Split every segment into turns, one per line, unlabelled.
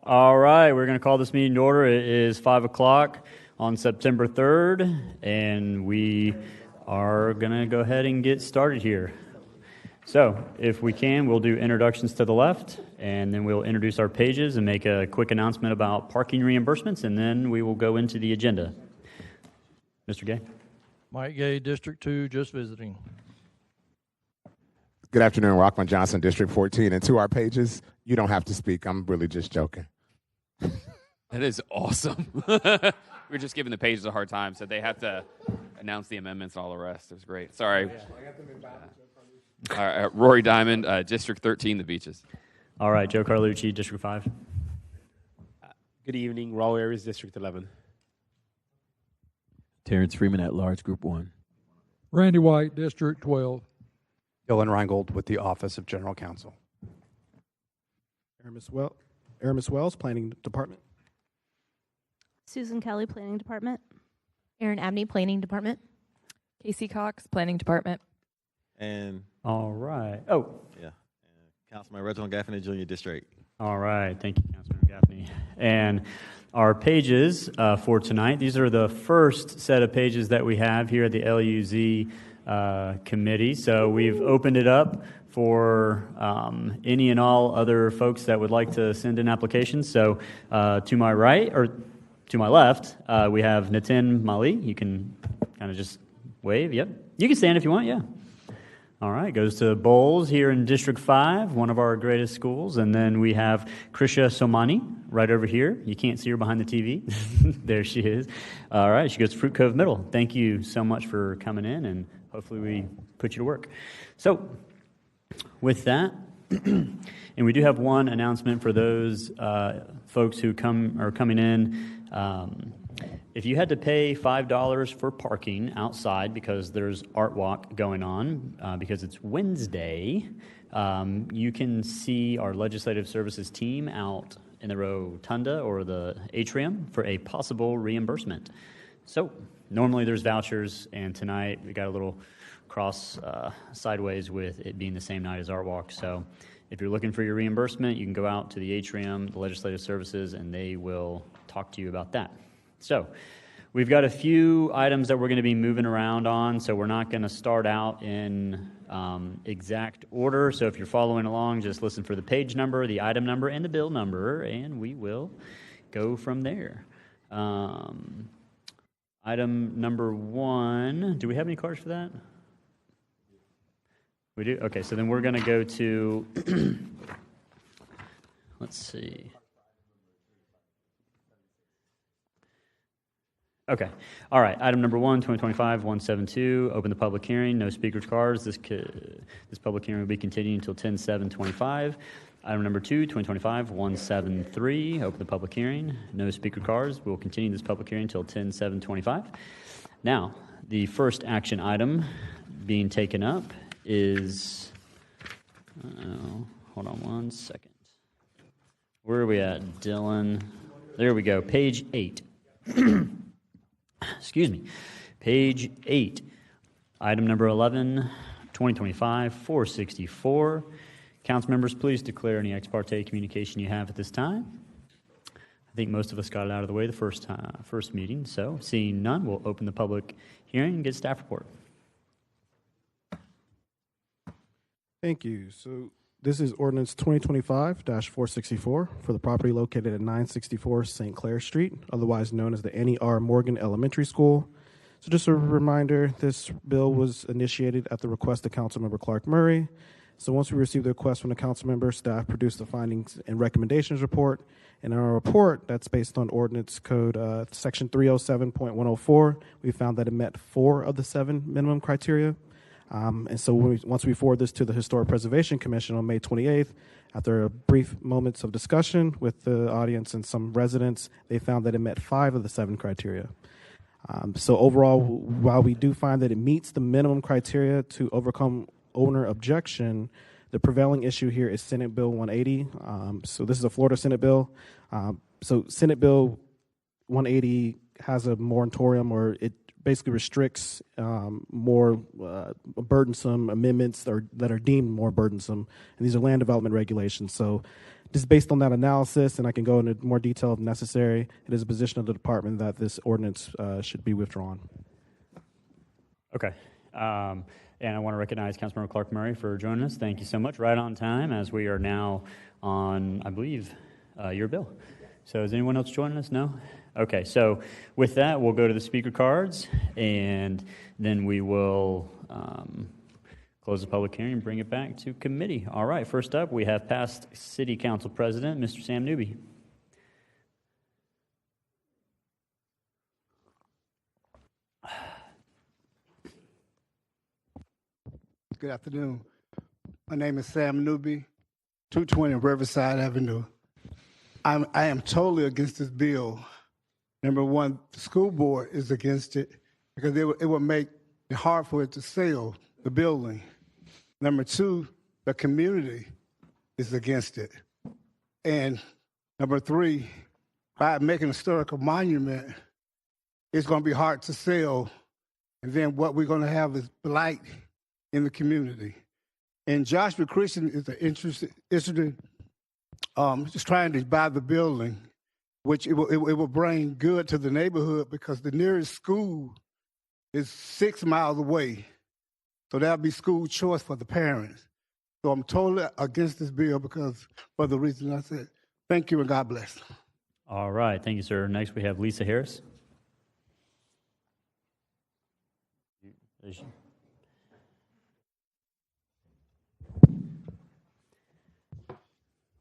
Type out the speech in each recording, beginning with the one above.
All right, we're going to call this meeting to order. It is 5 o'clock on September 3rd, and we are going to go ahead and get started here. So, if we can, we'll do introductions to the left, and then we'll introduce our pages and make a quick announcement about parking reimbursements, and then we will go into the agenda. Mr. Gay?
Mike Gay, District 2, just visiting.
Good afternoon, Rockman Johnson, District 14. And to our pages, you don't have to speak. I'm really just joking.
That is awesome. We're just giving the pages a hard time, so they have to announce the amendments and all the rest. It was great. Sorry. All right, Rory Diamond, District 13, The Beaches.
All right, Joe Carlucci, District 5.
Good evening, Raw Areas, District 11.
Terrence Freeman at large, Group 1.
Randy White, District 12.
Dylan Reingold with the Office of General Counsel.
Aramis Wells, Planning Department.
Susan Kelly, Planning Department.
Aaron Abney, Planning Department.
Casey Cox, Planning Department.
And
all right. Oh.
Yeah. Councilman Reginald Gaffney, Jr., District.
All right. Thank you, Councilman Gaffney. And our pages for tonight, these are the first set of pages that we have here at the LUZ committee. So we've opened it up for any and all other folks that would like to send in applications. So to my right, or to my left, we have Nitin Mali. You can kind of just wave. Yep. You can stand if you want, yeah. All right, goes to Bowles here in District 5, one of our greatest schools. And then we have Krisha Somani right over here. You can't see her behind the TV. There she is. All right, she goes to Fruit Cove Middle. Thank you so much for coming in, and hopefully we put you to work. So with that, and we do have one announcement for those folks who are coming in. If you had to pay $5 for parking outside because there's art walk going on, because it's Wednesday, you can see our legislative services team out in the rotunda or the atrium for a possible reimbursement. So normally there's vouchers, and tonight we got a little cross sideways with it being the same night as art walk. So if you're looking for your reimbursement, you can go out to the atrium, the legislative services, and they will talk to you about that. So we've got a few items that we're going to be moving around on, so we're not going to start out in exact order. So if you're following along, just listen for the page number, the item number, and the bill number, and we will go from there. Item number 1, do we have any cards for that? We do? Okay, so then we're going to go to, let's see. Okay. All right. Item number 1, 2025-172, open the public hearing. No speakers cards. This public hearing will be continued until 10/7/25. Item number 2, 2025-173, open the public hearing. No speaker cards. We'll continue this public hearing until 10/7/25. Now, the first action item being taken up is, hold on one second. Where are we at, Dylan? There we go. Page 8. Excuse me, page 8, item number 11, 2025-464. Council members, please declare any ex parte communication you have at this time. I think most of us got it out of the way the first meeting, so seeing none, we'll open the public hearing and get staff report.
Thank you. So this is ordinance 2025-464 for the property located at 964 St. Clair Street, otherwise known as the Annie R. Morgan Elementary School. So just a reminder, this bill was initiated at the request of Councilmember Clark Murray. So once we received the request from the council member, staff produced the findings and recommendations report. And in our report, that's based on ordinance code section 307.104, we found that it met 4 of the 7 minimum criteria. And so once we forward this to the Historic Preservation Commission on May 28th, after a brief moments of discussion with the audience and some residents, they found that it met 5 of the 7 criteria. So overall, while we do find that it meets the minimum criteria to overcome owner objection, the prevailing issue here is Senate Bill 180. So this is a Florida Senate bill. So Senate Bill 180 has a moratorium, or it basically restricts more burdensome amendments that are deemed more burdensome, and these are land development regulations. So Just based on that analysis, and I can go into more detail if necessary, it is a position of the department that this ordinance should be withdrawn.
Okay. And I want to recognize Councilmember Clark Murray for joining us. Thank you so much. Right on time, as we are now on, I believe, your bill. So is anyone else joining us? No? Okay, so with that, we'll go to the speaker cards, and then we will close the public hearing and bring it back to committee. All right, first up, we have past City Council President, Mr. Sam Newby.
Good afternoon. My name is Sam Newby, 220 Riverside Avenue. I am totally against this bill. Number one, the school board is against it because it would make it hard for it to sell the building. Number two, the community is against it. And number three, by making a historical monument, it's going to be hard to sell. And then what we're going to have is blight in the community. And Joshua Christian is interested just trying to buy the building, which it will bring good to the neighborhood because the nearest school is 6 miles away. So that'll be school choice for the parents. So I'm totally against this bill because for the reason I said. Thank you and God bless.
All right, thank you, sir. Next, we have Lisa Harris.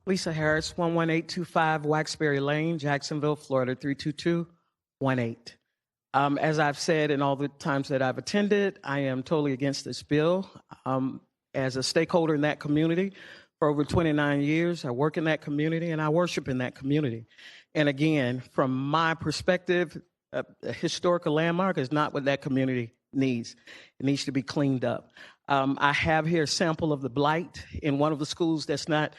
Lisa Harris, 11825 Waxbury Lane, Jacksonville, Florida, 32218. As I've said in all the times that I've attended, I am totally against this bill. As a stakeholder in that community for over 29 years, I work in that community and I worship in that community. And again, from my perspective, a historical landmark is not what that community needs. It needs to be cleaned up. I have here a sample of the blight in one of the schools that's not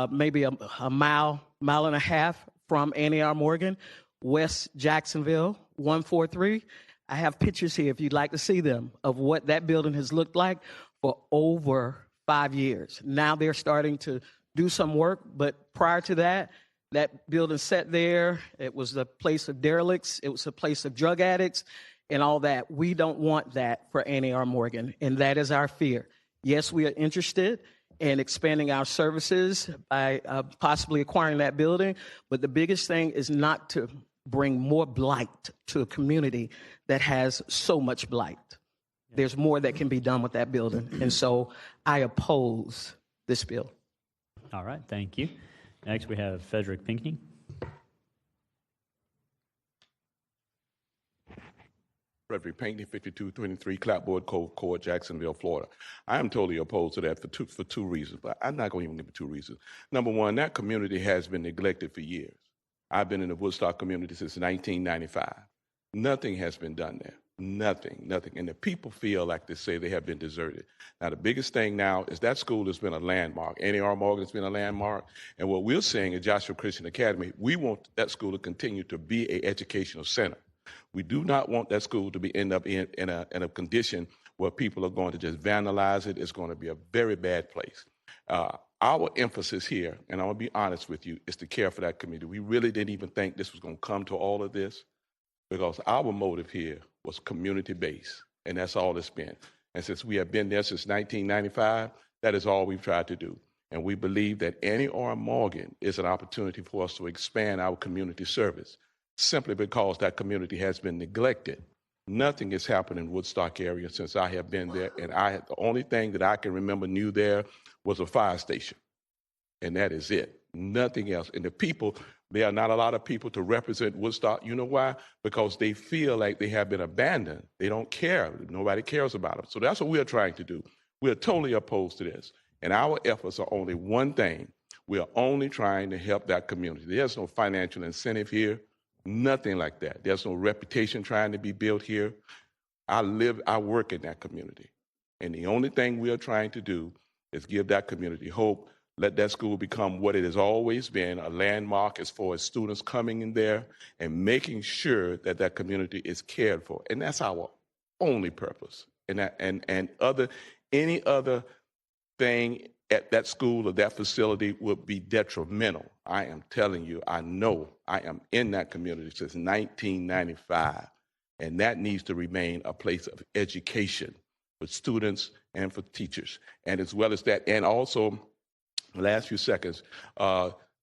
maybe a mile and a half from Annie R. Morgan, West Jacksonville, 143. I have pictures here, if you'd like to see them, of what that building has looked like for over 5 years. Now they're starting to do some work, but prior to that, that building sat there. It was a place of derelicts. It was a place of drug addicts and all that. We don't want that for Annie R. Morgan, and that is our fear. Yes, we are interested in expanding our services by possibly acquiring that building, but the biggest thing is not to bring more blight to a community that has so much blight. There's more that can be done with that building, and so I oppose this bill.
All right, thank you. Next, we have Frederick Pinkney.
Frederick Pinkney, 5223 Clapboard Cove Court, Jacksonville, Florida. I am totally opposed to that for two reasons, but I'm not going to even give you 2 reasons. Number one, that community has been neglected for years. I've been in the Woodstock community since 1995. Nothing has been done there. Nothing. And the people feel like they say they have been deserted. Now, the biggest thing now is that school has been a landmark. Annie R. Morgan has been a landmark. And what we're saying at Joshua Christian Academy, we want that school to continue to be an educational center. We do not want that school to end up in a condition where people are going to just vandalize it. It's going to be a very bad place. Our emphasis here, and I'm going to be honest with you, is to care for that community. We really didn't even think this was going to come to all of this because our motive here was community-based, and that's all it's been. And since we have been there since 1995, that is all we've tried to do. And we believe that Annie R. Morgan is an opportunity for us to expand our community service simply because that community has been neglected. Nothing has happened in Woodstock area since I have been there, and the only thing that I can remember new there was a fire station, and that is it. Nothing else. And the people, there are not a lot of people to represent Woodstock. You know why? Because they feel like they have been abandoned. They don't care. Nobody cares about them. So that's what we're trying to do. We're totally opposed to this. And our efforts are only one thing. We are only trying to help that community. There's no financial incentive here. Nothing like that. There's no reputation trying to be built here. I work in that community. And the only thing we are trying to do is give that community hope, let that school become what it has always been, a landmark as far as students coming in there and making sure that that community is cared for. And that's our only purpose. And any other thing at that school or that facility would be detrimental. I am telling you, I know I am in that community since 1995, and that needs to remain a place of education for students and for teachers. And as well as that, and also, last few seconds,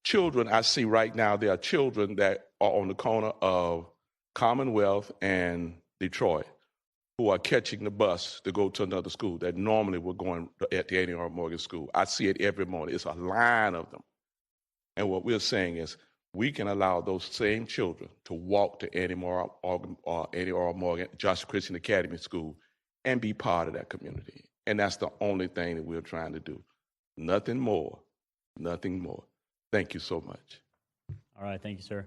children, I see right now, there are children that are on the corner of Commonwealth and Detroit who are catching the bus to go to another school that normally were going at the A&R Morgan School. I see it every morning. It's a line of them. And what we're saying is we can allow those same children to walk to A&R Morgan, Joshua Christian Academy School, and be part of that community. And that's the only thing that we're trying to do. Nothing more. Nothing more. Thank you so much.
All right, thank you, sir.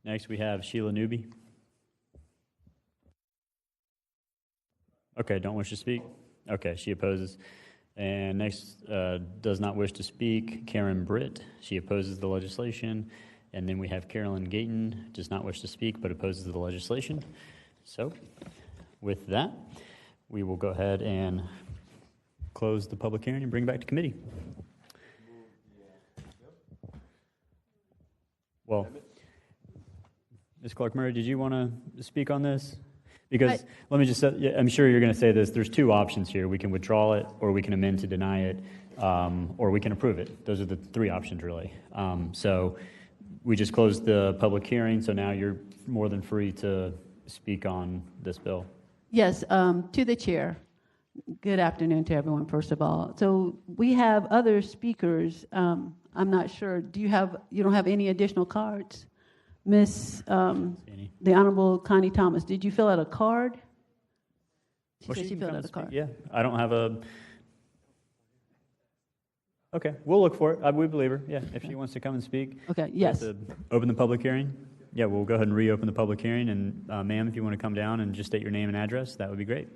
Next, we have Sheila Newby. Okay, don't wish to speak? Okay, she opposes. And next, does not wish to speak, Karen Britt. She opposes the legislation. And then we have Carolyn Gayton, does not wish to speak, but opposes the legislation. So, with that, we will go ahead and close the public hearing and bring it back to committee. Well, Ms. Clark-Murray, did you want to speak on this? Because let me just say, I'm sure you're going to say this. There's two options here. We can withdraw it, or we can amend to deny it, or we can approve it. Those are the three options, really. So we just closed the public hearing, so now you're more than free to speak on this bill.
Yes, to the chair. Good afternoon to everyone, first of all. So we have other speakers. I'm not sure. You don't have any additional cards? Miss, the Honorable Connie Thomas, did you fill out a card? She said she filled out a card.
Yeah, I don't have a... Okay, we'll look for it. We believe her, yeah, if she wants to come and speak.
Okay, yes.
Open the public hearing? Yeah, we'll go ahead and reopen the public hearing. And ma'am, if you want to come down and just state your name and address, that would be great.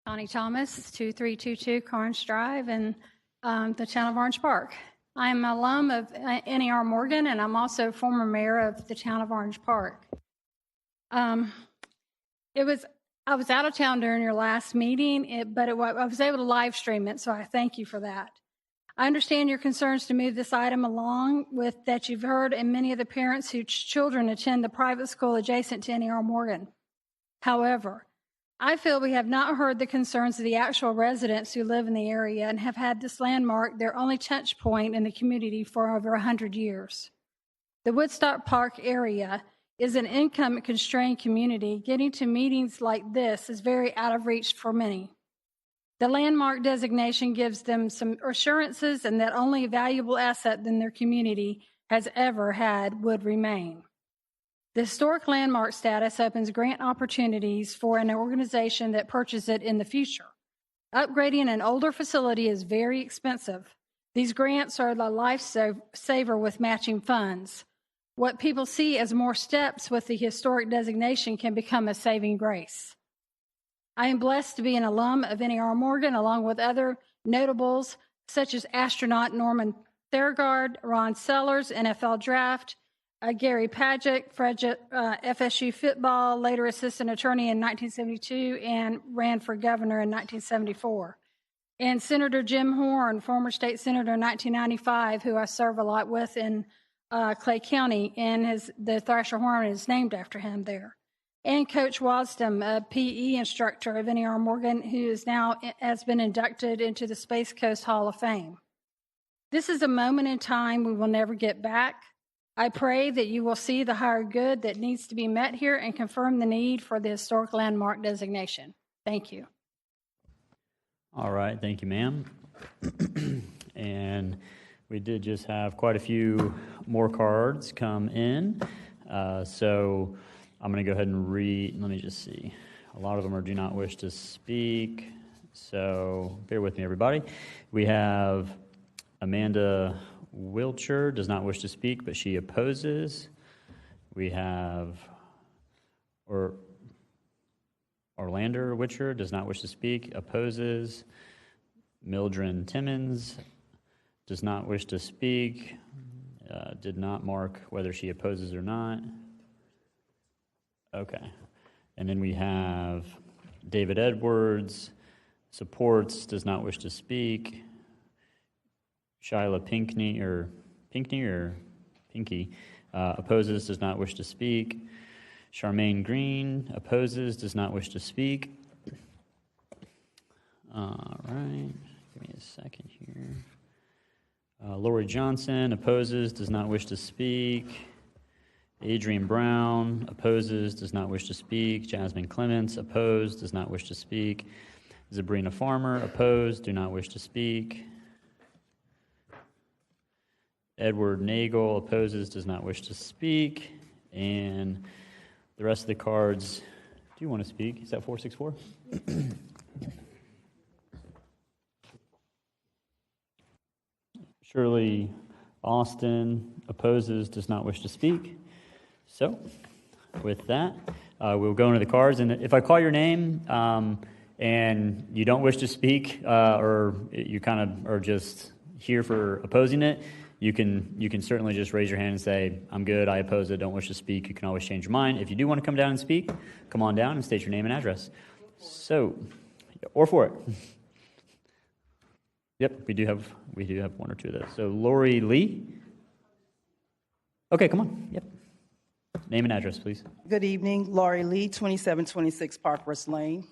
Connie Thomas, 2322 Carnes Drive in the town of Orange Park. I am an alum of NER Morgan, and I'm also former mayor of the town of Orange Park. I was out of town during your last meeting, but I was able to live stream it, so I thank you for that. I understand your concerns to move this item along with that you've heard and many of the parents whose children attend the private school adjacent to NER Morgan. However, I feel we have not heard the concerns of the actual residents who live in the area and have had this landmark their only touch point in the community for over 100 years. The Woodstock Park area is an income-constrained community. Getting to meetings like this is very out of reach for many. The landmark designation gives them some assurances and that only a valuable asset in their community has ever had would remain. The historic landmark status opens grant opportunities for an organization that purchases it in the future. Upgrading an older facility is very expensive. These grants are the lifesaver with matching funds. What people see as more steps with the historic designation can become a saving grace. I am blessed to be an alum of NER Morgan, along with other notables such as astronaut Norman Thurgard, Ron Sellers, NFL Draft, Gary Padgett, FSU football, later assistant attorney in 1972 and ran for governor in 1974. And Senator Jim Horn, former state senator in 1995, who I serve a lot with in Clay County, and the Thrasher Horn is named after him there. And Coach Wasdom, a PE instructor of NER Morgan, who has been inducted into the Space Coast Hall of Fame. This is a moment in time we will never get back. I pray that you will see the higher good that needs to be met here and confirm the need for the historic landmark designation. Thank you.
All right, thank you, ma'am. And we did just have quite a few more cards come in. So I'm going to go ahead and read. Let me just see. A lot of them are do not wish to speak. So bear with me, everybody. We have Amanda Wiltshire does not wish to speak, but she opposes. We have Orlander Witcher does not wish to speak, opposes. Mildred Timmons does not wish to speak, did not mark whether she opposes or not. Okay. And then we have David Edwards, supports, does not wish to speak. Shyla Pinckney, Pinky, opposes, does not wish to speak. Charmaine Green, opposes, does not wish to speak. All right, give me a second here. Lori Johnson, opposes, does not wish to speak. Adrian Brown, opposes, does not wish to speak. Jasmine Clements, opposed, does not wish to speak. Sabrina Farmer, opposed, do not wish to speak. Edward Nagel, opposes, does not wish to speak. And the rest of the cards, do you want to speak? Is that 464? Shirley Austin, opposes, does not wish to speak. So, with that, we'll go into the cards. And if I call your name and you don't wish to speak, or you kind of are just here for opposing it, you can certainly just raise your hand and say, I'm good, I oppose it, don't wish to speak. You can always change your mind. If you do want to come down and speak, come on down and state your name and address. So, or for it. Yep, we do have one or two of those. So Lori Lee. Okay, come on. Yep. Name and address, please.
Good evening, Lori Lee, 2726 Parkhurst Lane.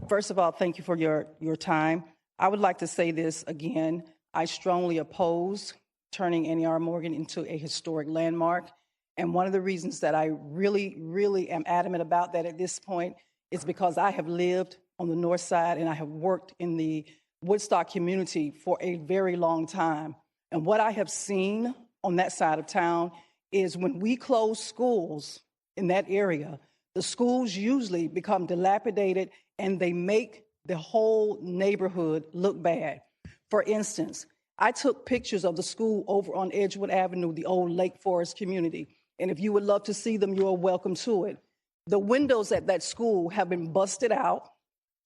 First of all, thank you for your time. I would like to say this again. I strongly oppose turning NER Morgan into a historic landmark. And one of the reasons that I really am adamant about that at this point is because I have lived on the north side and I have worked in the Woodstock community for a very long time. And what I have seen on that side of town is when we close schools in that area, the schools usually become dilapidated and they make the whole neighborhood look bad. For instance, I took pictures of the school over on Edgewood Avenue, the old Lake Forest community. And if you would love to see them, you are welcome to it. The windows at that school have been busted out.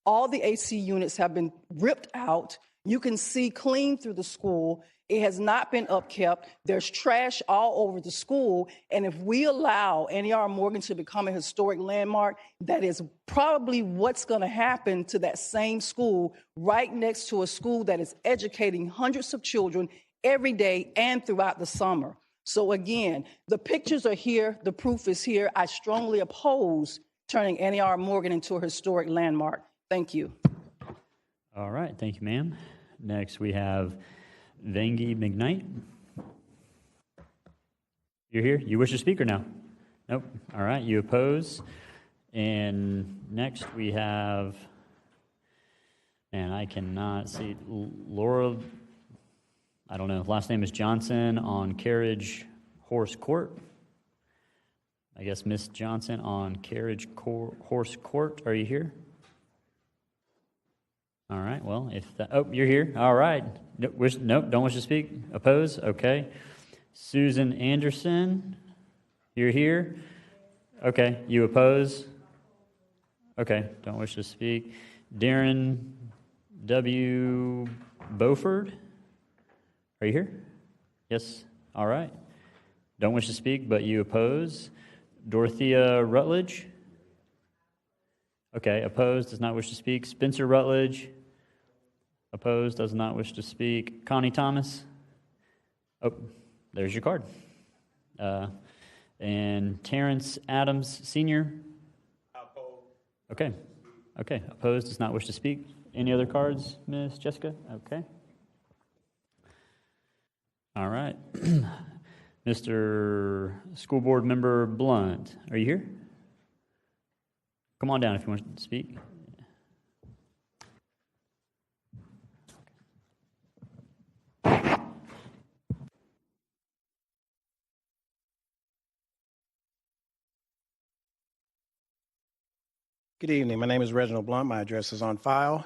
All the AC units have been ripped out. You can see clean through the school. It has not been upkept. There's trash all over the school. And if we allow NER Morgan to become a historic landmark, that is probably what's going to happen to that same school right next to a school that is educating hundreds of children every day and throughout the summer. So again, the pictures are here. The proof is here. I strongly oppose turning NER Morgan into a historic landmark. Thank you.
All right. Thank you, ma'am. Next, we have Vangie McKnight. You're here? You wish to speak or no? Nope. All right. You oppose. And next, we have, man, I cannot see, Laura, I don't know, last name is Johnson on Carriage Horse Court. I guess Miss Johnson on Carriage Horse Court. Are you here? All right, well, if that, oh, you're here. All right. Nope, don't wish to speak. Oppose? Okay. Susan Anderson, you're here. Okay, you oppose? Okay, don't wish to speak. Darren W. Beauford, are you here? Yes, all right. Don't wish to speak, but you oppose. Dorothea Rutledge? Okay, opposed, does not wish to speak. Spencer Rutledge? Opposed, does not wish to speak. Connie Thomas? Oh, there's your card. And Terrence Adams Sr.? Okay. Okay, opposed, does not wish to speak. Any other cards, Miss Jessica? Okay. All right. Mr. School Board Member Blunt, are you here? Come on down if you want to speak.
Good evening. My name is Reginald Blunt. My address is on file.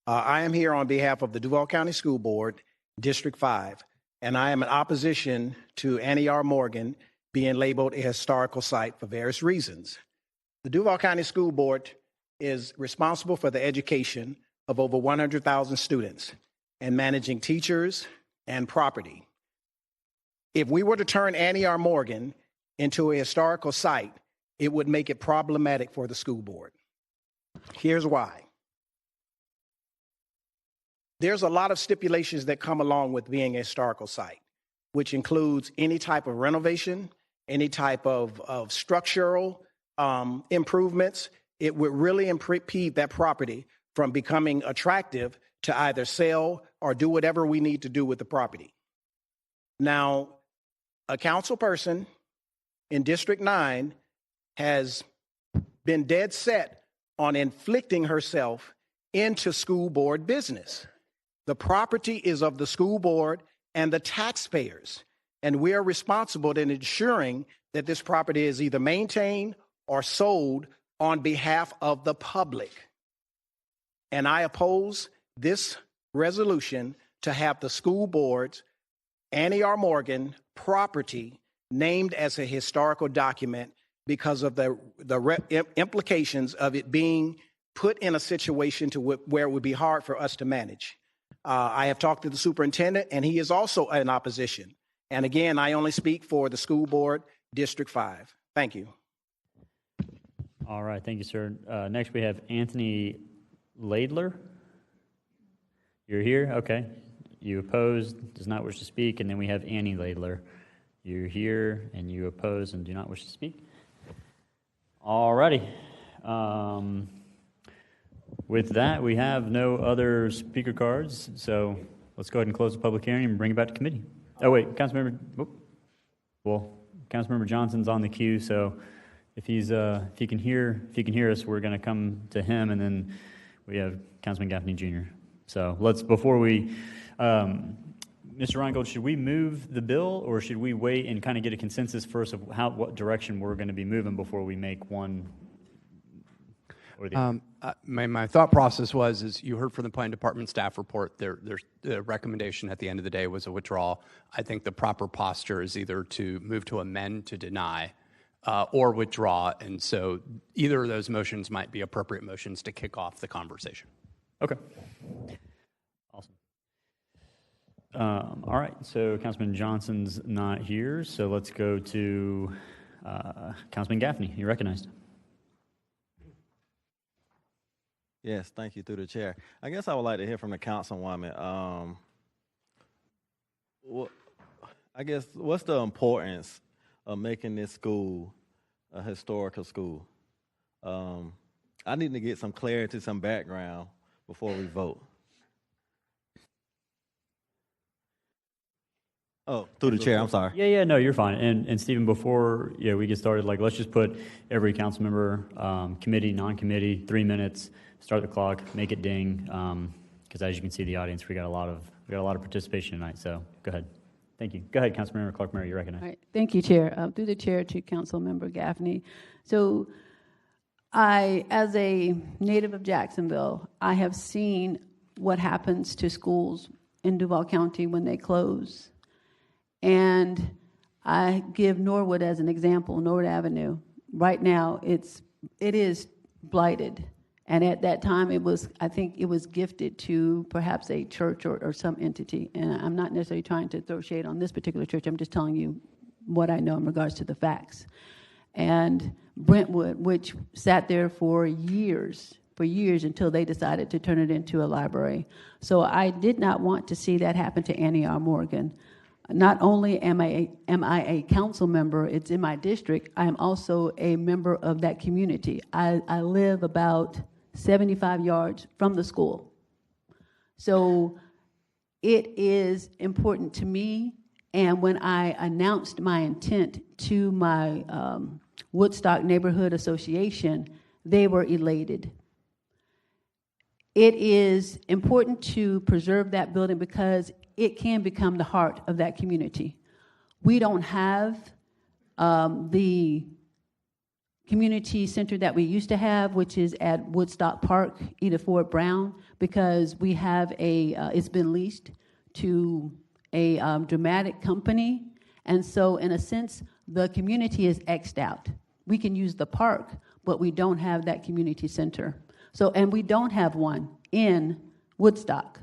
I am here on behalf of the Duval County School Board, District 5, and I am in opposition to NER Morgan being labeled a historical site for various reasons. The Duval County School Board is responsible for the education of over 100,000 students and managing teachers and property. If we were to turn NER Morgan into a historical site, it would make it problematic for the school board. Here's why. There's a lot of stipulations that come along with being a historical site, which includes any type of renovation, any type of structural improvements. It would really impede that property from becoming attractive to either sell or do whatever we need to do with the property. Now, a council person in District 9 has been dead set on inflicting herself into school board business. The property is of the school board and the taxpayers, and we are responsible in ensuring that this property is either maintained or sold on behalf of the public. And I oppose this resolution to have the school board's Annie R. Morgan property named as a historical document because of the implications of it being put in a situation to where it would be hard for us to manage. I have talked to the superintendent, and he is also in opposition. And again, I only speak for the school board, District 5. Thank you.
All right, thank you, sir. Next, we have Anthony Laidler. You're here? Okay. You opposed, does not wish to speak. And then we have Annie Laidler. You're here, and you oppose and do not wish to speak. All righty. With that, we have no other speaker cards, so let's go ahead and close the public hearing and bring it back to committee. Oh, wait, Councilmember Johnson's on the queue, so if he can hear us, we're going to come to him, and then we have Councilman Gaffney Jr. So before we, Mr. Reingold, should we move the bill, or should we wait and kind of get a consensus first of what direction we're going to be moving before we make one or the other?
My thought process is you heard from the planning department staff report. The recommendation at the end of the day was a withdrawal. I think the proper posture is either to move to amend, to deny, or withdraw. And so either of those motions might be appropriate motions to kick off the conversation.
Okay. Awesome. All right. So Councilman Johnson's not here. So let's go to Councilman Gaffney. You're recognized.
Yes, thank you, through the chair. I guess I would like to hear from the councilwoman. What's the importance of making this school a historical school? I need to get some clarity, some background before we vote. Oh, through the chair, I'm sorry.
Yeah, no, you're fine. And Stephen, before we get started, let's just put every council member, committee, non-committee, 3 minutes. Start the clock, make it ding, because as you can see, the audience, we got a lot of participation tonight. So go ahead. Thank you. Go ahead, Councilmember Clark-Murray, you're recognized.
All right. Thank you, Chair. Through the chair to Councilmember Gaffney. So I, as a native of Jacksonville, I have seen what happens to schools in Duval County when they close. And I give Norwood as an example, Norwood Avenue. Right now, it is blighted. And at that time, I think it was gifted to perhaps a church or some entity. And I'm not necessarily trying to throw shade on this particular church. I'm just telling you what I know in regards to the facts. And Brentwood, which sat there for years until they decided to turn it into a library. So I did not want to see that happen to Annie R. Morgan. Not only am I a council member, it's in my district, I am also a member of that community. I live about 75 yards from the school. So it is important to me, and when I announced my intent to my Woodstock Neighborhood Association, they were elated. It is important to preserve that building because it can become the heart of that community. We don't have the community center that we used to have, which is at Woodstock Park, Edith Ford Brown, because we have it's been leased to a dramatic company. And so in a sense, the community is X'd out. We can use the park, but we don't have that community center. And we don't have one in Woodstock.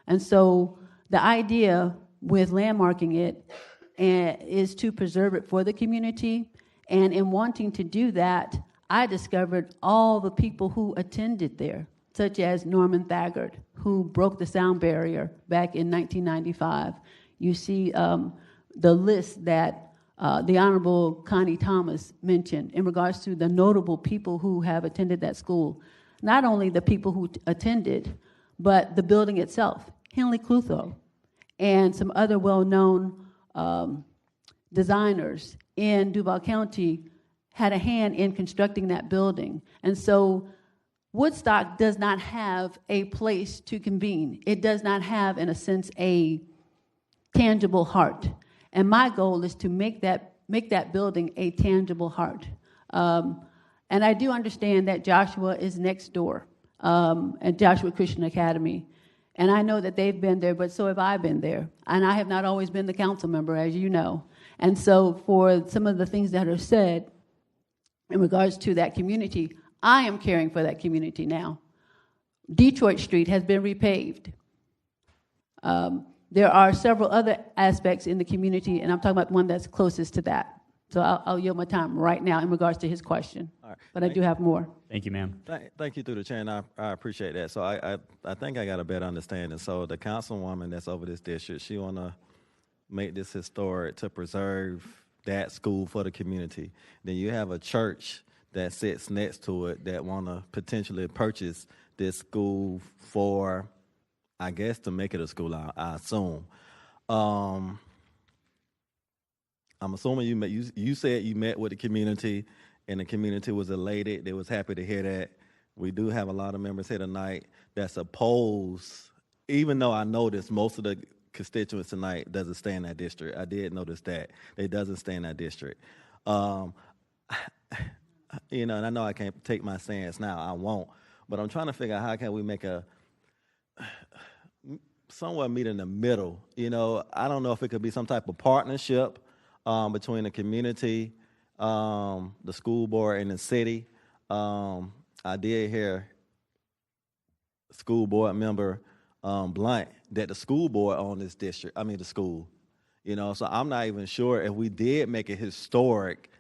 And so the idea with landmarking it is to preserve it for the community And in wanting to do that, I discovered all the people who attended there, such as Norman Thagard, who broke the sound barrier back in 1995. You see the list that the Honorable Connie Thomas mentioned in regards to the notable people who have attended that school. Not only the people who attended, but the building itself. Henley Clutho and some other well-known designers in Duval County had a hand in constructing that building. And so Woodstock does not have a place to convene. It does not have, in a sense, a tangible heart. And my goal is to make that building a tangible heart. And I do understand that Joshua is next door, at Joshua Christian Academy. And I know that they've been there, but so have I been there. And I have not always been the council member, as you know. And so for some of the things that are said in regards to that community, I am caring for that community now. Detroit Street has been repaved. There are several other aspects in the community, and I'm talking about one that's closest to that. So I'll yield my time right now in regards to his question.
All right.
But I do have more.
Thank you, ma'am.
Thank you through the chair, and I appreciate that. So I think I got a better understanding. So the councilwoman that's over this district, she want to make this historic to preserve that school for the community. Then you have a church that sits next to it that want to potentially purchase this school for, I guess, to make it a school, I assume. I'm assuming you said you met with the community, and the community was elated. They was happy to hear that. We do have a lot of members here tonight that's opposed, even though I noticed most of the constituents tonight doesn't stay in that district. I did notice that. They doesn't stay in that district. And I know I can't take my stance now. I won't. But I'm trying to figure out how can we make somewhere meet in the middle. I don't know if it could be some type of partnership between the community, the school board, and the city. I did hear school board member Blunt that the school board owned this district. I mean the school. So I'm not even sure if we did make it historic.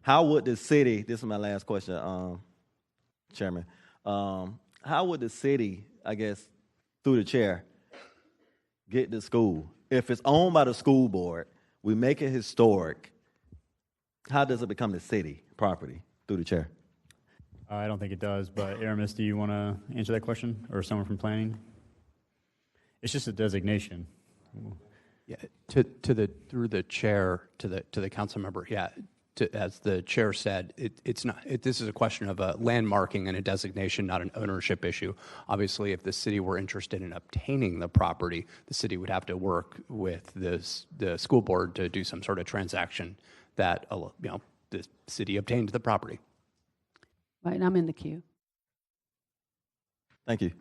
How would the city? This is my last question, Chairman. How would the city, I guess, through the chair, get the school if it's owned by the school board? We make it historic. How does it become the city property through the chair?
I don't think it does, but Aramis, do you want to answer that question, or someone from planning? It's just a designation.
Yeah, through the chair to the council member. Yeah, as the chair said, this is a question of a landmarking and a designation, not an ownership issue. Obviously, if the city were interested in obtaining the property, the city would have to work with the school board to do some sort of transaction that the city obtained the property.
Right, and I'm in the queue.
Thank you.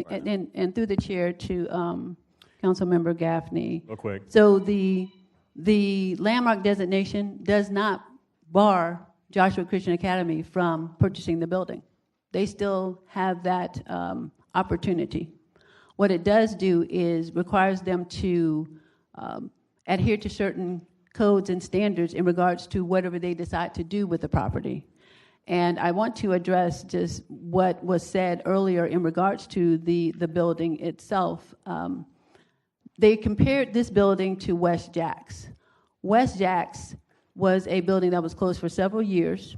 And through the chair to Councilmember Gaffney.
Real quick.
So the landmark designation does not bar Joshua Christian Academy from purchasing the building. They still have that opportunity. What it does do is requires them to adhere to certain codes and standards in regards to whatever they decide to do with the property. And I want to address just what was said earlier in regards to the building itself. They compared this building to West Jacks. West Jacks was a building that was closed for several years,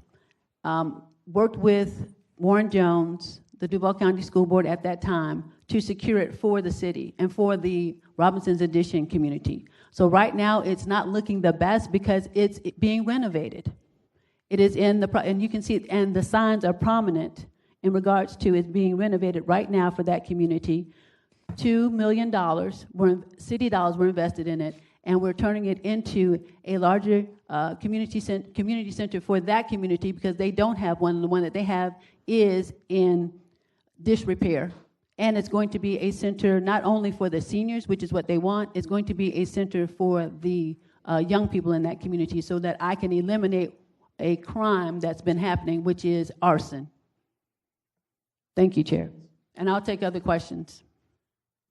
worked with Warren Jones, the Duval County School Board at that time, to secure it for the city and for the Robinson's Addition community. So right now, it's not looking the best because it's being renovated. It is in and you can see it, and the signs are prominent in regards to it being renovated right now for that community. $2 million, city dollars were invested in it, and we're turning it into a larger community center for that community because they don't have one. The one that they have is in disrepair. And it's going to be a center not only for the seniors, which is what they want, it's going to be a center for the young people in that community so that I can eliminate a crime that's been happening, which is arson. Thank you, Chair. And I'll take other questions.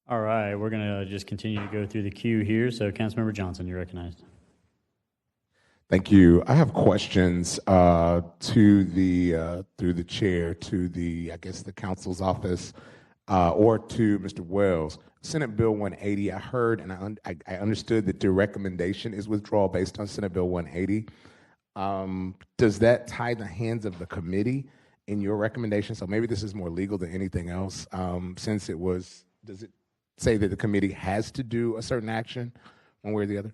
All right, we're going to just continue to go through the queue here. So, Councilmember Johnson, you're recognized.
Thank you. I have questions to the through the chair to the the council's office or to Mr. Wells. Senate Bill 180. I heard and I understood that the recommendation is withdrawal based on Senate Bill 180. Does that tie the hands of the committee in your recommendation? So maybe this is more legal than anything else. Since it was, does it say that the committee has to do a certain action, one way or the other?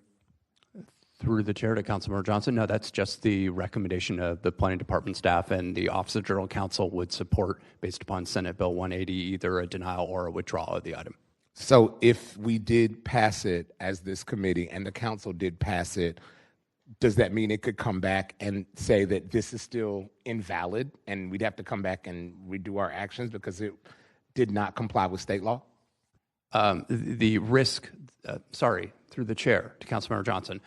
Through the chair to Councilmember Johnson, no, that's just the recommendation of the planning department staff, and the Office of General Counsel would support, based upon Senate Bill 180, either a denial or a withdrawal of the item.
So if we did pass it as this committee and the council did pass it, does that mean it could come back and say that this is still invalid and we'd have to come back and redo our actions because it did not comply with state law?
The risk, through the chair to Councilmember Johnson,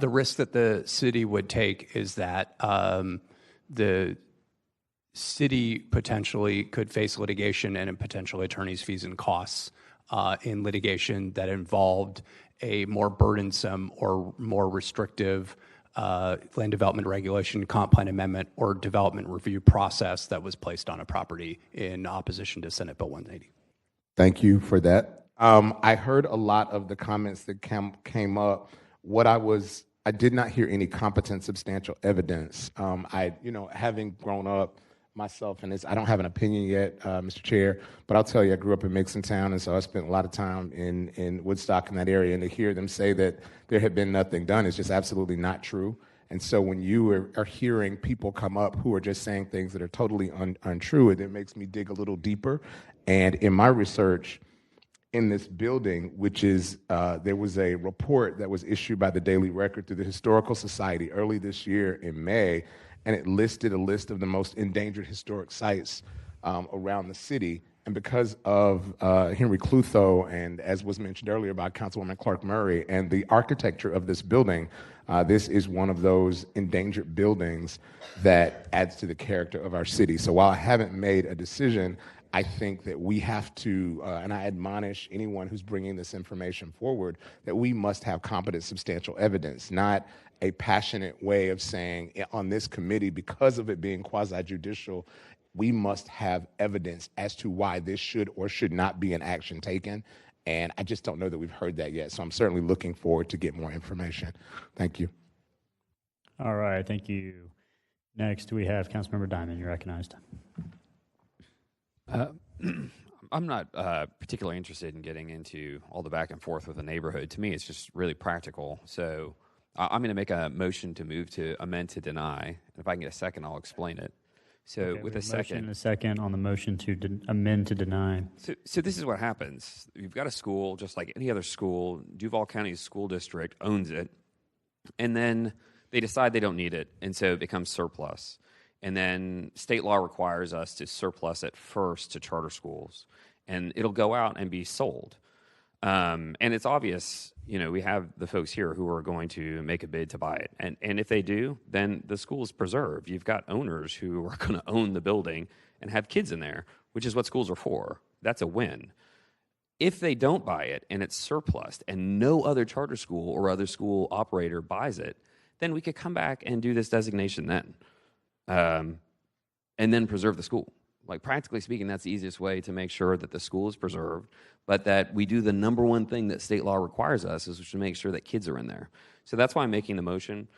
the risk that the city would take is that the city potentially could face litigation and potentially attorney's fees and costs in litigation that involved a more burdensome or more restrictive land development regulation, comp plan amendment, or development review process that was placed on a property in opposition to Senate Bill 180.
Thank you for that. I heard a lot of the comments that came up. I did not hear any competent, substantial evidence. Having grown up myself in this, I don't have an opinion yet, Mr. Chair, but I'll tell you, I grew up in Mixontown, and so I spent a lot of time in Woodstock in that area, and to hear them say that there had been nothing done is just absolutely not true. And so when you are hearing people come up who are just saying things that are totally untrue, it makes me dig a little deeper. And in my research in this building, which is, there was a report that was issued by the Daily Record through the Historical Society early this year in May, and it listed a list of the most endangered historic sites around the city. And because of Henry Clutho, and as was mentioned earlier by Councilwoman Clark Murray, and the architecture of this building, this is one of those endangered buildings that adds to the character of our city. So while I haven't made a decision, I think that we have to, and I admonish anyone who's bringing this information forward, that we must have competent, substantial evidence, not a passionate way of saying on this committee, because of it being quasi-judicial, we must have evidence as to why this should or should not be an action taken. And I just don't know that we've heard that yet. So I'm certainly looking forward to get more information. Thank you.
All right, thank you. Next, we have Councilmember Diamond. You're recognized.
I'm not particularly interested in getting into all the back and forth with the neighborhood. To me, it's just really practical. So I'm going to make a motion to move to amend to deny. And if I can get a second, I'll explain it. So
Okay,
with
we
a
have a motion
second.
and a second on the motion to amend to deny.
So this is what happens. You've got a school, just like any other school. Duval County School District owns it. And then they decide they don't need it. And so it becomes surplus. And then state law requires us to surplus it first to charter schools. And it'll go out and be sold. And it's obvious, we have the folks here who are going to make a bid to buy it. And if they do, then the school is preserved. You've got owners who are going to own the building and have kids in there, which is what schools are for. That's a win. If they don't buy it and it's surplus and no other charter school or other school operator buys it, then we could come back and do this designation then. And then preserve the school. Like, practically speaking, that's the easiest way to make sure that the school is preserved, but that we do the number one thing that state law requires us, is to make sure that kids are in there. So that's why I'm making the motion.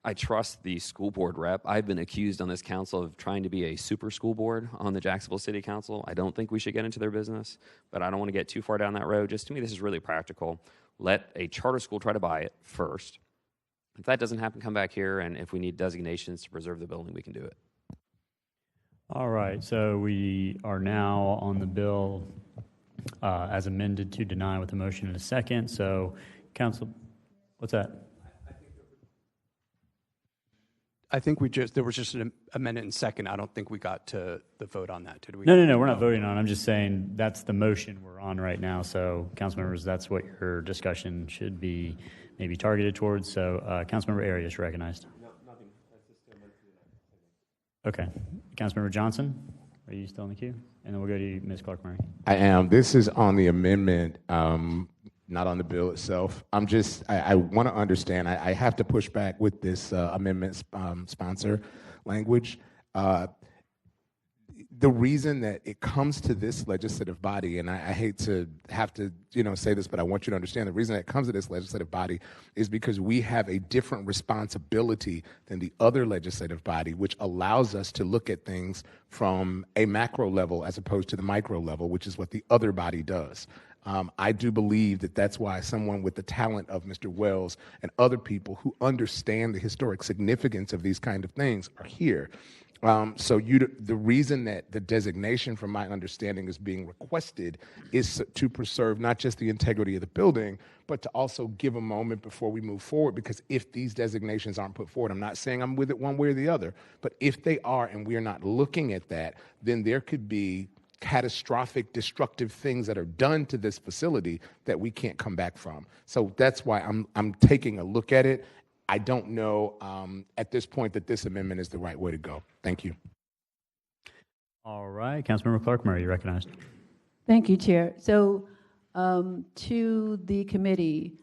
I trust the school board rep. I've been accused on this council of trying to be a super school board on the Jacksonville City Council. I don't think we should get into their business, but I don't want to get too far down that road. Just to me, this is really practical. Let a charter school try to buy it first. If that doesn't happen, come back here, and if we need designations to preserve the building, we can do it.
All right, so we are now on the bill as amended to deny with a motion and a second. So, Council, what's that?
I think there was just an amendment and second. I don't think we got to the vote on that, did we?
No, we're not voting on it. I'm just saying that's the motion we're on right now. So, council members, that's what your discussion should be maybe targeted towards. So, Councilmember Arias recognized.
No, nothing. That's just
Okay. Councilmember Johnson, are you still in the queue? And then we'll go to Ms. Clark Murray.
I am. This is on the amendment not on the bill itself. I want to understand, I have to push back with this amendment sponsor language. The reason that it comes to this legislative body, and I hate to have to say this, but I want you to understand the reason that it comes to this legislative body is because we have a different responsibility than the other legislative body, which allows us to look at things from a macro level as opposed to the micro level, which is what the other body does. I do believe that that's why someone with the talent of Mr. Wells and other people who understand the historic significance of these kind of things are here. The reason that the designation, from my understanding, is being requested is to preserve not just the integrity of the building, but to also give a moment before we move forward, because if these designations aren't put forward, I'm not saying I'm with it one way or the other, but if they are and we're not looking at that, then there could be catastrophic, destructive things that are done to this facility that we can't come back from. So that's why I'm taking a look at it. I don't know at this point that this amendment is the right way to go. Thank you.
All right, Councilmember Clark Murray, you're recognized.
Thank you, Chair. So to the committee,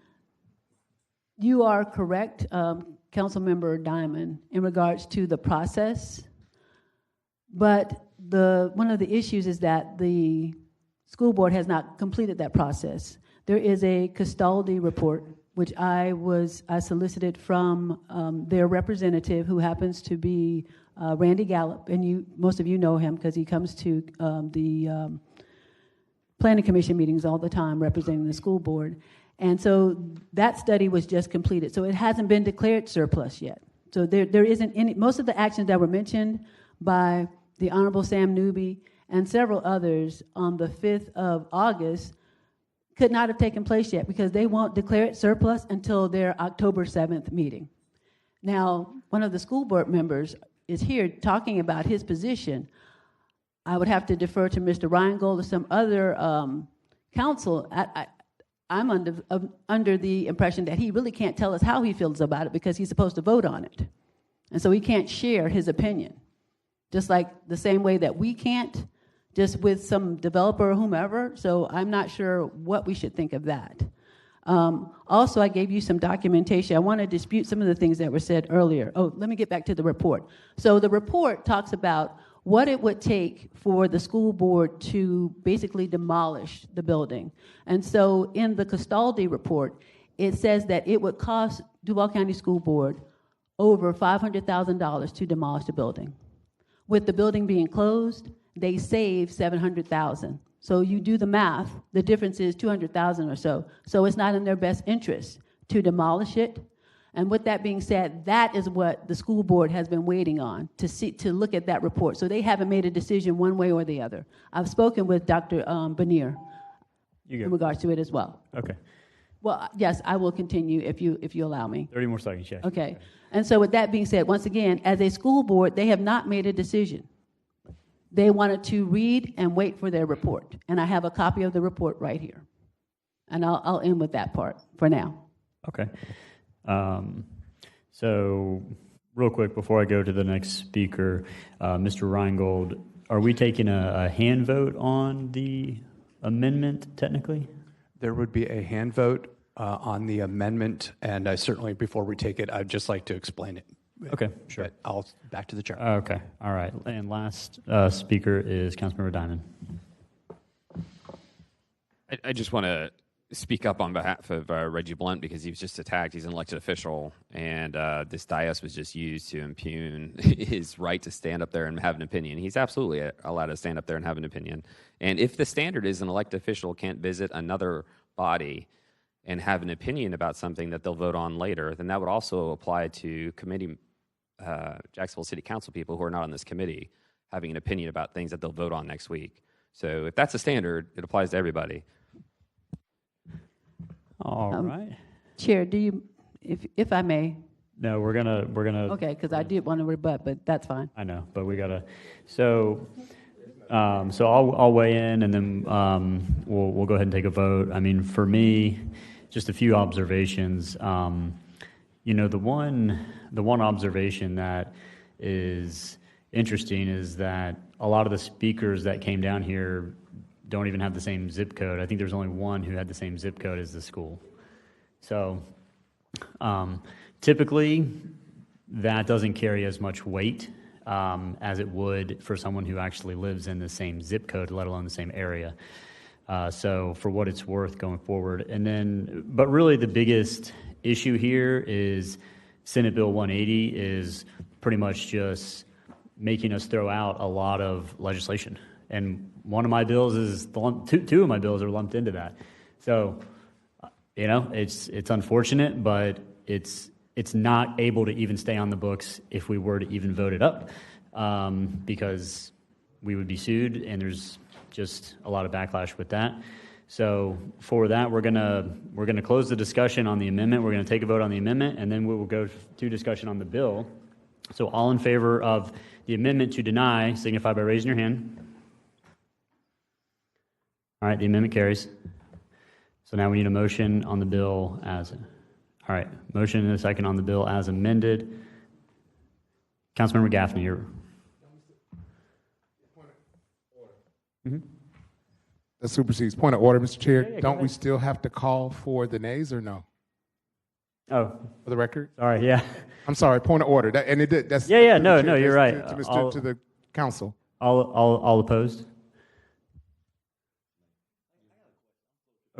you are correct, Councilmember Diamond, in regards to the process. But one of the issues is that the school board has not completed that process. There is a custody report which I solicited from their representative, who happens to be Randy Gallup, and most of you know him because he comes to the planning commission meetings all the time representing the school board. And so that study was just completed. So it hasn't been declared surplus yet. So there isn't any, most of the actions that were mentioned by the Honorable Sam Newby and several others on the 5th of August could not have taken place yet because they won't declare it surplus until their October 7th meeting. Now, one of the school board members is here talking about his position. I would have to defer to Mr. Reingold or some other counsel. I'm under the impression that he really can't tell us how he feels about it because he's supposed to vote on it. And so he can't share his opinion, just like the same way that we can't, just with some developer or whomever. So I'm not sure what we should think of that. Also, I gave you some documentation. I want to dispute some of the things that were said earlier. Oh, let me get back to the report. So the report talks about what it would take for the school board to basically demolish the building. And so in the custody report, it says that it would cost Duval County School Board over $500,000 to demolish the building. With the building being closed, they save $700,000. So you do the math, the difference is $200,000 or so. So it's not in their best interest to demolish it. And with that being said, that is what the school board has been waiting on, to look at that report. So they haven't made a decision one way or the other. I've spoken with Dr. Bonnier in regards to it as well.
Okay.
Well, yes, I will continue if you allow me.
30 more seconds, yeah.
Okay. And so with that being said, once again, as a school board, they have not made a decision. They wanted to read and wait for their report. And I have a copy of the report right here. And I'll end with that part for now.
Okay. So real quick, before I go to the next speaker, Mr. Reingold, are we taking a hand vote on the amendment technically?
There would be a hand vote on the amendment, and I certainly, before we take it, I'd just like to explain it.
Okay, sure.
But I'll back to the chair.
Okay, all right. And last speaker is Councilmember Diamond.
I just want to speak up on behalf of Reggie Blunt because he was just attacked. He's an elected official, and this dais was just used to impugn his right to stand up there and have an opinion. He's absolutely allowed to stand up there and have an opinion. And if the standard is an elected official can't visit another body and have an opinion about something that they'll vote on later, then that would also apply to committee, Jacksonville City Council people who are not on this committee having an opinion about things that they'll vote on next week. So if that's a standard, it applies to everybody.
All right.
Chair, do you, if I may?
No, we're gonna.
Okay, because I did want to rebut, but that's fine.
I know, but we gotta. So I'll weigh in, and then we'll go ahead and take a vote. I mean, for me, just a few observations. The one observation that is interesting is that a lot of the speakers that came down here don't even have the same zip code. I think there's only one who had the same zip code as the school. So typically, that doesn't carry as much weight as it would for someone who actually lives in the same zip code, let alone the same area. So for what it's worth going forward. And then, but really the biggest issue here is Senate Bill 180 is pretty much just making us throw out a lot of legislation. And one of my bills is, two of my bills are lumped into that. So, you know, it's unfortunate, but it's not able to even stay on the books if we were to even vote it up, because we would be sued, and there's just a lot of backlash with that. So for that, we're gonna close the discussion on the amendment. We're gonna take a vote on the amendment, and then we will go to discussion on the bill. So all in favor of the amendment to deny, signify by raising your hand. All right, the amendment carries. So now we need a motion on the bill as, all right, motion and a second on the bill as amended. Councilmember Gaffney, you're.
That supersedes. Point of order, Mr. Chair.
Yeah,
Don't we still have to call for the nays or no?
Oh,
for the record.
Sorry, yeah.
I'm sorry. Point of order. That's
Yeah.
to
No,
the chair,
you're right.
To the council.
All opposed.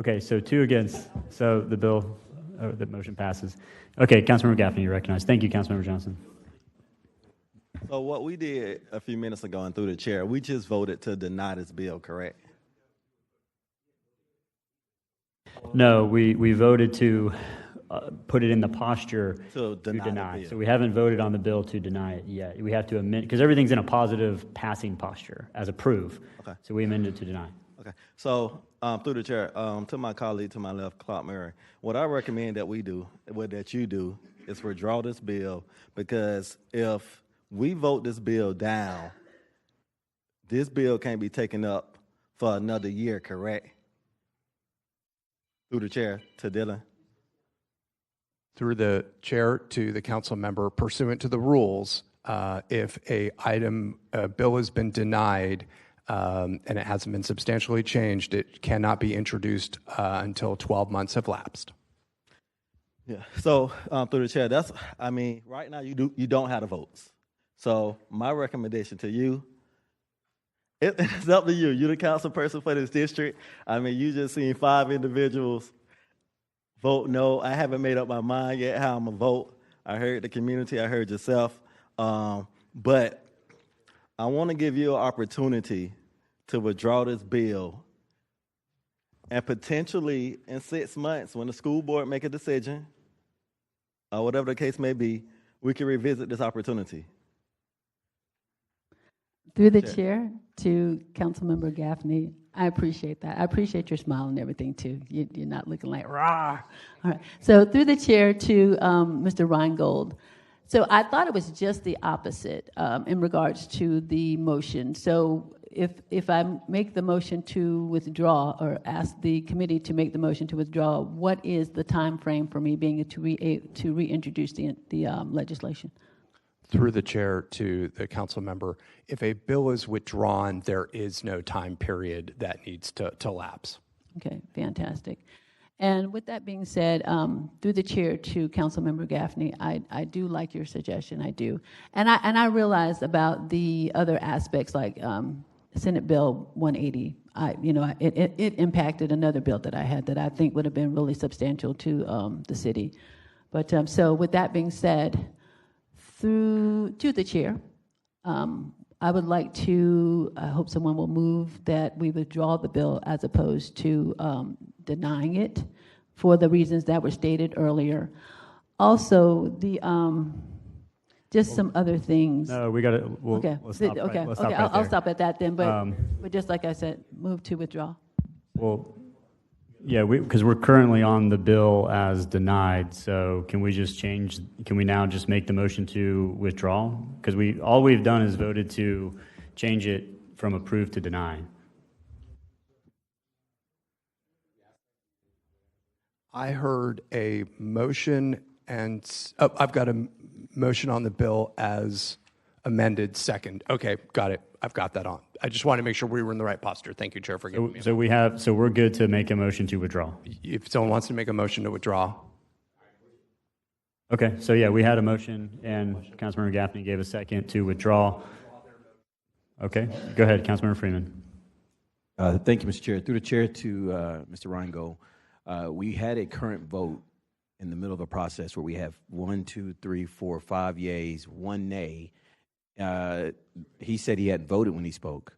Okay, so 2 against. So the bill, the motion passes. Okay, Councilmember Gaffney, you're recognized. Thank you, Councilmember Johnson.
So what we did a few minutes ago and through the chair, we just voted to deny this bill, correct?
No, we voted to put it in the posture
to deny. The bill.
So we haven't voted on the bill to deny it yet. We have to amend, because everything's in a positive passing posture as approve.
Okay.
So we amended to deny.
Okay. So through the chair, to my colleague to my left, Clark Murray, what I recommend that we do, that you do, is withdraw this bill, because if we vote this bill down, this bill can't be taken up for another year, correct? Through the chair to Dylan.
Through the chair to the council member, pursuant to the rules, if a bill has been denied and it hasn't been substantially changed, it cannot be introduced until 12 months have lapsed.
Yeah. So through the chair, right now you don't have the votes. So my recommendation to you, it's up to you. You're the council person for this district. You just seen 5 individuals vote no. I haven't made up my mind yet how I'm going to vote. I heard the community. I heard yourself. But I want to give you an opportunity to withdraw this bill. And potentially in 6 months, when the school board make a decision, or whatever the case may be, we can revisit this opportunity.
Through the chair to Councilmember Gaffney, I appreciate that. I appreciate your smile and everything too. You're not looking like rah. All right. So through the chair to Mr. Reingold. So I thought it was just the opposite in regards to the motion. So if I make the motion to withdraw, or ask the committee to make the motion to withdraw, what is the time frame for me being to reintroduce the legislation?
Through the chair to the council member, if a bill is withdrawn, there is no time period that needs to lapse.
Okay, fantastic. And with that being said, through the chair to Councilmember Gaffney, I do like your suggestion, I do. And I realize about the other aspects, like Senate Bill 180. It impacted another bill that I had that I think would have been really substantial to the city. But so with that being said, to the chair, I would like to, I hope someone will move that we withdraw the bill as opposed to denying it for the reasons that were stated earlier. Also, just some other things.
No, we got to.
Okay.
Let's stop
Okay.
let's
Okay.
stop right
I'll
there.
stop at that then. But just like I said, move to withdraw.
Well, yeah, because we're currently on the bill as denied. So can we just change? Can we now just make the motion to withdraw? Because all we've done is voted to change it from approve to deny.
I heard a motion, and I've got a motion on the bill as amended second. Okay, got it. I've got that on. I just want to make sure we were in the right posture. Thank you, Chair, for giving me.
So we're good to make a motion to withdraw.
If someone wants to make a motion to withdraw.
Okay, so yeah, we had a motion, and Councilmember Gaffney gave a second to withdraw. Okay, go ahead, Councilmember Freeman.
Thank you, Mr. Chair. Through the chair to Mr. Reingold, we had a current vote in the middle of a process where we have 1, 2, 3, 4, 5 yeas, 1 nay. He said he hadn't voted when he spoke.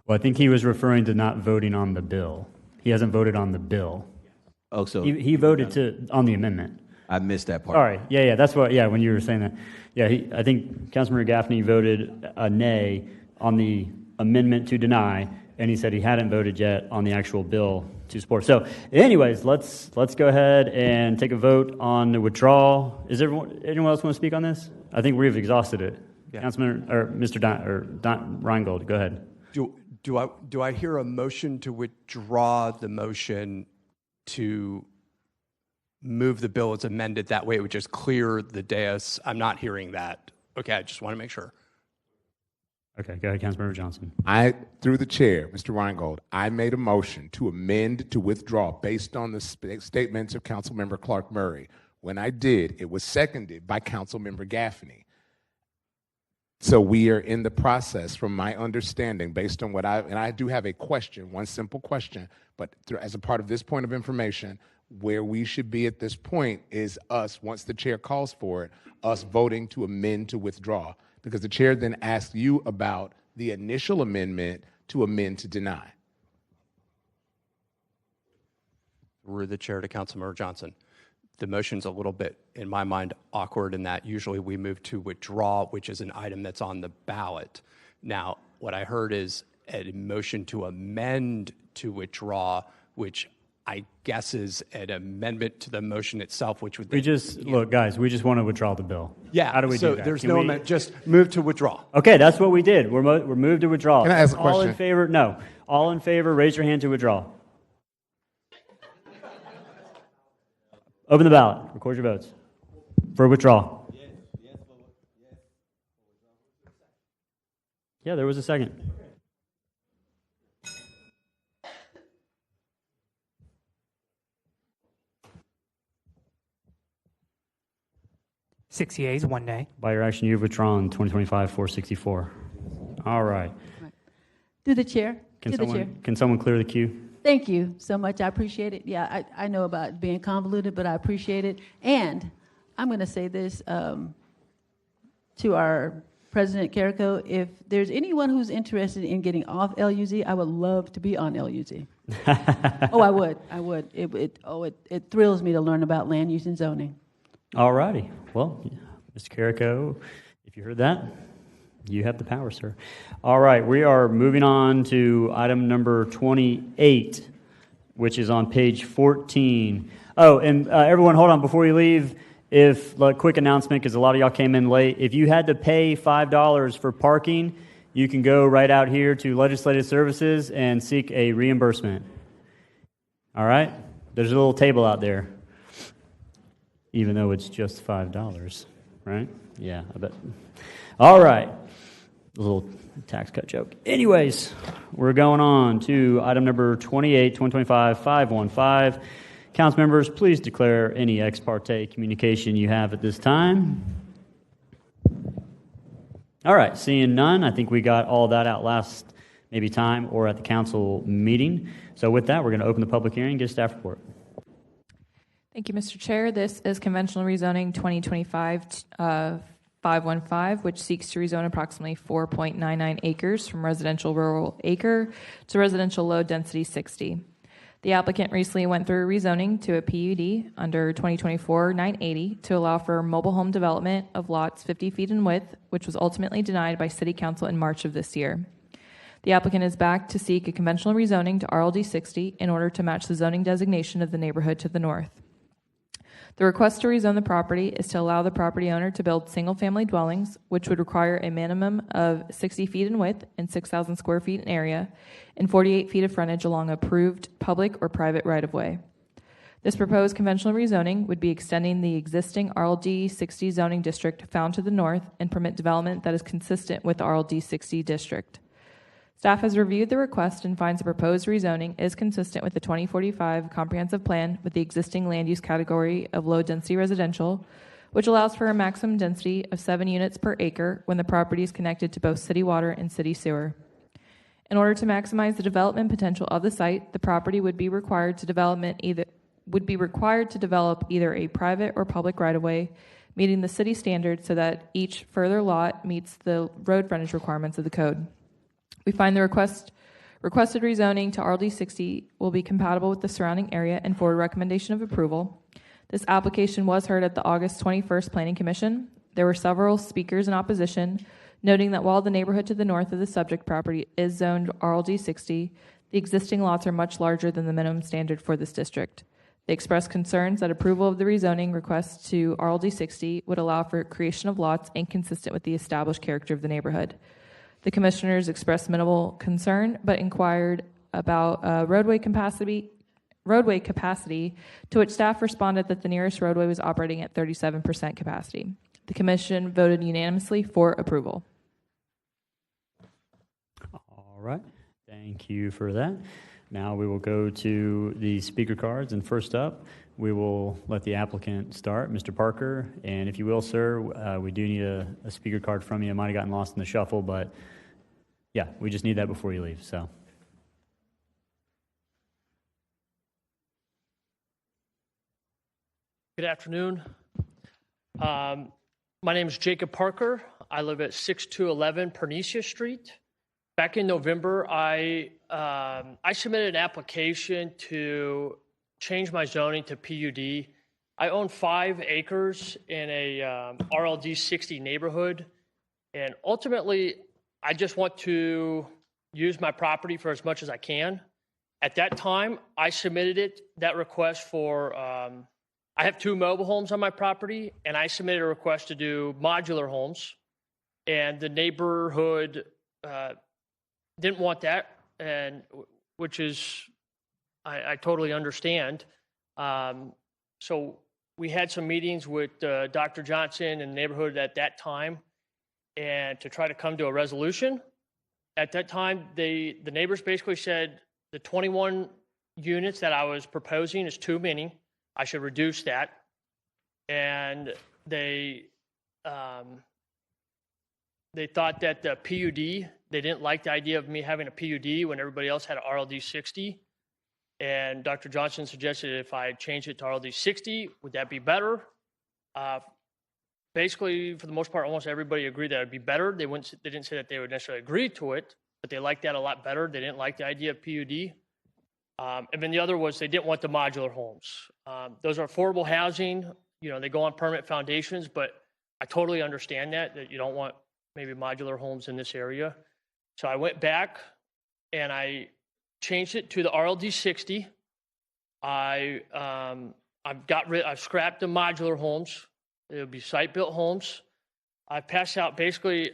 Well, I think he was referring to not voting on the bill. He hasn't voted on the bill.
Oh, so
he voted on the amendment.
I missed that part.
Sorry. Yeah, that's what. Yeah, when you were saying that. Yeah, I think Councilmember Gaffney voted a nay on the amendment to deny, and he said he hadn't voted yet on the actual bill to support. So, anyways, let's go ahead and take a vote on the withdrawal. Is anyone else want to speak on this? I think we've exhausted it. Yeah. Councilman or Mr. Reingold, go ahead.
Do I hear a motion to withdraw the motion to move the bill as amended? That way it would just clear the dais. I'm not hearing that. Okay, I just want to make sure.
Okay, go ahead, Councilmember Johnson.
Through the chair, Mr. Reingold, I made a motion to amend to withdraw based on the statements of Councilmember Clark Murray. When I did, it was seconded by Councilmember Gaffney. So we are in the process, from my understanding, based on what I do have a question, one simple question, but as a part of this point of information, where we should be at this point is us, once the chair calls for it, us voting to amend to withdraw. Because the chair then asked you about the initial amendment to amend to deny.
Through the chair to Councilmember Johnson. The motion's a little bit, in my mind, awkward in that usually we move to withdraw, which is an item that's on the ballot. Now, what I heard is a motion to amend to withdraw, which I guess is an amendment to the motion itself, which would...
Look, guys, we just want to withdraw the bill.
Yeah.
How do we do that?
There's no amendment, just move to withdraw.
Okay, that's what we did. We're moved to withdraw.
Can I ask a question?
All in favor? No. All in favor, raise your hand to withdraw. Open the ballot. Record your votes. For withdrawal. Yeah, there was a second.
Six yeas, 1 nay.
By your action, you've withdrawn 2025-464. All right.
Through the chair.
Can someone clear the queue?
Thank you so much. I appreciate it. Yeah, I know about being convoluted, but I appreciate it. And I'm going to say this to our President Carrico. If there's anyone who's interested in getting off LUZ, I would love to be on LUZ. Oh, I would. It thrills me to learn about land use and zoning.
All righty. Well, Mr. Carrico, if you heard that, you have the power, sir. All right, we are moving on to item number 28, which is on page 14. Oh, and everyone, hold on. Before you leave, quick announcement, because a lot of y'all came in late. If you had to pay $5 for parking, you can go right out here to Legislative Services and seek a reimbursement. All right? There's a little table out there, even though it's just $5, right? Yeah, I bet. All right. A little tax cut joke. Anyways, we're going on to item number 28, 2025-515. Council members, please declare any ex parte communication you have at this time. All right, seeing none, I think we got all that out last maybe time or at the council meeting. So with that, we're going to open the public hearing and get a staff report.
Thank you, Mr. Chair. This is conventional rezoning 2025-515, which seeks to rezone approximately 4.99 acres from residential rural acre to residential low density 60. The applicant recently went through rezoning to a PUD under 2024-980 to allow for mobile home development of lots 50 feet in width, which was ultimately denied by City Council in March of this year. The applicant is back to seek a conventional rezoning to RLD 60 in order to match the zoning designation of the neighborhood to the north. The request to rezone the property is to allow the property owner to build single-family dwellings, which would require a minimum of 60 feet in width and 6,000 square feet in area, and 48 feet of frontage along approved public or private right-of-way. This proposed conventional rezoning would be extending the existing RLD 60 zoning district found to the north and permit development that is consistent with the RLD 60 district. Staff has reviewed the request and finds the proposed rezoning is consistent with the 2045 comprehensive plan with the existing land use category of low density residential, which allows for a maximum density of 7 units per acre when the property is connected to both city water and city sewer. In order to maximize the development potential of the site, the property would be required to develop either a private or public right-of-way, meeting the city standards so that each further lot meets the road frontage requirements of the code. We find the requested rezoning to RLD 60 will be compatible with the surrounding area and forward recommendation of approval. This application was heard at the August 21st Planning Commission. There were several speakers in opposition, noting that while the neighborhood to the north of the subject property is zoned RLD 60, the existing lots are much larger than the minimum standard for this district. They expressed concerns that approval of the rezoning request to RLD 60 would allow for creation of lots inconsistent with the established character of the neighborhood. The commissioners expressed minimal concern, but inquired about roadway capacity, to which staff responded that the nearest roadway was operating at 37% capacity. The commission voted unanimously for approval.
All right. Thank you for that. Now we will go to the speaker cards, and first up, we will let the applicant start, Mr. Parker. And if you will, sir, we do need a speaker card from you. It might have gotten lost in the shuffle, but yeah, we just need that before you leave. So.
Good afternoon. My name is Jacob Parker. I live at 6211 Pernicia Street. Back in November, I submitted an application to change my zoning to PUD. I own 5 acres in a RLD 60 neighborhood, and ultimately, I just want to use my property for as much as I can. At that time, I submitted that request for, I have 2 mobile homes on my property, and I submitted a request to do modular homes, and the neighborhood didn't want that, and which is, I totally understand. So we had some meetings with Dr. Johnson and the neighborhood at that time, and to try to come to a resolution. At that time, the neighbors basically said the 21 units that I was proposing is too many. I should reduce that. And they thought that the PUD, they didn't like the idea of me having a PUD when everybody else had an RLD 60. And Dr. Johnson suggested if I change it to RLD 60, would that be better? Basically, for the most part, almost everybody agreed that it would be better. They didn't say that they would necessarily agree to it, but they liked that a lot better. They didn't like the idea of PUD. And then the other was they didn't want the modular homes. Those are affordable housing. You know, they go on permanent foundations, but I totally understand that you don't want maybe modular homes in this area. So I went back and I changed it to the RLD 60. I've scrapped the modular homes. It'll be site-built homes. I passed out basically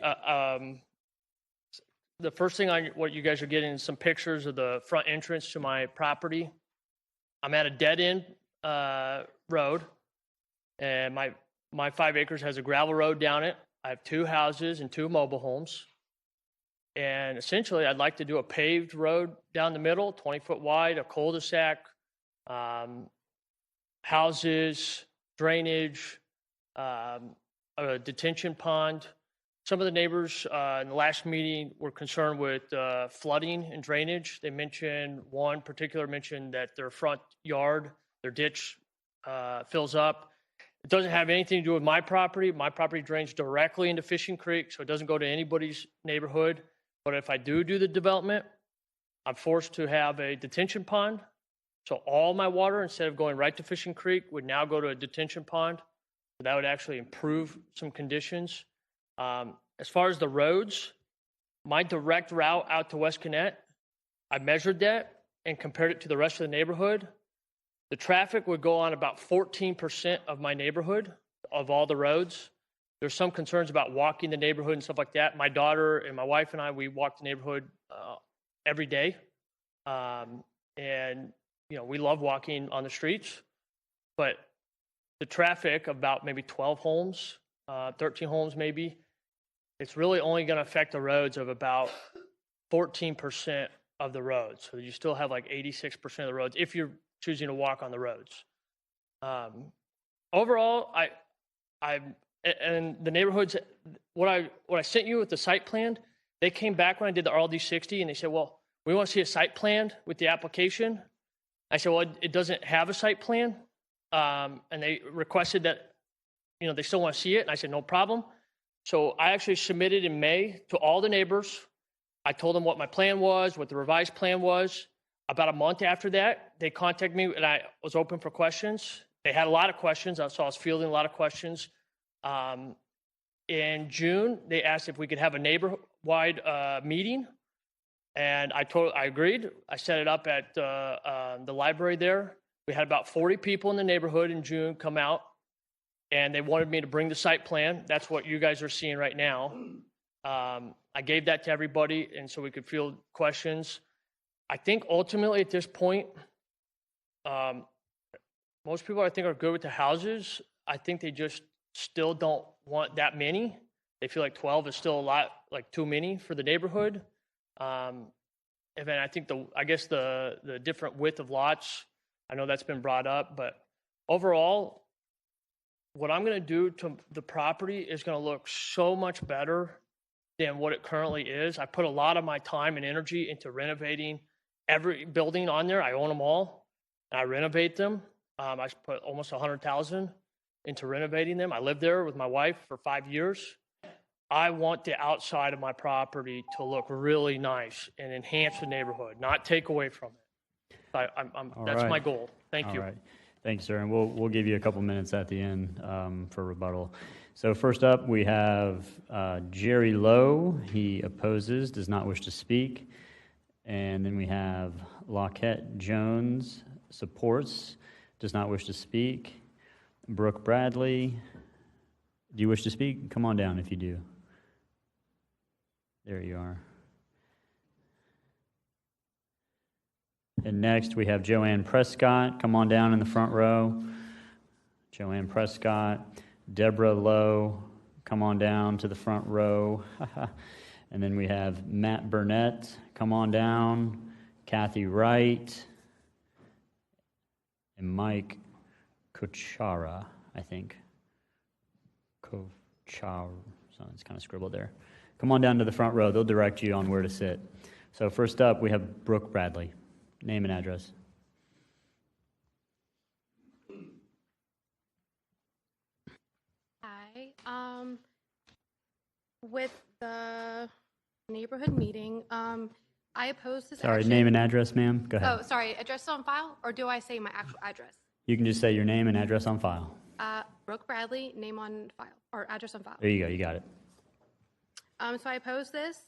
the first thing what you guys are getting is some pictures of the front entrance to my property. I'm at a dead-end road, and my 5 acres has a gravel road down it. I have 2 houses and 2 mobile homes. And essentially, I'd like to do a paved road down the middle, 20 foot wide, a cul-de-sac, houses, drainage, a detention pond. Some of the neighbors in the last meeting were concerned with flooding and drainage. They mentioned, one particular mentioned that their front yard, their ditch fills up. It doesn't have anything to do with my property. My property drains directly into Fishing Creek, so it doesn't go to anybody's neighborhood. But if I do the development, I'm forced to have a detention pond. So all my water, instead of going right to Fishing Creek, would now go to a detention pond. So that would actually improve some conditions. As far as the roads, my direct route out to West Connect, I measured that and compared it to the rest of the neighborhood. The traffic would go on about 14% of my neighborhood, of all the roads. There's some concerns about walking the neighborhood and stuff like that. My daughter and my wife and I, we walk the neighborhood every day. And, you know, we love walking on the streets. but the traffic, about maybe 12 homes, 13 homes maybe, it's really only going to affect the roads of about 14% of the roads. So you still have like 86% of the roads if you're choosing to walk on the roads. Overall, and the neighborhoods, what I sent you with the site plan, they came back when I did the RLD 60 and they said, well, we want to see a site plan with the application. I said, well, it doesn't have a site plan. And they requested that, they still want to see it. And I said, no problem. So I actually submitted in May to all the neighbors. I told them what my plan was, what the revised plan was. About a month after that, they contacted me and I was open for questions. They had a lot of questions, so I was fielding a lot of questions. In June, they asked if we could have a neighbor-wide meeting, and I agreed. I set it up at the library there. We had about 40 people in the neighborhood in June come out, and they wanted me to bring the site plan. That's what you guys are seeing right now. I gave that to everybody, and so we could field questions. I think ultimately at this point, most people I think are good with the houses. I think they just still don't want that many. They feel like 12 is still a lot, like too many for the neighborhood. And then I think the different width of lots, I know that's been brought up, but overall, what I'm going to do to the property is going to look so much better than what it currently is. I put a lot of my time and energy into renovating every building on there. I own them all, and I renovate them. I put almost $100,000 into renovating them. I lived there with my wife for 5 years. I want the outside of my property to look really nice and enhance the neighborhood, not take away from it. That's my goal. Thank you.
All right. Thanks, sir. And we'll give you a couple minutes at the end for rebuttal. So first up, we have Jerry Lowe. He opposes, does not wish to speak. And then we have Lockett Jones, supports, does not wish to speak. Brooke Bradley, do you wish to speak? Come on down if you do. There you are. And next we have Joanne Prescott. Come on down in the front row. Joanne Prescott. Deborah Lowe. Come on down to the front row. And then we have Matt Burnett. Come on down. Kathy Wright. And Mike Kochara, I think. Kochara. So it's kind of scribbled there. Come on down to the front row. They'll direct you on where to sit. So first up, we have Brooke Bradley. Name and address.
Hi. With the neighborhood meeting, I oppose this
Sorry,
action.
name and address, ma'am. Go ahead.
Oh, sorry. Address on file, or do I say my actual address?
You can just say your name and address on file.
Brooke Bradley, name on file, or address on file.
There you go. You got it.
So I oppose this.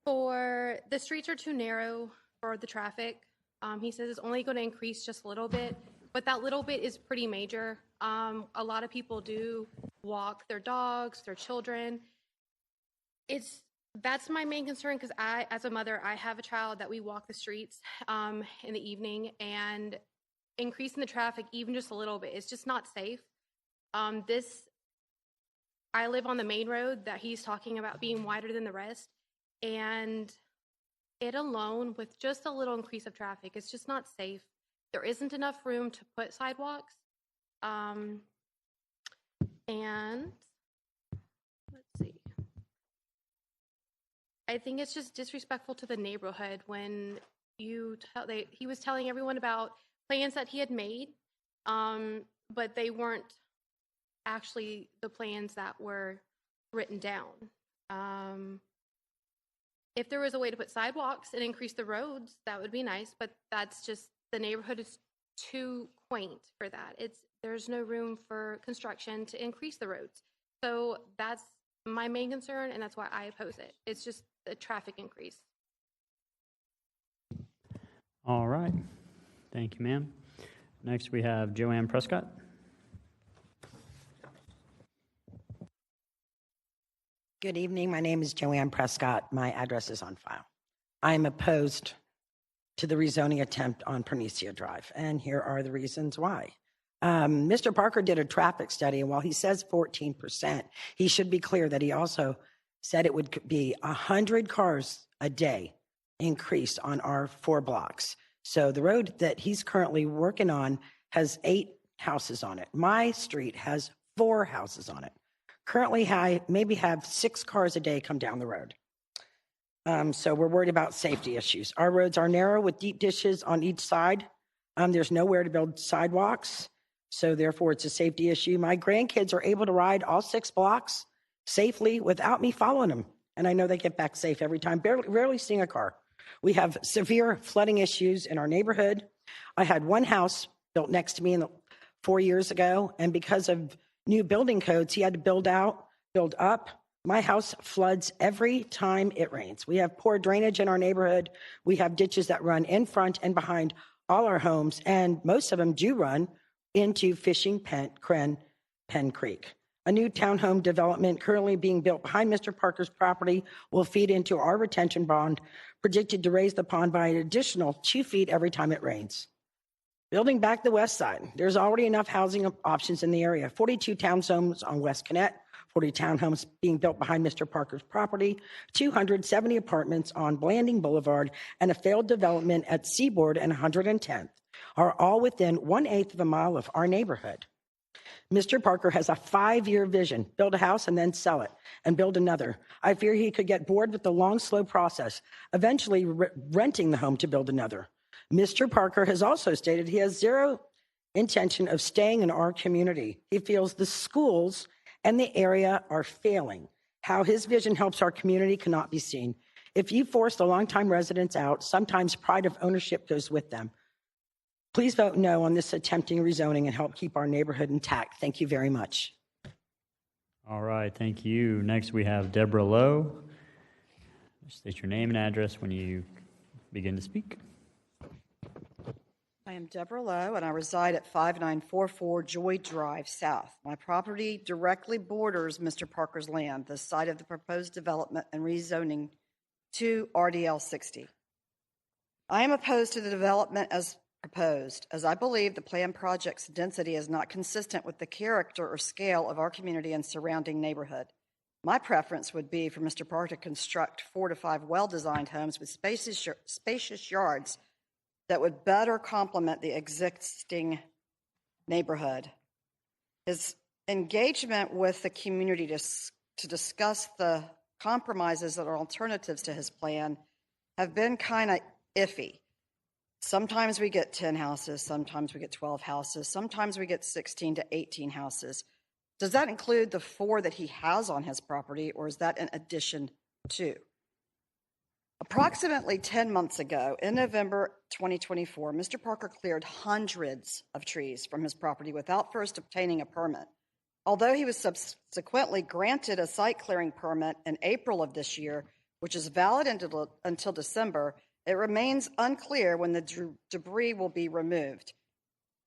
For the streets are too narrow for the traffic. He says it's only going to increase just a little bit, but that little bit is pretty major. A lot of people do walk their dogs, their children. That's my main concern because as a mother, I have a child that we walk the streets in the evening, and increasing the traffic even just a little bit is just not safe. I live on the main road that he's talking about being wider than the rest, and it alone, with just a little increase of traffic, it's just not safe. There isn't enough room to put sidewalks. And let's see. I think it's just disrespectful to the neighborhood when he was telling everyone about plans that he had made, but they weren't actually the plans that were written down. If there was a way to put sidewalks and increase the roads, that would be nice, but that's just, the neighborhood is too quaint for that. There's no room for construction to increase the roads. So that's my main concern, and that's why I oppose it. It's just a traffic increase.
All right. Thank you, ma'am. Next, we have Joanne Prescott.
Good evening. My name is Joanne Prescott. My address is on file. I am opposed
to the rezoning attempt on Pernicia Drive. And here are the reasons why. Mr. Parker did a traffic study, and while he says 14%, he should be clear that he also said it would be 100 cars a day increase on our 4 blocks. So the road that he's currently working on has 8 houses on it. My street has 4 houses on it. Currently, I maybe have 6 cars a day come down the road. So we're worried about safety issues. Our roads are narrow with deep ditches on each side. There's nowhere to build sidewalks. So therefore, it's a safety issue. My grandkids are able to ride all 6 blocks safely without me following them. And I know they get back safe every time, rarely seeing a car. We have severe flooding issues in our neighborhood. I had one house built next to me 4 years ago, and because of new building codes, he had to build up. My house floods every time it rains. We have poor drainage in our neighborhood. We have ditches that run in front and behind all our homes, and most of them do run into Fishing Pen Creek. A new townhome development currently being built behind Mr. Parker's property will feed into our retention pond, predicted to raise the pond by an additional 2 feet every time it rains. Building back the west side, there's already enough housing options in the area. 42 townhomes on West Connect, 40 townhomes being built behind Mr. Parker's property, 270 apartments on Blanding Boulevard, and a failed development at Seaboard and 110th are all within 1/8 of a mile of our neighborhood. Mr. Parker has a 5-year vision: build a house and then sell it and build another. I fear he could get bored with the long, slow process, eventually renting the home to build another. Mr. Parker has also stated he has zero intention of staying in our community. He feels the schools and the area are failing. How his vision helps our community cannot be seen. If you force the longtime residents out, sometimes pride of ownership goes with them. Please vote no on this attempting rezoning and help keep our neighborhood intact. Thank you very much.
All right, thank you. Next, we have Deborah Lowe. State your name and address when you begin to speak.
I am Deborah Lowe, and I reside at 5944 Joy Drive South. My property directly borders Mr. Parker's land, the site of the proposed development and rezoning to RDL 60. I am opposed to the development as proposed, as I believe the planned project's density is not consistent with the character or scale of our community and surrounding neighborhood. My preference would be for Mr. Parker to construct 4 to 5 well-designed homes with spacious yards that would better complement the existing neighborhood. His engagement with the community to discuss the compromises that are alternatives to his plan have been kind of iffy. Sometimes we get 10 houses, sometimes we get 12 houses, sometimes we get 16 to 18 houses. Does that include the 4 that he has on his property, or is that in addition to? Approximately 10 months ago, in November 2024, Mr. Parker cleared hundreds of trees from his property without first obtaining a permit. Although he was subsequently granted a site clearing permit in April of this year, which is valid until December, it remains unclear when the debris will be removed.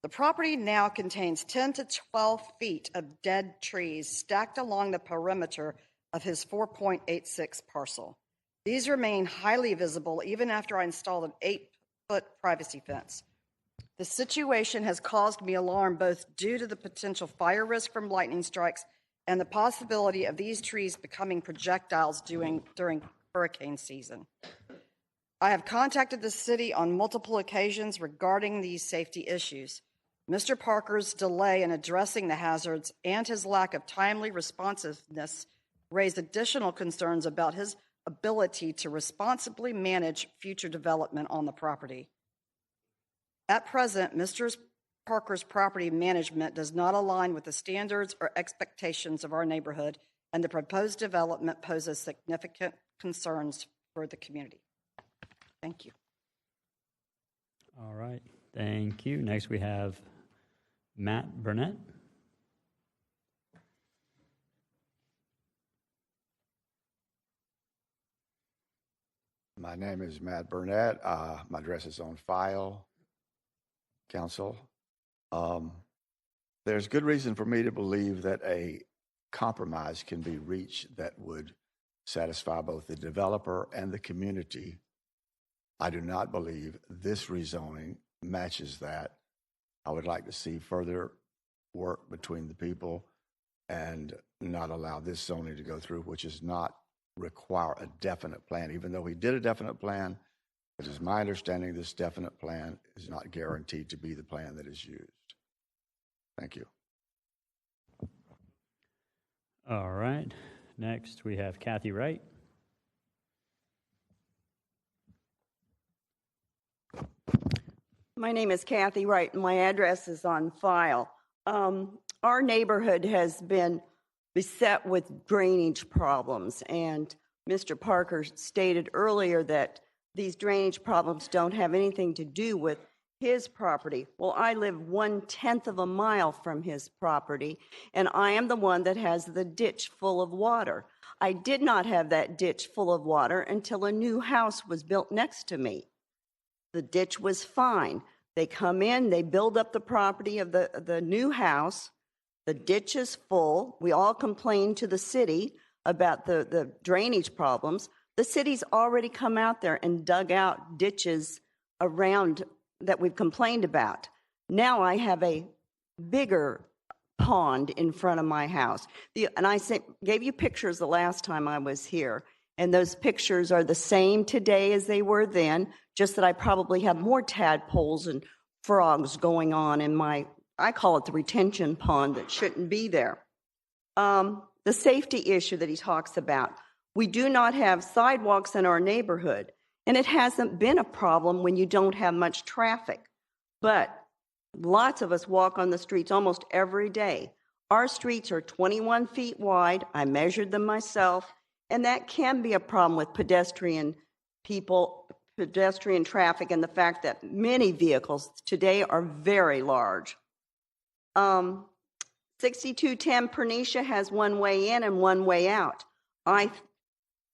The property now contains 10 to 12 feet of dead trees stacked along the perimeter of his 4.86 parcel. These remain highly visible even after I installed an 8-foot privacy fence. The situation has caused me alarm both due to the potential fire risk from lightning strikes and the possibility of these trees becoming projectiles during hurricane season. I have contacted the city on multiple occasions regarding these safety issues. Mr. Parker's delay in addressing the hazards and his lack of timely responsiveness raise additional concerns about his ability to responsibly manage future development on the property. At present, Mr. Parker's property management does not align with the standards or expectations of our neighborhood, and the proposed development poses significant concerns for the community. Thank you.
All right, thank you. Next, we have Matt Burnett.
My name is Matt Burnett. My address is on file, Council. There's good reason for me to believe that a compromise can be reached that would satisfy both the developer and the community I do not believe this rezoning matches that. I would like to see further work between the people and not allow this zoning to go through, which does not require a definite plan. Even though he did a definite plan, it is my understanding this definite plan is not guaranteed to be the plan that is used. Thank you.
All right. Next, we have Kathy Wright.
My name is Kathy Wright, and my address is on file. Our neighborhood has been beset with drainage problems, and Mr. Parker stated earlier that these drainage problems don't have anything to do with his property. Well, I live 1/10 of a mile from his property, and I am the one that has the ditch full of water. I did not have that ditch full of water until a new house was built next to me. The ditch was fine. They come in, they build up the property of the new house. The ditch is full. We all complained to the city about the drainage problems. The city's already come out there and dug out ditches around that we've complained about. Now I have a bigger pond in front of my house. And I gave you pictures the last time I was here, and those pictures are the same today as they were then, just that I probably have more tadpoles and frogs going on in I call it the retention pond that shouldn't be there. The safety issue that he talks about. We do not have sidewalks in our neighborhood, and it hasn't been a problem when you don't have much traffic. But lots of us walk on the streets almost every day. Our streets are 21 feet wide. I measured them myself, and that can be a problem with pedestrian traffic, and the fact that many vehicles today are very large. 6210 Pernicia has one way in and one way out.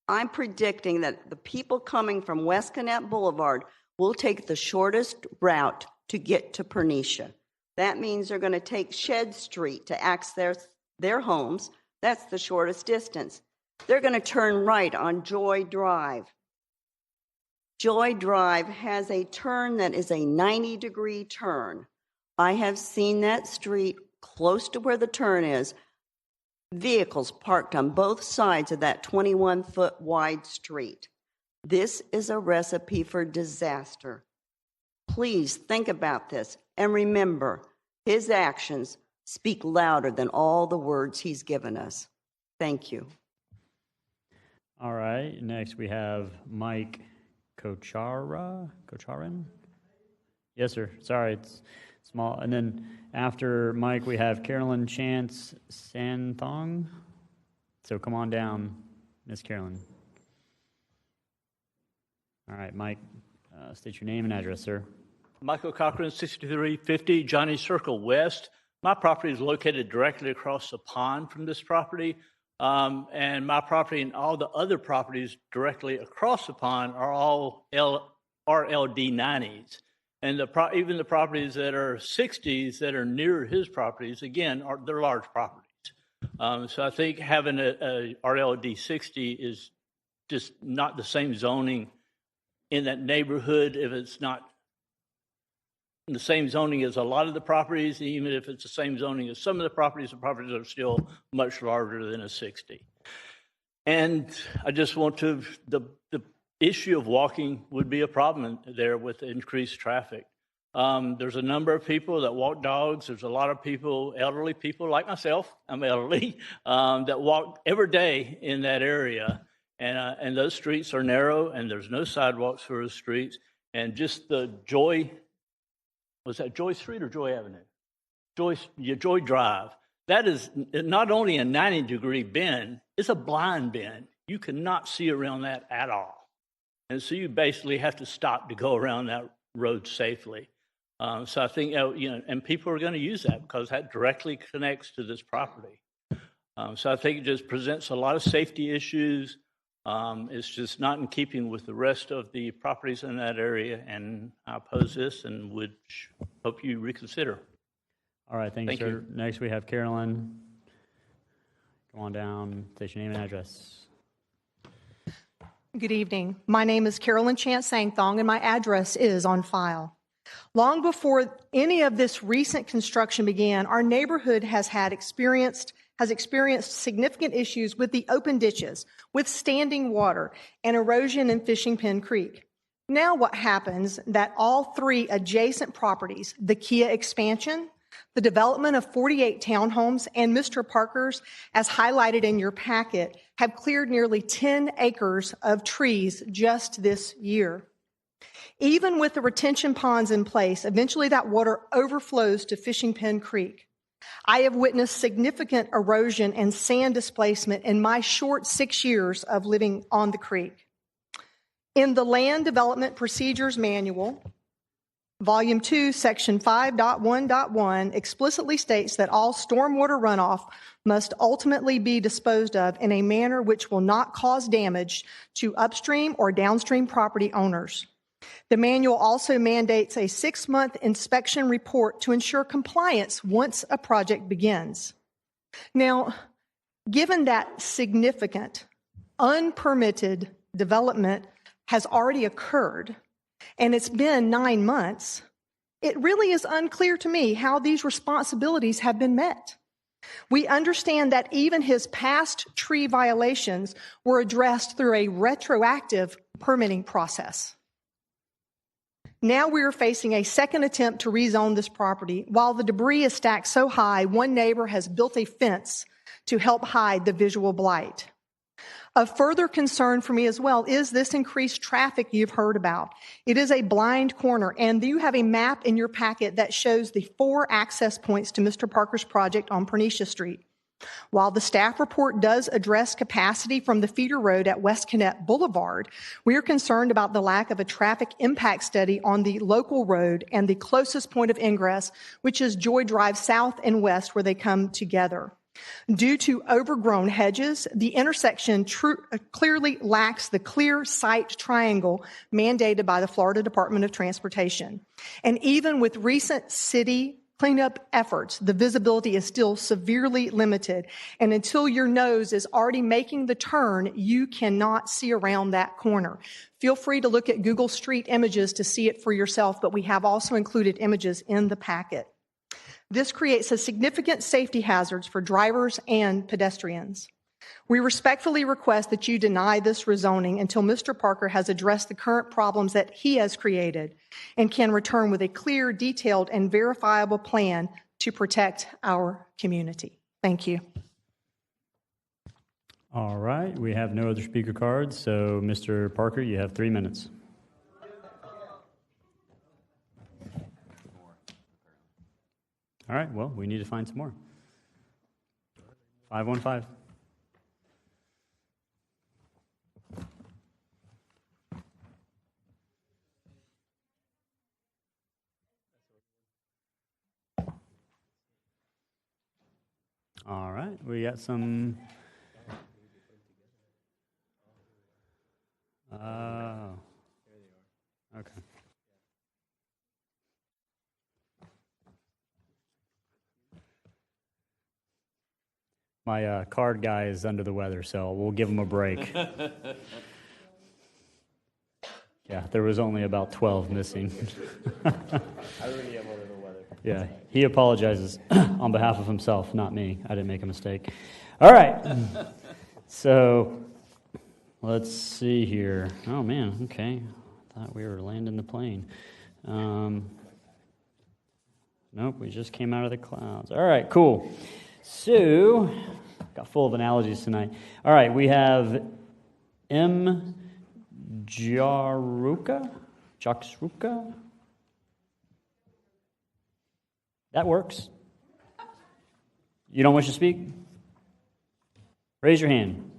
I'm predicting that the people coming from West Gannett Boulevard will take the shortest route to get to Pernicia. That means they're going to take Shed Street to access their homes. That's the shortest distance. They're going to turn right on Joy Drive. Joy Drive has a turn that is a 90-degree turn. I have seen that street close to where the turn is. Vehicles parked on both sides of that 21-foot wide street. This is a recipe for disaster. Please think about this and remember, his actions speak louder than all the words he's given us. Thank you.
All right. Next, we have Mike Kocharan? Yes, sir. Sorry, it's small. And then after Mike, we have Carolyn Chance Santhong. So come on down, Miss Carolyn. All right, Mike, state your name and address, sir.
Michael Cochran, 6350 Johnny Circle West. My property is located directly across the pond from this property. And my property and all the other properties directly across the pond are all RLD 90s. And even the properties that are 60s that are near his properties, again, they're large properties. So I think having a RLD 60 is just not the same zoning in that neighborhood if it's not the same zoning as a lot of the properties, even if it's the same zoning as some of the properties are still much larger than a 60. And I just want to, the issue of walking would be a problem there with increased traffic. There's a number of people that walk dogs. There's a lot of people, elderly people like myself, I'm elderly, that walk every day in that area. And those streets are narrow and there's no sidewalks for those streets. And just the was that Joy Street or Joy Avenue? Joy Drive. That is not only a 90-degree bend, it's a blind bend. You cannot see around that at all. And so you basically have to stop to go around that road safely. So I think, and people are going to use that because that directly connects to this property. So I think it just presents a lot of safety issues. It's just not in keeping with the rest of the properties in that area, and I oppose this and would hope you reconsider.
All right, thank you, sir. Next, we have Carolyn. Come on down, state your name and address.
Good evening. My name is Carolyn Chance Sangthong, and my address is on file. Long before any of this recent construction began, our neighborhood has experienced significant issues with the open ditches, with standing water, and erosion in Fishing Pen Creek. Now what happens that all three adjacent properties, the Kia expansion, the development of 48 townhomes, and Mr. Parker's, as highlighted in your packet, have cleared nearly 10 acres of trees just this year. Even with the retention ponds in place, eventually that water overflows to Fishing Pen Creek. I have witnessed significant erosion and sand displacement in my short 6 years of living on the creek. In the Land Development Procedures Manual, Volume 2, Section 5.1.1 explicitly states that all stormwater runoff must ultimately be disposed of in a manner which will not cause damage to upstream or downstream property owners. The manual also mandates a 6-month inspection report to ensure compliance once a project begins. Now, given that significant, unpermitted development has already occurred, and it's been 9 months, it really is unclear to me how these responsibilities have been met. We understand that even his past tree violations were addressed through a retroactive permitting process. Now we are facing a second attempt to rezone this property. While the debris is stacked so high, one neighbor has built a fence to help hide the visual blight. Of further concern for me as well is this increased traffic you've heard about. It is a blind corner, and you have a map in your packet that shows the 4 access points to Mr. Parker's project on Pernicia Street. While the staff report does address capacity from the feeder road at West Connect Boulevard, we are concerned about the lack of a traffic impact study on the local road and the closest point of ingress, which is Joy Drive South and West, where they come together. Due to overgrown hedges, the intersection clearly lacks the clear sight triangle mandated by the Florida Department of Transportation. And even with recent city cleanup efforts, the visibility is still severely limited. And until your nose is already making the turn, you cannot see around that corner. Feel free to look at Google Street Images to see it for yourself, but we have also included images in the packet. This creates a significant safety hazards for drivers and pedestrians. We respectfully request that you deny this rezoning until Mr. Parker has addressed the current problems that he has created and can return with a clear, detailed, and verifiable plan to protect our community. Thank you.
All right, we have no other speaker cards, so Mr. Parker, you have 3 minutes. All right, well, we need to find some more. 515. All right, we got some. Okay. My card guy is under the weather, so we'll give him a break. Yeah, there was only about 12 missing.
I really am under the weather.
Yeah, he apologizes on behalf of himself, not me. I didn't make a mistake. All right. So let's see here. Oh, man, okay. I thought we were landing the plane. Nope, we just came out of the clouds. All right, cool. So, got full of analogies tonight. All right, we have M. Jaruka? That works. You don't wish to speak? Raise your hand.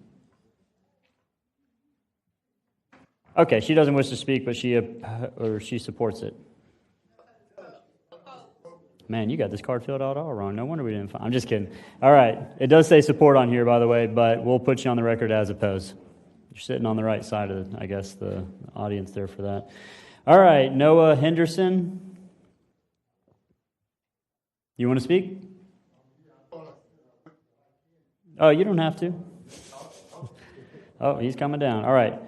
Okay, she doesn't wish to speak, but she supports it. Man, you got this card filled out all wrong. No wonder we didn't find. I'm just kidding. All right. It does say support on here, by the way, but we'll put you on the record as opposed. You're sitting on the right side of, I guess, the audience there for that. All right. Noah Henderson. You want to speak? Oh, you don't have to. Oh, he's coming down. All right.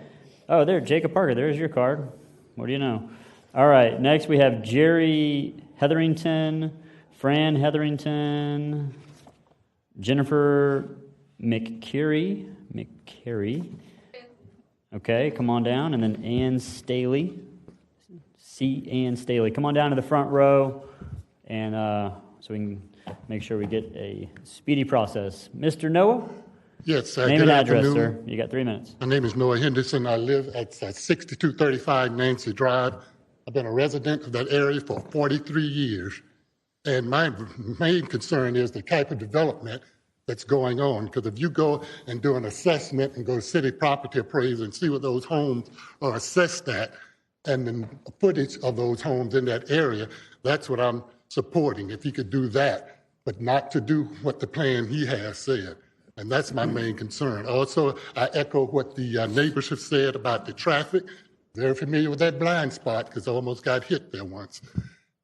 Oh, there, Jacob Parker, there's your card. What do you know? All right, next we have Jerry Hetherington, Fran Hetherington, Jennifer McCary. Okay, come on down. And then Ann Staley. Ann Staley. Come on down to the front row, and so we can make sure we get a speedy process. Mr. Noah?
Yes,
Name
good
and address,
afternoon.
sir. You got 3 minutes.
My name is Noah Henderson. I live at 6235 Nancy Drive. I've been a resident of that area for 43 years. And my main concern is the type of development that's going on. Because if you go and do an assessment and go to city property appraisal and see what those homes are assessed at, and the footage of those homes in that area, that's what I'm supporting. If he could do that, but not to do what the plan he has said. And that's my main concern. Also, I echo what the neighbors have said about the traffic. Very familiar with that blind spot because I almost got hit there once.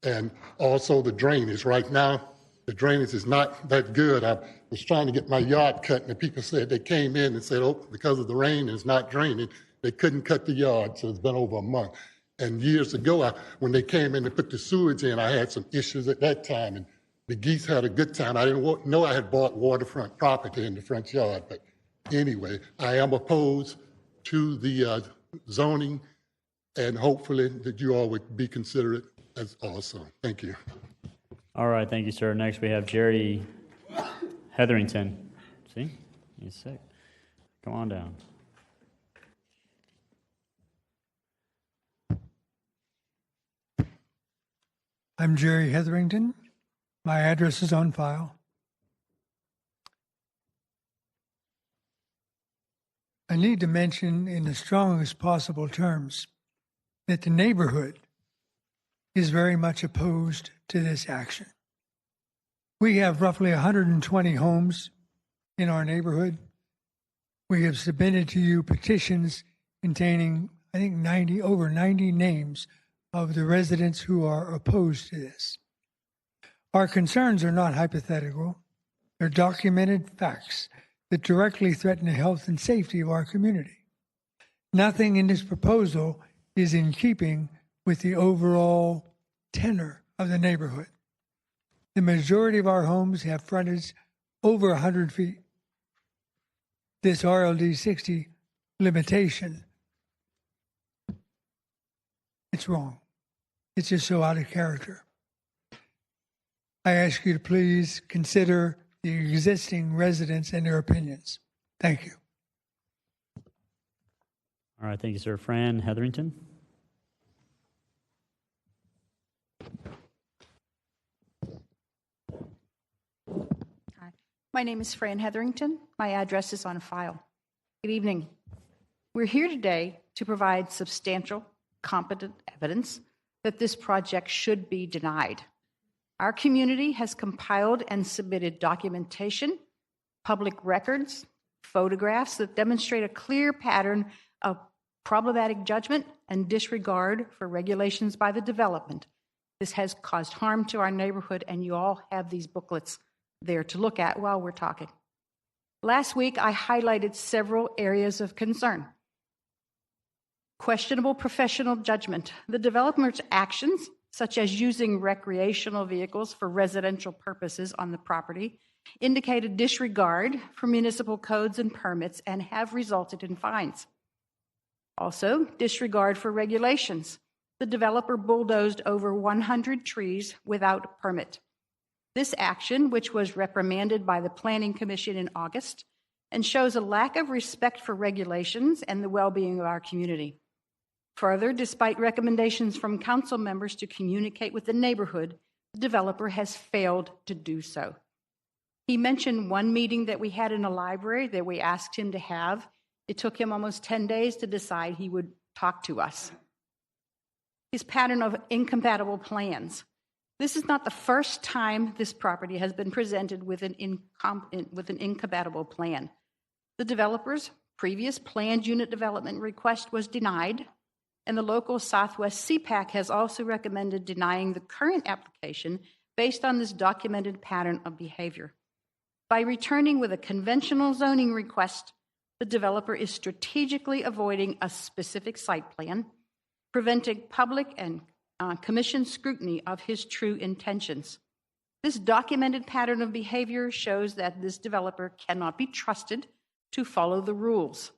And also the drainage. Right now, the drainage is not that good. I was trying to get my yard cut, and the people said they came in and said, oh, because of the rain, it's not draining. They couldn't cut the yard, so it's been over a month. And years ago, when they came in to put the sewage in, I had some issues at that time, and the geese had a good time. I didn't know I had bought waterfront property in the front yard, but anyway, I am opposed to the zoning, and hopefully that you all would be considerate as also. Thank you.
All right, thank you, sir. Next we have Jerry Hetherington. See? He's sick. Come on down.
I'm Jerry Hetherington. My address is on file. I need to mention in the strongest possible terms that the neighborhood is very much opposed to this action. We have roughly 120 homes in our neighborhood. We have submitted to you petitions containing, I think, over 90 names of the residents who are opposed to this. Our concerns are not hypothetical. They're documented facts that directly threaten the health and safety of our community. Nothing in this proposal is in keeping with the overall tenor of the neighborhood. The majority of our homes have frontage over 100 feet. This RLD 60 limitation, it's wrong. It's just so out of character. I ask you to please consider the existing residents and their opinions. Thank you.
All right, thank you, sir. Fran Hetherington.
Hi, my name is Fran Hetherington. My address is on file. Good evening. We're here today to provide substantial, competent evidence that this project should be denied. Our community has compiled and submitted documentation, public records, photographs that demonstrate a clear pattern of problematic judgment and disregard for regulations by the development. This has caused harm to our neighborhood, and you all have these booklets there to look at while we're talking. Last week, I highlighted several areas of concern. Questionable professional judgment. The developer's actions, such as using recreational vehicles for residential purposes on the property, indicate a disregard for municipal codes and permits and have resulted in fines. Also, disregard for regulations. The developer bulldozed over 100 trees without a permit. This action, which was reprimanded by the Planning Commission in August, and shows a lack of respect for regulations and the well-being of our community. Further, despite recommendations from council members to communicate with the neighborhood, the developer has failed to do so. He mentioned one meeting that we had in a library that we asked him to have. It took him almost 10 days to decide he would talk to us. His pattern of incompatible plans. This is not the first time this property has been presented with an incompatible plan. The developer's previous planned unit development request was denied, and the local Southwest CPAC has also recommended denying the current application based on this documented pattern of behavior. By returning with a conventional zoning request, the developer is strategically avoiding a specific site plan, preventing public and commission scrutiny of his true intentions. This documented pattern of behavior shows that this developer cannot be trusted to follow the rules.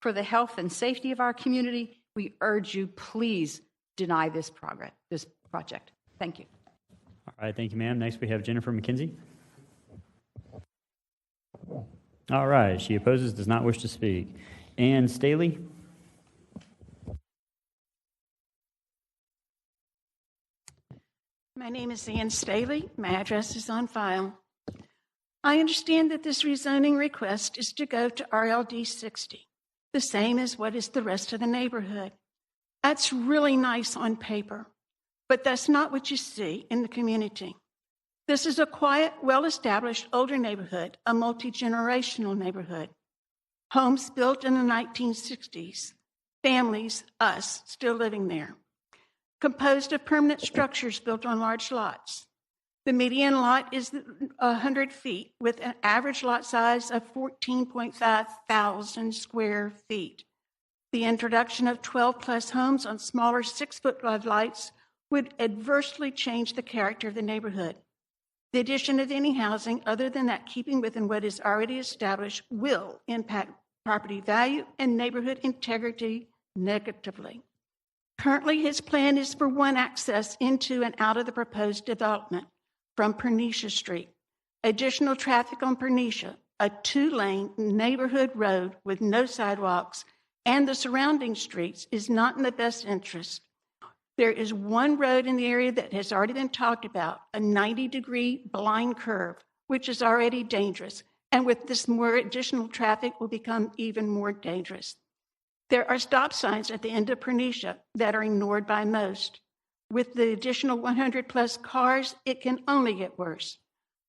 For the health and safety of our community, we urge you, please deny this project. Thank you.
All right, thank you, ma'am. Next, we have Jennifer McKenzie. All right, she opposes, does not wish to speak. Ann Staley.
My name is Ann Staley. My address is on file. I understand that this rezoning request is to go to RLD 60, the same as what is the rest of the neighborhood. That's really nice on paper, but that's not what you see in the community. This is a quiet, well-established older neighborhood, a multi-generational neighborhood. Homes built in the 1960s, families, us, still living there. Composed of permanent structures built on large lots. The median lot is 100 feet with an average lot size of 14.5 thousand square feet. The introduction of 12 plus homes on smaller 6-foot floodlights would adversely change the character of the neighborhood. The addition of any housing other than that keeping within what is already established will impact property value and neighborhood integrity negatively. Currently, his plan is for one access into and out of the proposed development from Pernicia Street. Additional traffic on Pernicia, a 2-lane neighborhood road with no sidewalks, and the surrounding streets is not in the best interest. There is one road in the area that has already been talked about, a 90-degree blind curve, which is already dangerous. And with this more additional traffic will become even more dangerous. There are stop signs at the end of Pernicia that are ignored by most. With the additional 100 plus cars, it can only get worse.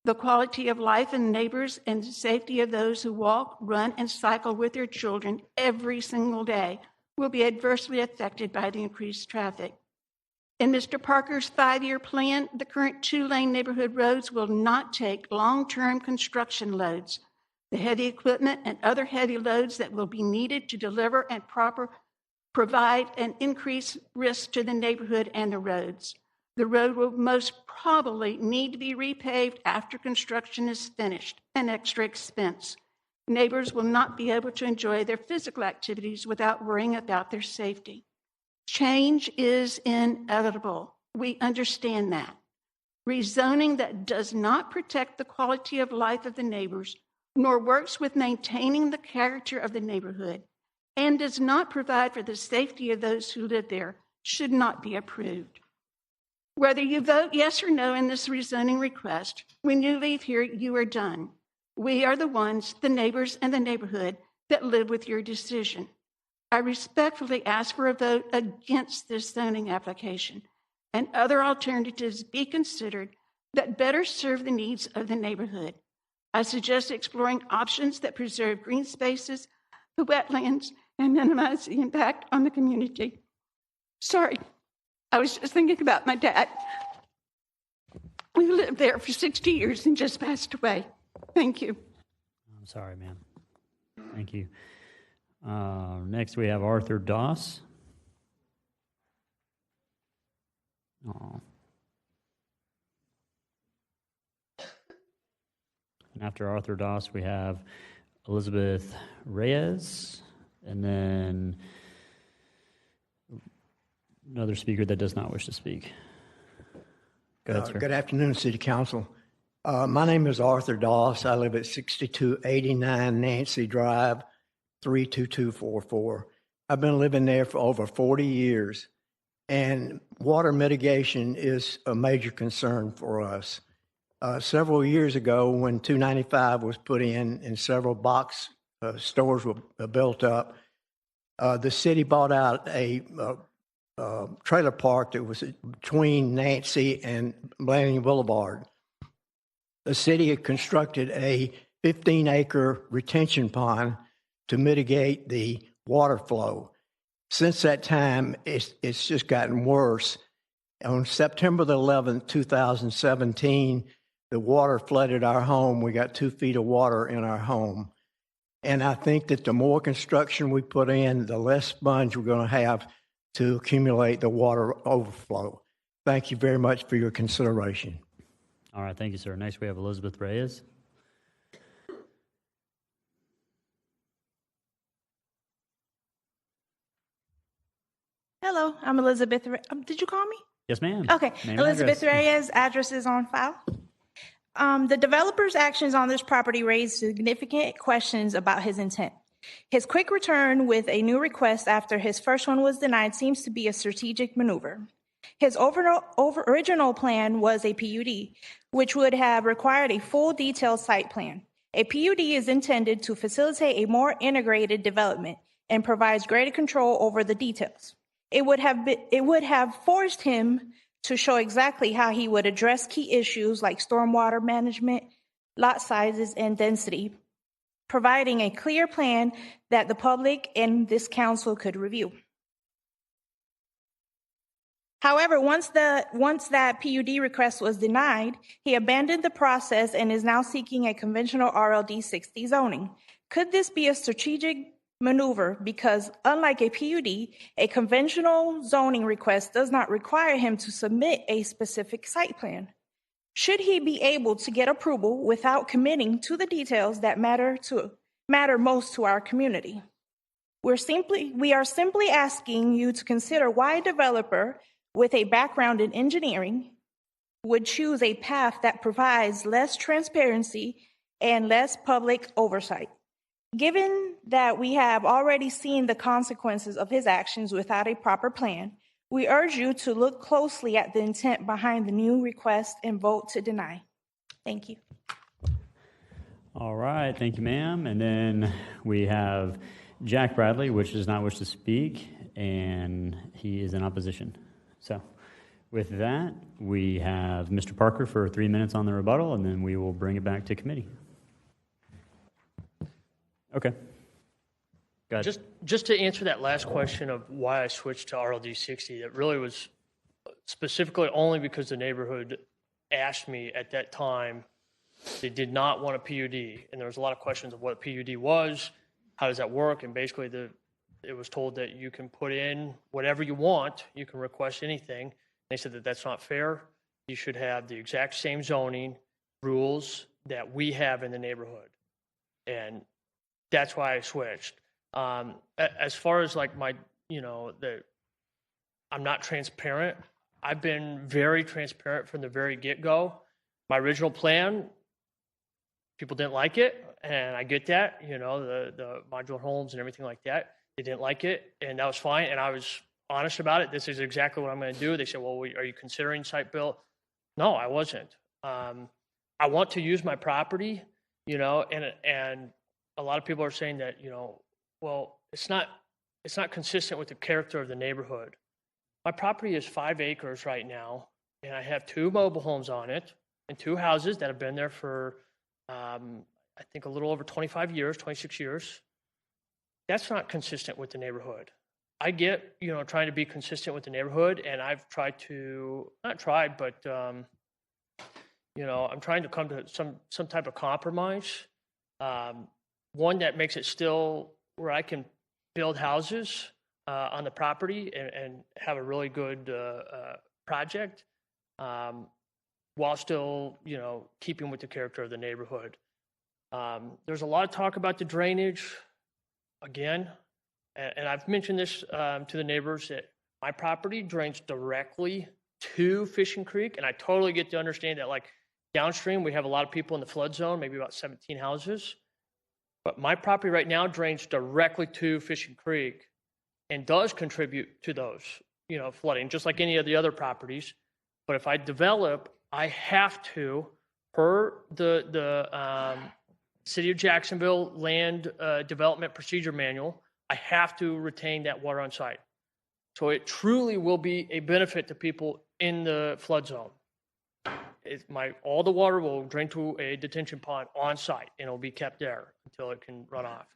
The quality of life in neighbors and the safety of those who walk, run, and cycle with their children every single day will be adversely affected by the increased traffic. In Mr. Parker's 5-year plan, the current 2-lane neighborhood roads will not take long-term construction loads. The heavy equipment and other heavy loads that will be needed to deliver and provide an increased risk to the neighborhood and the roads. The road will most probably need to be repaved after construction is finished, an extra expense. Neighbors will not be able to enjoy their physical activities without worrying about their safety. Change is inevitable. We understand that. Rezoning that does not protect the quality of life of the neighbors nor works with maintaining the character of the neighborhood, and does not provide for the safety of those who live there, should not be approved. Whether you vote yes or no in this rezoning request, when you leave here, you are done. We are the ones, the neighbors and the neighborhood, that live with your decision. I respectfully ask for a vote against this zoning application and other alternatives be considered that better serve the needs of the neighborhood. I suggest exploring options that preserve green spaces, the wetlands, and minimize the impact on the community. Sorry, I was just thinking about my dad. We lived there for 60 years and just passed away. Thank you.
I'm sorry, ma'am. Thank you. Next, we have Arthur Doss. Oh. And after Arthur Doss, we have Elizabeth Reyes, and then another speaker that does not wish to speak. Go ahead, sir.
Good afternoon, City Council. My name is Arthur Doss. I live at 6289 Nancy Drive, 32244. I've been living there for over 40 years, and water mitigation is a major concern for us. Several years ago, when 295 was put in and several box stores were built up, the city bought out a trailer park that was between Nancy and Blanding Boulevard. The city had constructed a 15-acre retention pond to mitigate the water flow. Since that time, it's just gotten worse. On September the 11th, 2017, the water flooded our home. We got 2 feet of water in our home. And I think that the more construction we put in, the less sponge we're going to have to accumulate the water overflow. Thank you very much for your consideration.
All right, thank you, sir. Next, we have Elizabeth Reyes.
Hello, I'm Elizabeth. Did you call me?
Yes, ma'am.
Okay,
Name and
Elizabeth
address.
Reyes, address is on file. The developer's actions on this property raised significant questions about his intent. His quick return with a new request after his first one was denied seems to be a strategic maneuver. His original plan was a PUD, which would have required a full detailed site plan. A PUD is intended to facilitate a more integrated development and provides greater control over the details. It would have forced him to show exactly how he would address key issues like stormwater management, lot sizes, and density, providing a clear plan that the public and this council could review. However, once that PUD request was denied, he abandoned the process and is now seeking a conventional RLD 60 zoning. Could this be a strategic maneuver? Because unlike a PUD, a conventional zoning request does not require him to submit a specific site plan. Should he be able to get approval without committing to the details that matter most to our community? We are simply asking you to consider why a developer with a background in engineering would choose a path that provides less transparency and less public oversight. Given that we have already seen the consequences of his actions without a proper plan, we urge you to look closely at the intent behind the new request and vote to deny. Thank you.
All right, thank you, ma'am. And then we have Jack Bradley, which does not wish to speak, and he is in opposition. So with that, we have Mr. Parker for 3 minutes on the rebuttal, and then we will bring it back to committee. Okay. Go ahead.
Just to answer that last question of why I switched to RLD 60, it really was specifically only because the neighborhood asked me at that time. They did not want a PUD, and there was a lot of questions of what a PUD was, how does that work, and basically it was told that you can put in whatever you want, you can request anything. They said that that's not fair. You should have the exact same zoning rules that we have in the neighborhood, and that's why I switched. As far as like I'm not transparent. I've been very transparent from the very get-go. My original plan, people didn't like it, and I get that, the modular homes and everything like that. They didn't like it, and that was fine, and I was honest about it. This is exactly what I'm going to do. They said, well, are you considering site built? No, I wasn't. I want to use my property, and a lot of people are saying that, well, it's not consistent with the character of the neighborhood. My property is 5 acres right now, and I have 2 mobile homes on it and 2 houses that have been there for, I think, a little over 25 years, 26 years. That's not consistent with the neighborhood. I get, trying to be consistent with the neighborhood, and I've tried to, not tried, but, I'm trying to come to some type of compromise. One that makes it still where I can build houses on the property and have a really good project while still, keeping with the character of the neighborhood. There's a lot of talk about the drainage, again, and I've mentioned this to the neighbors that my property drains directly to Fishing Creek, and I totally get to understand that, like, downstream, we have a lot of people in the flood zone, maybe about 17 houses. But my property right now drains directly to Fishing Creek and does contribute to those, flooding, just like any of the other properties. But if I develop, I have to, per the City of Jacksonville Land Development Procedure Manual, I have to retain that water on site. So it truly will be a benefit to people in the flood zone. All the water will drain to a detention pond on site, and it'll be kept there until it can run off.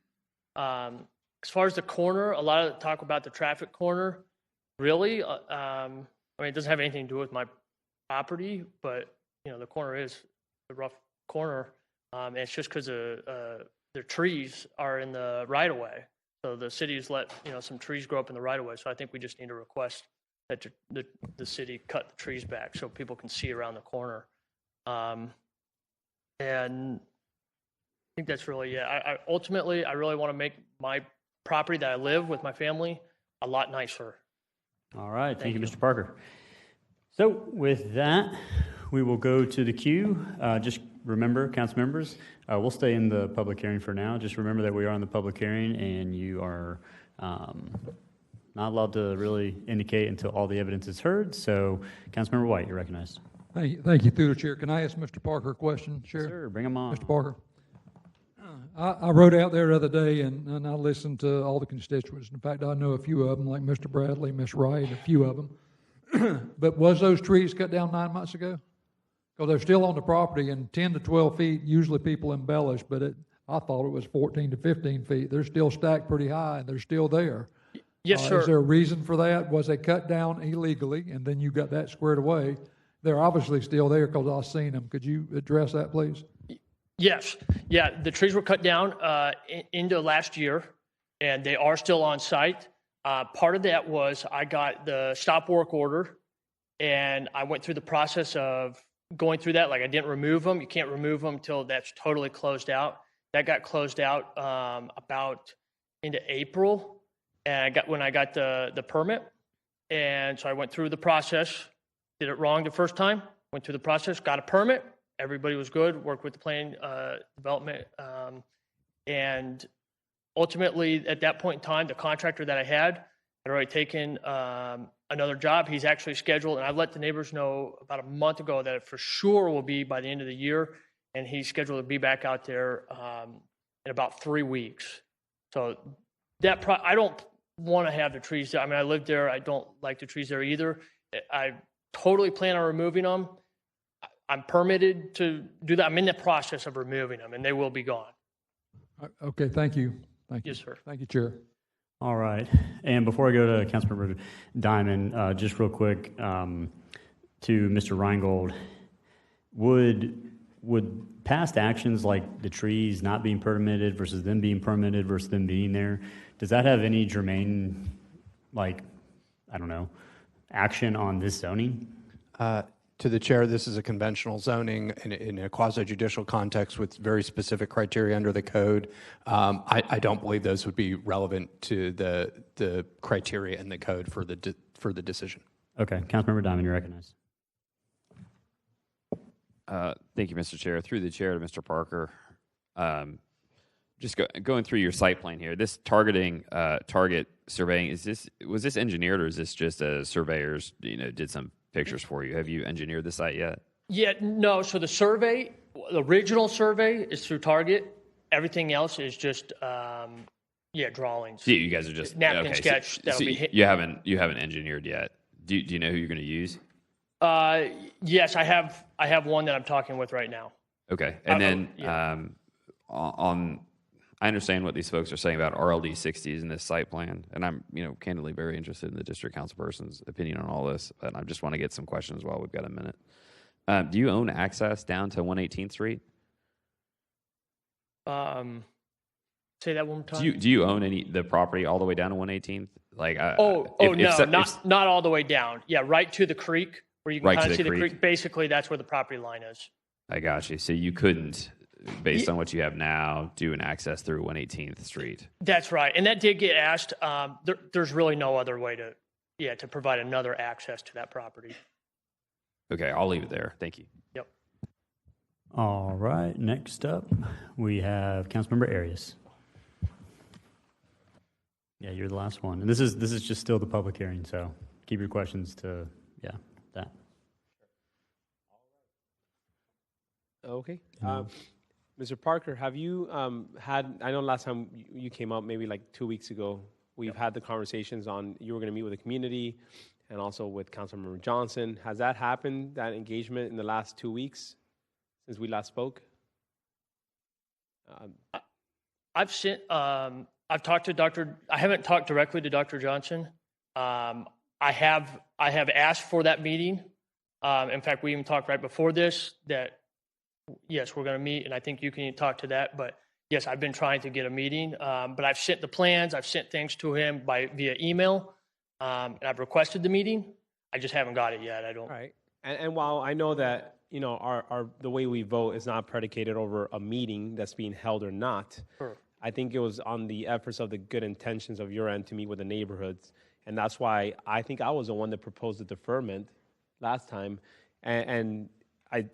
As far as the corner, a lot of talk about the traffic corner. Really, it doesn't have anything to do with my property, but the corner is a rough corner, and it's just because of their trees are in the right of way. So the city's let, some trees grow up in the right of way. So I think we just need to request that the city cut the trees back so people can see around the corner. And I think that's really it. Ultimately, I really want to make my property that I live with my family a lot nicer.
All right. Thank you, Mr. Parker. So with that, we will go to the queue. Just remember, council members, we'll stay in the public hearing for now. Just remember that we are in the public hearing and you are not allowed to really indicate until all the evidence is heard. So, Councilmember White, you're recognized.
Thank you, through the chair. Can I ask Mr. Parker a question, Sheriff?
Sure, bring him on.
Mr. Parker. I rode out there the other day and I listened to all the constituents. In fact, I know a few of them, like Mr. Bradley, Ms. Wright, a few of them. But was those trees cut down 9 months ago? Because they're still on the property, and 10 to 12 feet, usually people embellish, but I thought it was 14 to 15 feet. They're still stacked pretty high, and they're still there.
Yes, sir.
Is there a reason for that? Was they cut down illegally, and then you got that squared away? They're obviously still there because I've seen them. Could you address that, please?
Yes. Yeah, the trees were cut down into last year, and they are still on site. Part of that was I got the stop work order, and I went through the process of going through that. Like, I didn't remove them. You can't remove them until that's totally closed out. That got closed out about into April, and when I got the permit. And so I went through the process, did it wrong the first time, went through the process, got a permit. Everybody was good, worked with the planning development. And ultimately, at that point in time, the contractor that I had already taken another job. He's actually scheduled, and I let the neighbors know about a month ago that it for sure will be by the end of the year. And he's scheduled to be back out there in about 3 weeks. So I don't want to have the trees there. I mean, I lived there. I don't like the trees there either. I totally plan on removing them. I'm permitted to do that. I'm in the process of removing them, and they will be gone.
Okay, thank you. Thank you.
Yes, sir.
Thank you, Chair.
All right. And before I go to Councilmember Diamond, just real quick to Mr. Reingold, would past actions like the trees not being permitted versus them being permitted versus them being there, does that have any germane, action on this zoning?
To the chair, this is a conventional zoning in a quasi-judicial context with very specific criteria under the code. I don't believe those would be relevant to the criteria in the code for the decision.
Okay, Councilmember Diamond, you're recognized.
Thank you, Mr. Chair. Through the chair to Mr. Parker. Just going through your site plan here, this target surveying, was this engineered, or is this just a surveyors did some pictures for you? Have you engineered the site yet?
Yeah, no. So the original survey is through Target. Everything else is just drawings.
So you guys are just
napkin sketch.
So you haven't engineered yet. Do you know who you're going to use?
Yes, I have one that I'm talking with right now.
Okay, and then I understand what these folks are saying about RLD 60s in this site plan, and I'm candidly very interested in the district council person's opinion on all this, but I just want to get some questions while we've got a minute. Do you own access down to 118th Street?
Say that one more time.
Do you own the property all the way down to 118th?
Not all the way down. Yeah, right to the creek where you can kind of see the creek. Basically, that's where the property line is.
I got you. So you couldn't, based on what you have now, do an access through 118th Street.
That's right, and that did get asked. There's really no other way to provide another access to that property.
Okay, I'll leave it there. Thank you.
Yep.
All right. Next up, we have Councilmember Arias. Yeah, you're the last one, and this is just still the public hearing, so keep your questions to that.
Okay. Mr. Parker, have you had, I know last time you came up, maybe like 2 weeks ago, we've had the conversations on you were going to meet with the community and also with Councilmember Johnson. Has that happened, that engagement, in the last 2 weeks since we last spoke?
I've talked to I haven't talked directly to Dr. Johnson. I have asked for that meeting. In fact, we even talked right before this that, yes, we're going to meet, and I think you can talk to that. But yes, I've been trying to get a meeting, but I've sent the plans, I've sent things to him via email, and I've requested the meeting. I just haven't got it yet. I don't.
All right. And while I know that, you know, the way we vote is not predicated over a meeting that's being held or not,
Sure.
I think it was on the efforts of the good intentions of your end to meet with the neighborhoods. And that's why I think I was the one that proposed the deferment last time. And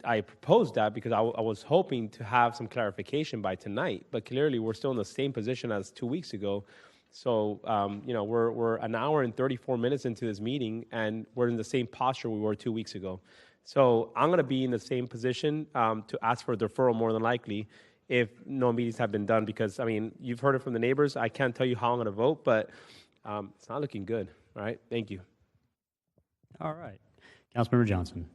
I proposed that because I was hoping to have some clarification by tonight. But clearly, we're still in the same position as 2 weeks ago. So, you know, we're an hour and 34 minutes into this meeting, and we're in the same posture we were 2 weeks ago. So I'm going to be in the same position to ask for a deferral more than likely if no meetings have been done, because, I mean, you've heard it from the neighbors. I can't tell you how I'm going to vote, but it's not looking good. All right. Thank you.
All right. Councilmember Johnson.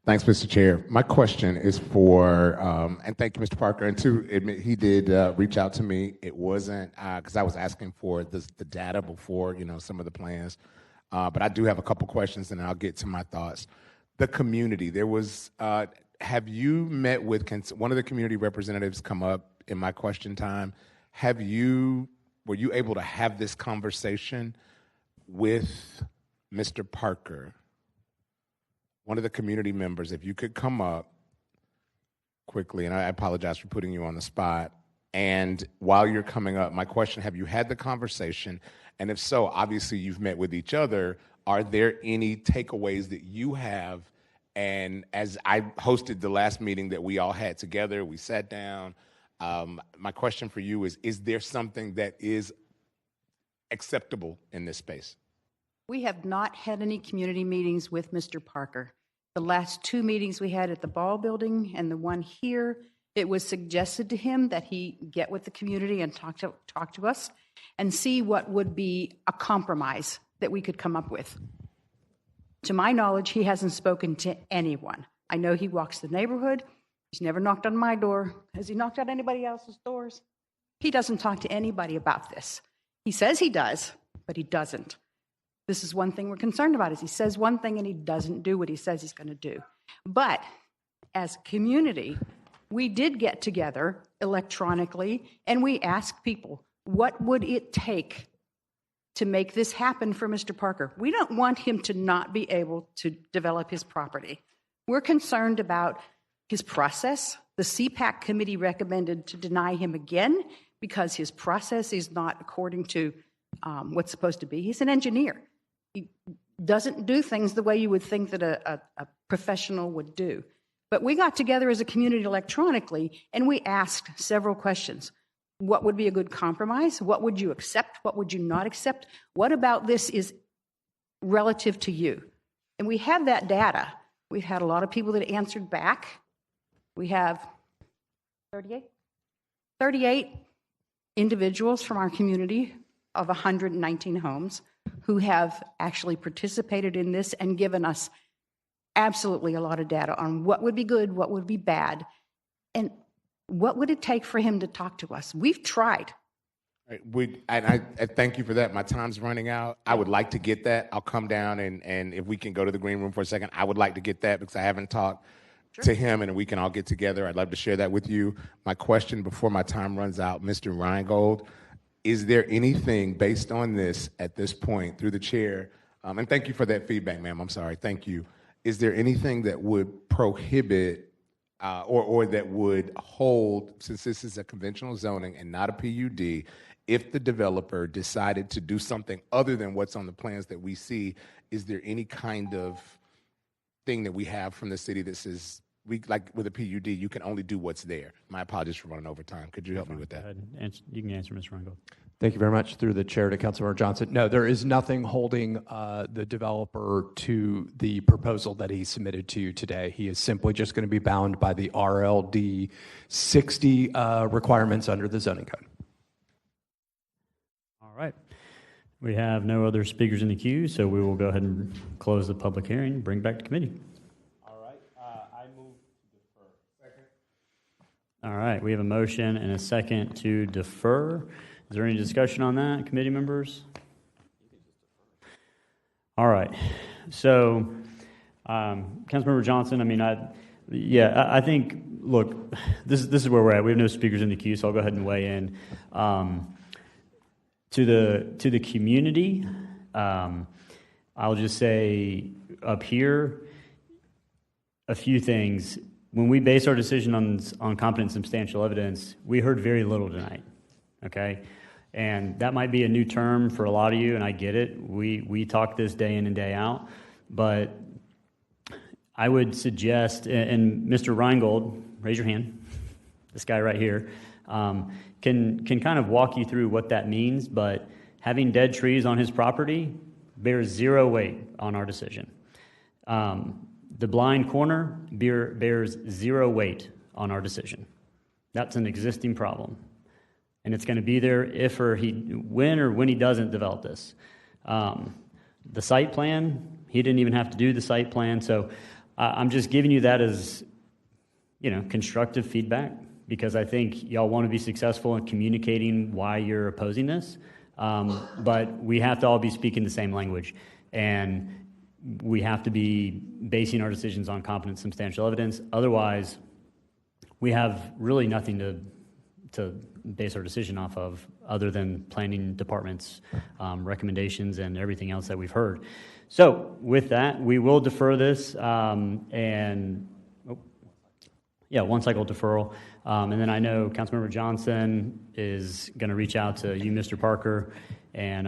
Thanks, Mr. Chair. My question is for, and thank you, Mr. Parker. And to admit, he did reach out to me. It wasn't, because I was asking for the data before, you know, some of the plans. But I do have a couple questions, and I'll get to my thoughts. The community, there was, have you met with, can one of the community representatives come up in my question time? Were you able to have this conversation with Mr. Parker? One of the community members, if you could come up quickly, and I apologize for putting you on the spot. And while you're coming up, my question, have you had the conversation? And if so, obviously you've met with each other. Are there any takeaways that you have? And as I hosted the last meeting that we all had together, we sat down. My question for you is there something that is acceptable in this space?
We have not had any community meetings with Mr. Parker. The last 2 meetings we had at the Ball Building and the one here, it was suggested to him that he get with the community and talk to us and see what would be a compromise that we could come up with. To my knowledge, he hasn't spoken to anyone. I know he walks the neighborhood. He's never knocked on my door. Has he knocked on anybody else's doors? He doesn't talk to anybody about this. He says he does, but he doesn't. This is one thing we're concerned about, is he says one thing and he doesn't do what he says he's going to do. But as a community, we did get together electronically and we asked people, what would it take to make this happen for Mr. Parker? We don't want him to not be able to develop his property. We're concerned about his process. The CPAC committee recommended to deny him again because his process is not according to what's supposed to be. He's an engineer. He doesn't do things the way you would think that a professional would do. But we got together as a community electronically, and we asked several questions. What would be a good compromise? What would you accept? What would you not accept? What about this is relative to you? And we have that data. We've had a lot of people that answered back. We have 38 individuals from our community of 119 homes who have actually participated in this and given us absolutely a lot of data on what would be good, what would be bad, and what would it take for him to talk to us. We've tried.
I thank you for that. My time's running out. I would like to get that. I'll come down and if we can go to the green room for a second, I would like to get that because I haven't talked to him, and we can all get together. I'd love to share that with you. My question before my time runs out, Mr. Reingold, is there anything based on this at this point through the chair, and thank you for that feedback, ma'am, I'm sorry, thank you. Is there anything that would prohibit or that would hold, since this is a conventional zoning and not a PUD, if the developer decided to do something other than what's on the plans that we see, is there any kind of thing that we have from the city that says, like with a PUD, you can only do what's there? My apologies for running over time. Could you help me with that?
You can answer, Mr. Reingold.
Thank you very much. Through the chair to Councilmember Johnson. No, there is nothing holding the developer to the proposal that he submitted to you today. He is simply just going to be bound by the RLD 60 requirements under the zoning code.
All right. We have no other speakers in the queue, so we will go ahead and close the public hearing, bring back to committee.
All right. I move to defer. Second.
All right. We have a motion and a second to defer. Is there any discussion on that, committee members? All right. So, Councilmember Johnson, I mean, Yeah, I think, look, this is where we're at. We have no speakers in the queue, so I'll go ahead and weigh in. To the community, I'll just say up here a few things. When we base our decision on competent substantial evidence, we heard very little tonight, okay? And that might be a new term for a lot of you, and I get it. We talk this day in and day out, but I would suggest, and Mr. Reingold, raise your hand, this guy right here, can kind of walk you through what that means, but having dead trees on his property bears zero weight on our decision. The blind corner bears zero weight on our decision. That's an existing problem. And it's going to be there when he doesn't develop this. The site plan, he didn't even have to do the site plan. So I'm just giving you that as, constructive feedback, because I think y'all want to be successful in communicating why you're opposing this. But we have to all be speaking the same language. And we have to be basing our decisions on competent substantial evidence. Otherwise, we have really nothing to base our decision off of other than planning department's recommendations and everything else that we've heard. So with that, we will defer this one cycle deferral. And then I know Councilmember Johnson is going to reach out to you, Mr. Parker, and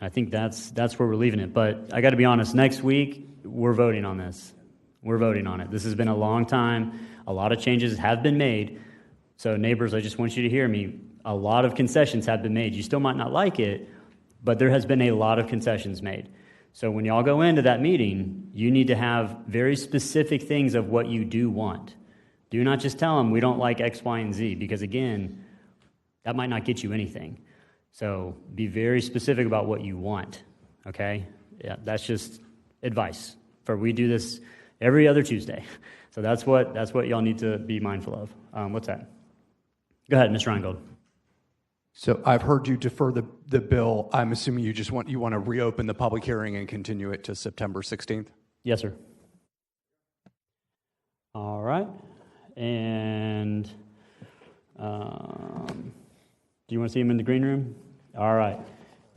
I think that's where we're leaving it. But I got to be honest, next week, we're voting on this. We're voting on it. This has been a long time. A lot of changes have been made. So neighbors, I just want you to hear me. A lot of concessions have been made. You still might not like it, but there has been a lot of concessions made. So when y'all go into that meeting, you need to have very specific things of what you do want. Do not just tell them we don't like X, Y, and Z, because again, that might not get you anything. So be very specific about what you want, okay? Yeah, that's just advice. We do this every other Tuesday. So that's what y'all need to be mindful of. What's that? Go ahead, Mr. Reingold.
So I've heard you defer the bill. I'm assuming you want to reopen the public hearing and continue it to September 16th?
Yes, sir. All right. And do you want to see him in the green room? All right.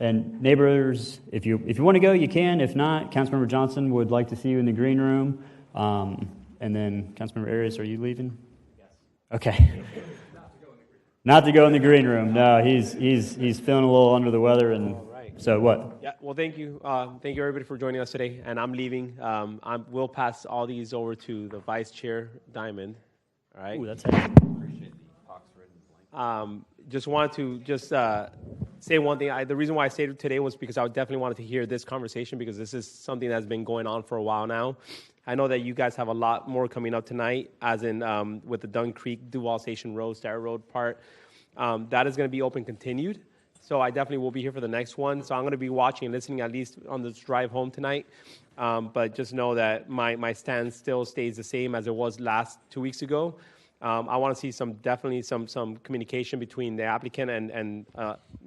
And neighbors, if you want to go, you can. If not, Councilmember Johnson would like to see you in the green room. And then Councilmember Arias, are you leaving? Yes. Okay. Not to go in the green room. No, he's feeling a little under the weather, and so what?
Yeah. Well, thank you everybody for joining us today. And I'm leaving. We'll pass all these over to the Vice Chair Diamond. All right.
Ooh, that's heavy.
Just wanted to say one thing. The reason why I stayed today was because I definitely wanted to hear this conversation, because this is something that's been going on for a while now. I know that you guys have a lot more coming up tonight, as in with the Dunn Creek, Duval Station Road, Starrett Road part. That is going to be open continued. So I definitely will be here for the next one. So I'm going to be watching and listening at least on this drive home tonight. But just know that my stand still stays the same as it was 2 weeks ago. I want to see some communication between the applicant and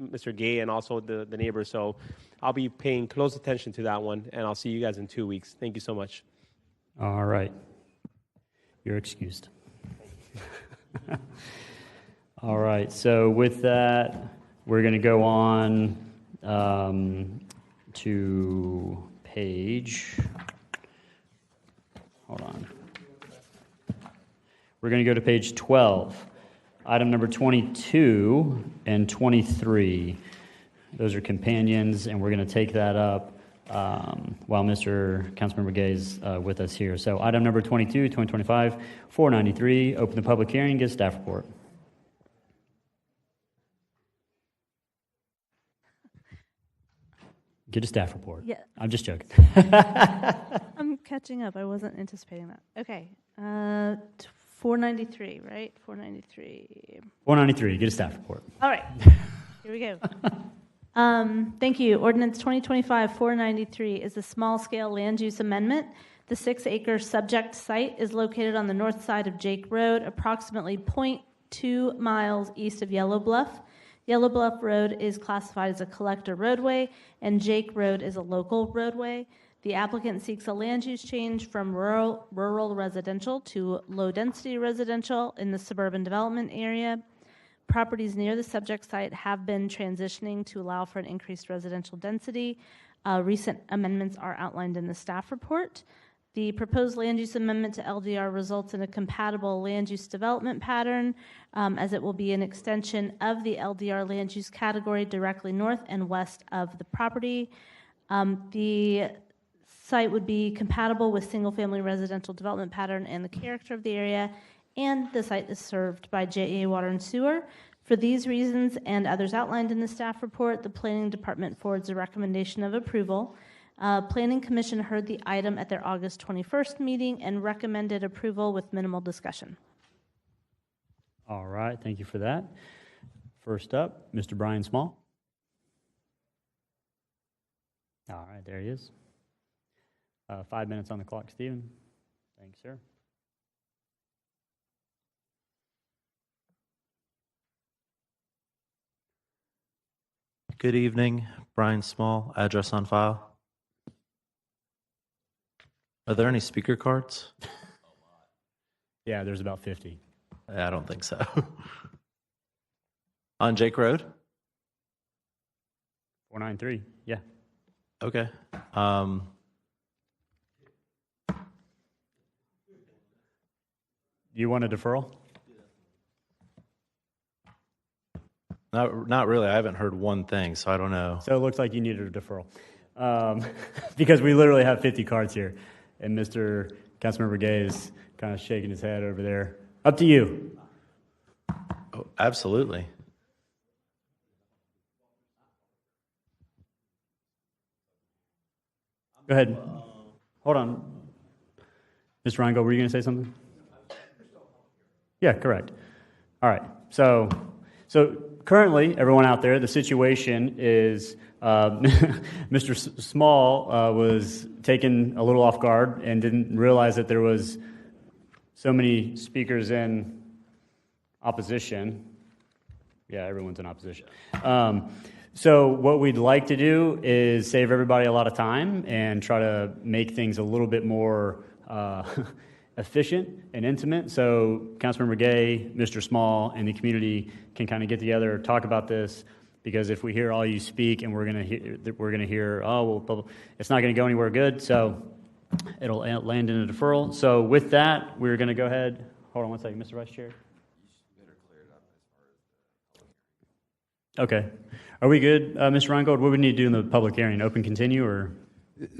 Mr. Gay and also the neighbors. So I'll be paying close attention to that one, and I'll see you guys in 2 weeks. Thank you so much.
All right. You're excused. All right. So with that, we're going to go on to page. Hold on. We're going to go to page 12, item number 22 and 23. Those are companions, and we're going to take that up while Mr. Councilmember Gay is with us here. So item number 22, 2025, 493, open the public hearing, get staff report. Get a staff report.
Yeah.
I'm just joking.
I'm catching up. I wasn't anticipating that. Okay. 493, right? 493.
493, get a staff report.
All right. Here we go. Thank you. Ordinance 2025-493 is a small-scale land use amendment. The 6-acre subject site is located on the north side of Jake Road, approximately 0.2 miles east of Yellow Bluff. Yellow Bluff Road is classified as a collector roadway, and Jake Road is a local roadway. The applicant seeks a land use change from rural residential to low-density residential in the suburban development area. Properties near the subject site have been transitioning to allow for an increased residential density. Recent amendments are outlined in the staff report. The proposed land use amendment to LDR results in a compatible land use development pattern, as it will be an extension of the LDR land use category directly north and west of the property. The site would be compatible with single-family residential development pattern and the character of the area, and the site is served by JA Water and Sewer. For these reasons and others outlined in the staff report, the Planning Department forwards a recommendation of approval. Planning Commission heard the item at their August 21st meeting and recommended approval with minimal discussion.
All right, thank you for that. First up, Mr. Brian Small. All right, there he is. 5 minutes on the clock, Stephen. Thanks, sir.
Good evening, Brian Small, address on file. Are there any speaker cards?
Yeah, there's about 50.
I don't think so. On Jake Road?
493, yeah.
Okay.
You want a deferral?
Not really. I haven't heard one thing, so I don't know.
So it looks like you needed a deferral. Because we literally have 50 cards here. And Mr. Councilmember Gay is kind of shaking his head over there. Up to you.
Oh, absolutely.
Go ahead. Hold on. Mr. Reingold, were you going to say something? Yeah, correct. All right. So currently, everyone out there, the situation is Mr. Small was taken a little off guard and didn't realize that there was so many speakers in opposition. Yeah, everyone's in opposition. So what we'd like to do is save everybody a lot of time and try to make things a little bit more efficient and intimate. So Councilmember Gay, Mr. Small, and the community can kind of get together, talk about this, because if we hear all you speak and we're going to hear, oh, well, it's not going to go anywhere good, so it'll land in a deferral. So with that, we're going to go ahead. Hold on one second, Mr. Vice Chair. Okay. Are we good, Mr. Reingold? What do we need to do in the public hearing? Open, continue, or?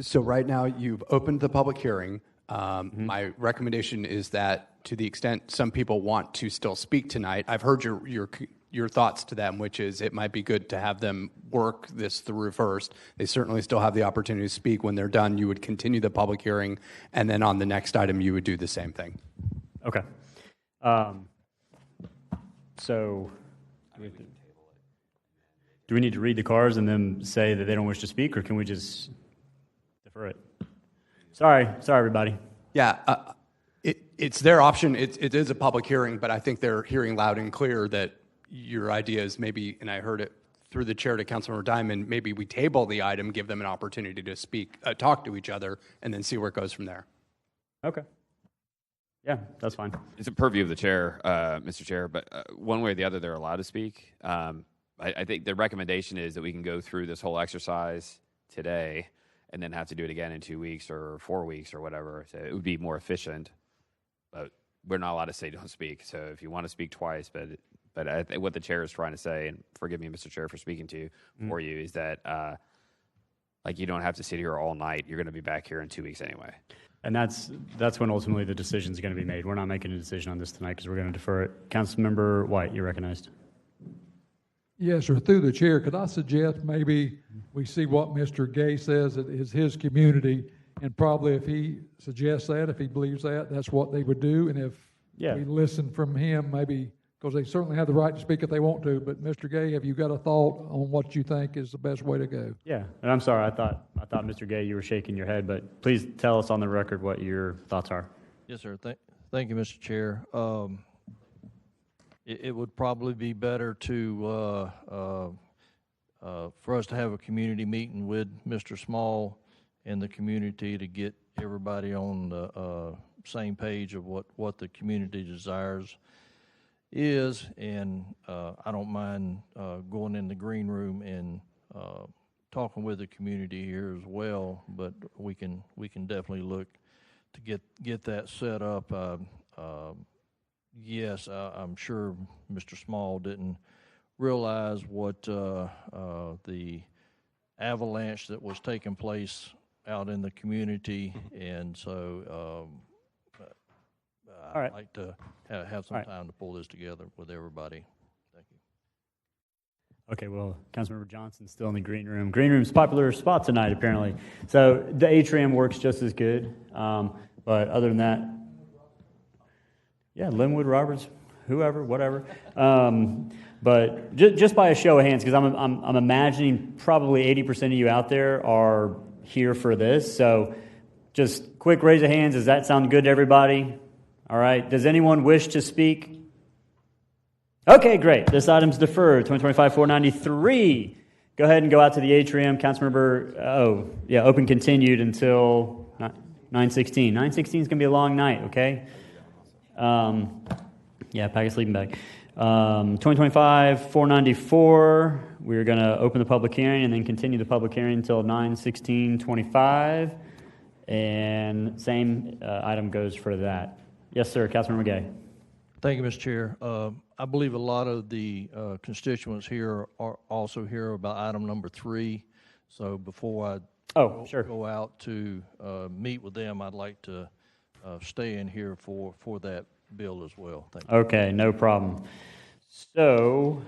So right now, you've opened the public hearing. My recommendation is that to the extent some people want to still speak tonight, I've heard your thoughts to them, which is it might be good to have them work this through first. They certainly still have the opportunity to speak. When they're done, you would continue the public hearing, and then on the next item, you would do the same thing.
Okay. So do we need to read the cards and then say that they don't wish to speak, or can we just defer it? Sorry, everybody.
Yeah, it's their option. It is a public hearing, but I think they're hearing loud and clear that your idea is maybe, and I heard it through the chair to Councilmember Diamond, maybe we table the item, give them an opportunity to speak, talk to each other, and then see where it goes from there.
Okay. Yeah, that's fine.
It's a purview of the chair, Mr. Chair, but one way or the other, they're allowed to speak. I think the recommendation is that we can go through this whole exercise today and then have to do it again in 2 weeks or 4 weeks or whatever. So it would be more efficient, but we're not allowed to say don't speak. So if you want to speak twice, but I think what the chair is trying to say, and forgive me, Mr. Chair, for speaking to you, for you, is that like you don't have to sit here all night. You're going to be back here in 2 weeks anyway.
And that's when ultimately the decision is going to be made. We're not making a decision on this tonight because we're going to defer it. Councilmember White, you're recognized.
Yes, sir. Through the chair, could I suggest maybe we see what Mr. Gay says is his community, and probably if he suggests that, if he believes that, that's what they would do. And if we listen from him, maybe, because they certainly have the right to speak if they want to, but Mr. Gay, have you got a thought on what you think is the best way to go?
Yeah, and I'm sorry, I thought Mr. Gay, you were shaking your head, but please tell us on the record what your thoughts are.
Yes, sir. Thank you, Mr. Chair. It would probably be better to for us to have a community meeting with Mr. Small in the community to get everybody on the same page of what the community desires is, and I don't mind going in the green room and talking with the community here as well, but we can definitely look to get that set up. Yes, I'm sure Mr. Small didn't realize what the avalanche that was taking place out in the community, and so I'd like to have some time to pull this together with everybody. Thank you.
Okay, well, Councilmember Johnson's still in the green room. Green room's a popular spot tonight, apparently. So the atrium works just as good. But other than that, yeah, Linwood, Roberts, whoever, whatever. But just by a show of hands, because I'm imagining probably 80% of you out there are here for this. So just quick raise of hands. Does that sound good to everybody? All right. Does anyone wish to speak? Okay, great. This item's deferred. 2025-493. Go ahead and go out to the atrium. Councilmember, open continued until 9:16. 9:16 is going to be a long night, okay? Pack a sleeping bag. 2025-494. We're going to open the public hearing and then continue the public hearing until 9:16:25. And same item goes for that. Yes, sir. Councilmember Gay.
Thank you, Mr. Chair. I believe a lot of the constituents here are also here about item number 3. So before I go out to meet with them, I'd like to stay in here for that bill as well. Thank you.
Okay, no problem. So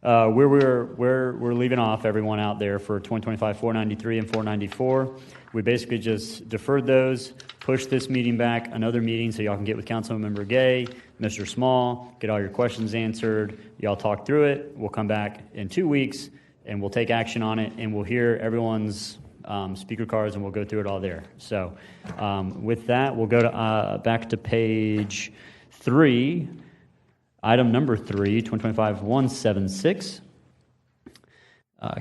where we're leaving off everyone out there for 2025-493 and 494, we basically just deferred those, pushed this meeting back another meeting so y'all can get with Councilmember Gay, Mr. Small, get all your questions answered. Y'all talk through it. We'll come back in 2 weeks and we'll take action on it, and we'll hear everyone's speaker cards and we'll go through it all there. So with that, we'll go to back to page 3. Item number 3, 2025-176.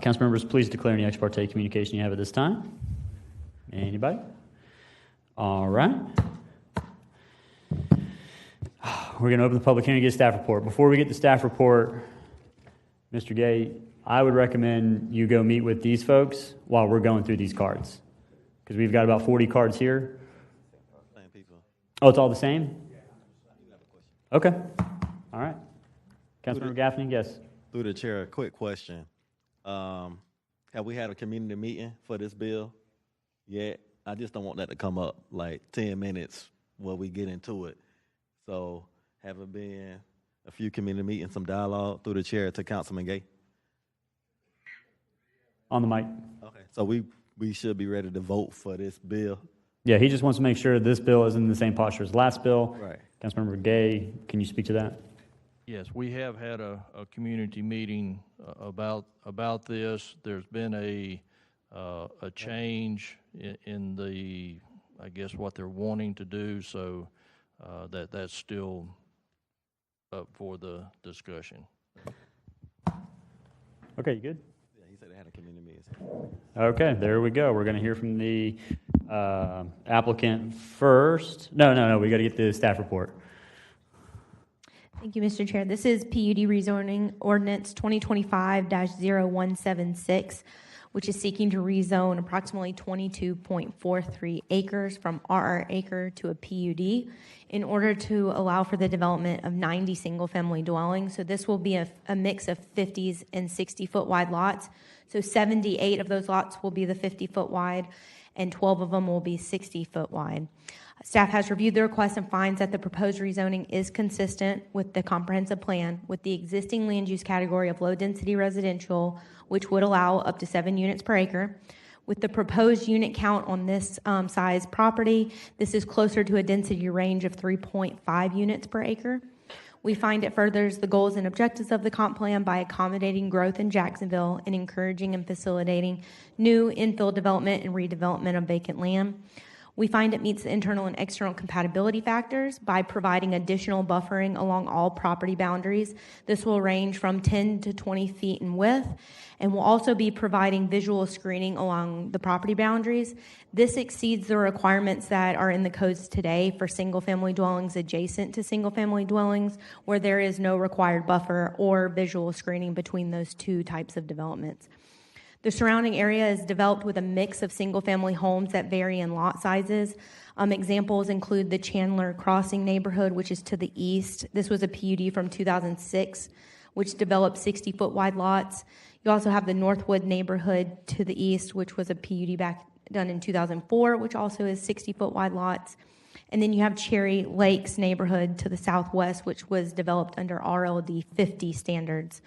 Council members, please declare any ex parte communication you have at this time. Anybody? All right. We're going to open the public hearing and get a staff report. Before we get the staff report, Mr. Gay, I would recommend you go meet with these folks while we're going through these cards, because we've got about 40 cards here. Oh, it's all the same? Okay. All right. Councilmember Gaffney, yes.
Through the chair, a quick question. Have we had a community meeting for this bill yet? I just don't want that to come up like 10 minutes while we get into it. So have it been a few community meetings, some dialogue through the chair to Councilman Gay?
On the mic.
Okay. So we should be ready to vote for this bill.
Yeah, he just wants to make sure this bill is in the same posture as last bill.
Right.
Councilmember Gay, can you speak to that?
Yes, we have had a community meeting about this. There's been a change in the, I guess, what they're wanting to do, so that's still up for the discussion.
Okay, you good?
Yeah, he said they had a community meeting.
Okay, there we go. We're going to hear from the applicant first. No, we got to get the staff report.
Thank you, Mr. Chair. This is PUD rezoning ordinance 2025-0176, which is seeking to rezone approximately 22.43 acres from RR acre to a PUD in order to allow for the development of 90 single-family dwellings. So this will be a mix of 50s and 60-foot wide lots. So 78 of those lots will be the 50-foot wide, and 12 of them will be 60-foot wide. Staff has reviewed the request and finds that the proposed rezoning is consistent with the comprehensive plan with the existing land use category of low-density residential, which would allow up to 7 units per acre. With the proposed unit count on this size property, this is closer to a density range of 3.5 units per acre. We find it furthers the goals and objectives of the comp plan by accommodating growth in Jacksonville and encouraging and facilitating new infill development and redevelopment of vacant land. We find it meets the internal and external compatibility factors by providing additional buffering along all property boundaries. This will range from 10 to 20 feet in width, and will also be providing visual screening along the property boundaries. This exceeds the requirements that are in the codes today for single-family dwellings adjacent to single-family dwellings, where there is no required buffer or visual screening between those two types of developments. The surrounding area is developed with a mix of single-family homes that vary in lot sizes. Examples include the Chandler Crossing neighborhood, which is to the east. This was a PUD from 2006, which developed 60-foot wide lots. You also have the Northwood neighborhood to the east, which was a PUD done in 2004, which also is 60-foot wide lots. And then you have Cherry Lakes neighborhood to the southwest, which was developed under RLD 50 standards.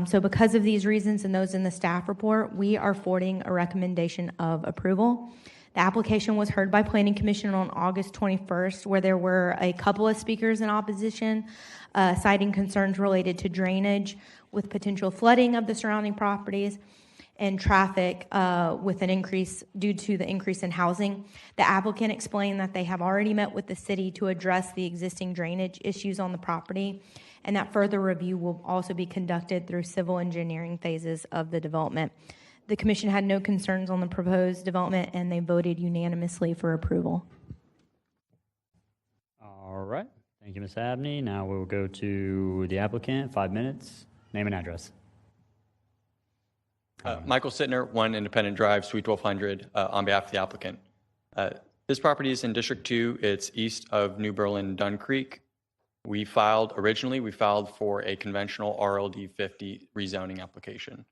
So because of these reasons and those in the staff report, we are forwarding a recommendation of approval. The application was heard by Planning Commission on August 21st, where there were a couple of speakers in opposition, citing concerns related to drainage with potential flooding of the surrounding properties and traffic with an increase due to the increase in housing. The applicant explained that they have already met with the city to address the existing drainage issues on the property, and that further review will also be conducted through civil engineering phases of the development. The commission had no concerns on the proposed development, and they voted unanimously for approval.
All right. Thank you, Ms. Abney. Now we'll go to the applicant. 5 minutes. Name and address.
Michael Sittner, 1 Independent Drive, Suite 1200, on behalf of the applicant. This property is in District 2. It's east of New Berlin, Dunn Creek. Originally, we filed for a conventional RLD 50 rezoning application.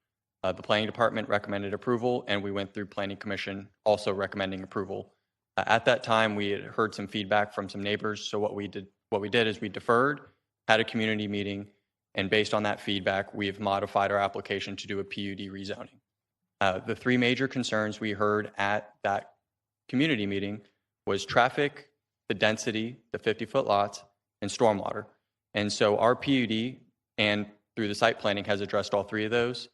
The planning department recommended approval, and we went through planning commission also recommending approval. At that time, we had heard some feedback from some neighbors. So what we did is we deferred, had a community meeting, and based on that feedback, we have modified our application to do a PUD rezoning. The 3 major concerns we heard at that community meeting was traffic, the density, the 50-foot lots, and stormwater. And so our PUD and through the site planning has addressed all 3 of those.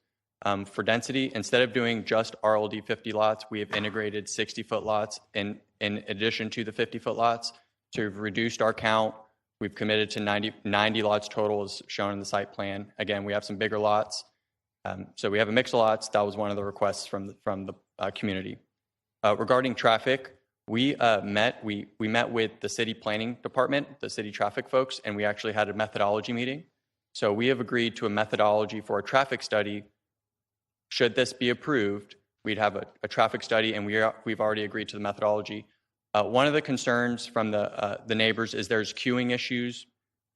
For density, instead of doing just RLD 50 lots, we have integrated 60-foot lots in addition to the 50-foot lots. So we've reduced our count. We've committed to 90 lots total as shown in the site plan. Again, we have some bigger lots. So we have a mix of lots. That was one of the requests from the community. Regarding traffic, we met with the city planning department, the city traffic folks, and we actually had a methodology meeting. So we have agreed to a methodology for a traffic study. Should this be approved, we'd have a traffic study, and we've already agreed to the methodology. One of the concerns from the neighbors is there's queuing issues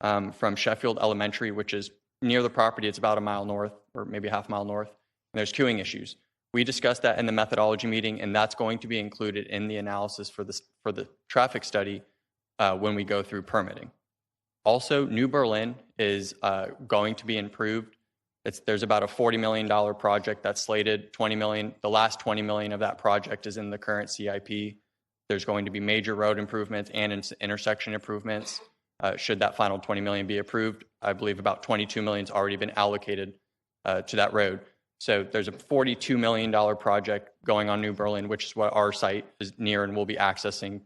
from Sheffield Elementary, which is near the property. It's about a mile north or maybe a half mile north, and there's queuing issues. We discussed that in the methodology meeting, and that's going to be included in the analysis for the traffic study when we go through permitting. Also, New Berlin is going to be improved. There's about a $40 million project that's slated. $20 million, the last $20 million of that project is in the current CIP. There's going to be major road improvements and intersection improvements. Should that final $20 million be approved, I believe about $22 million has already been allocated to that road. So there's a $42 million project going on New Berlin, which is what our site is near and will be accessing.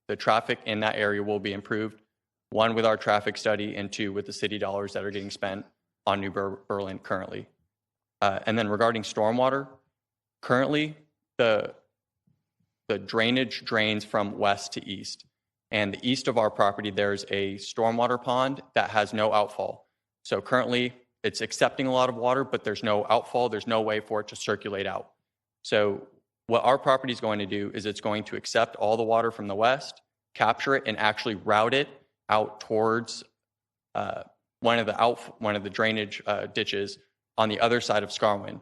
The traffic in that area will be improved, 1 with our traffic study and 2 with the city dollars that are getting spent on New Berlin currently. And then regarding stormwater, currently the drainage drains from west to east. And the east of our property, there's a stormwater pond that has no outfall. So currently it's accepting a lot of water, but there's no outfall. There's no way for it to circulate out. So what our property is going to do is it's going to accept all the water from the west, capture it, and actually route it out towards one of the drainage ditches on the other side of Scarwin.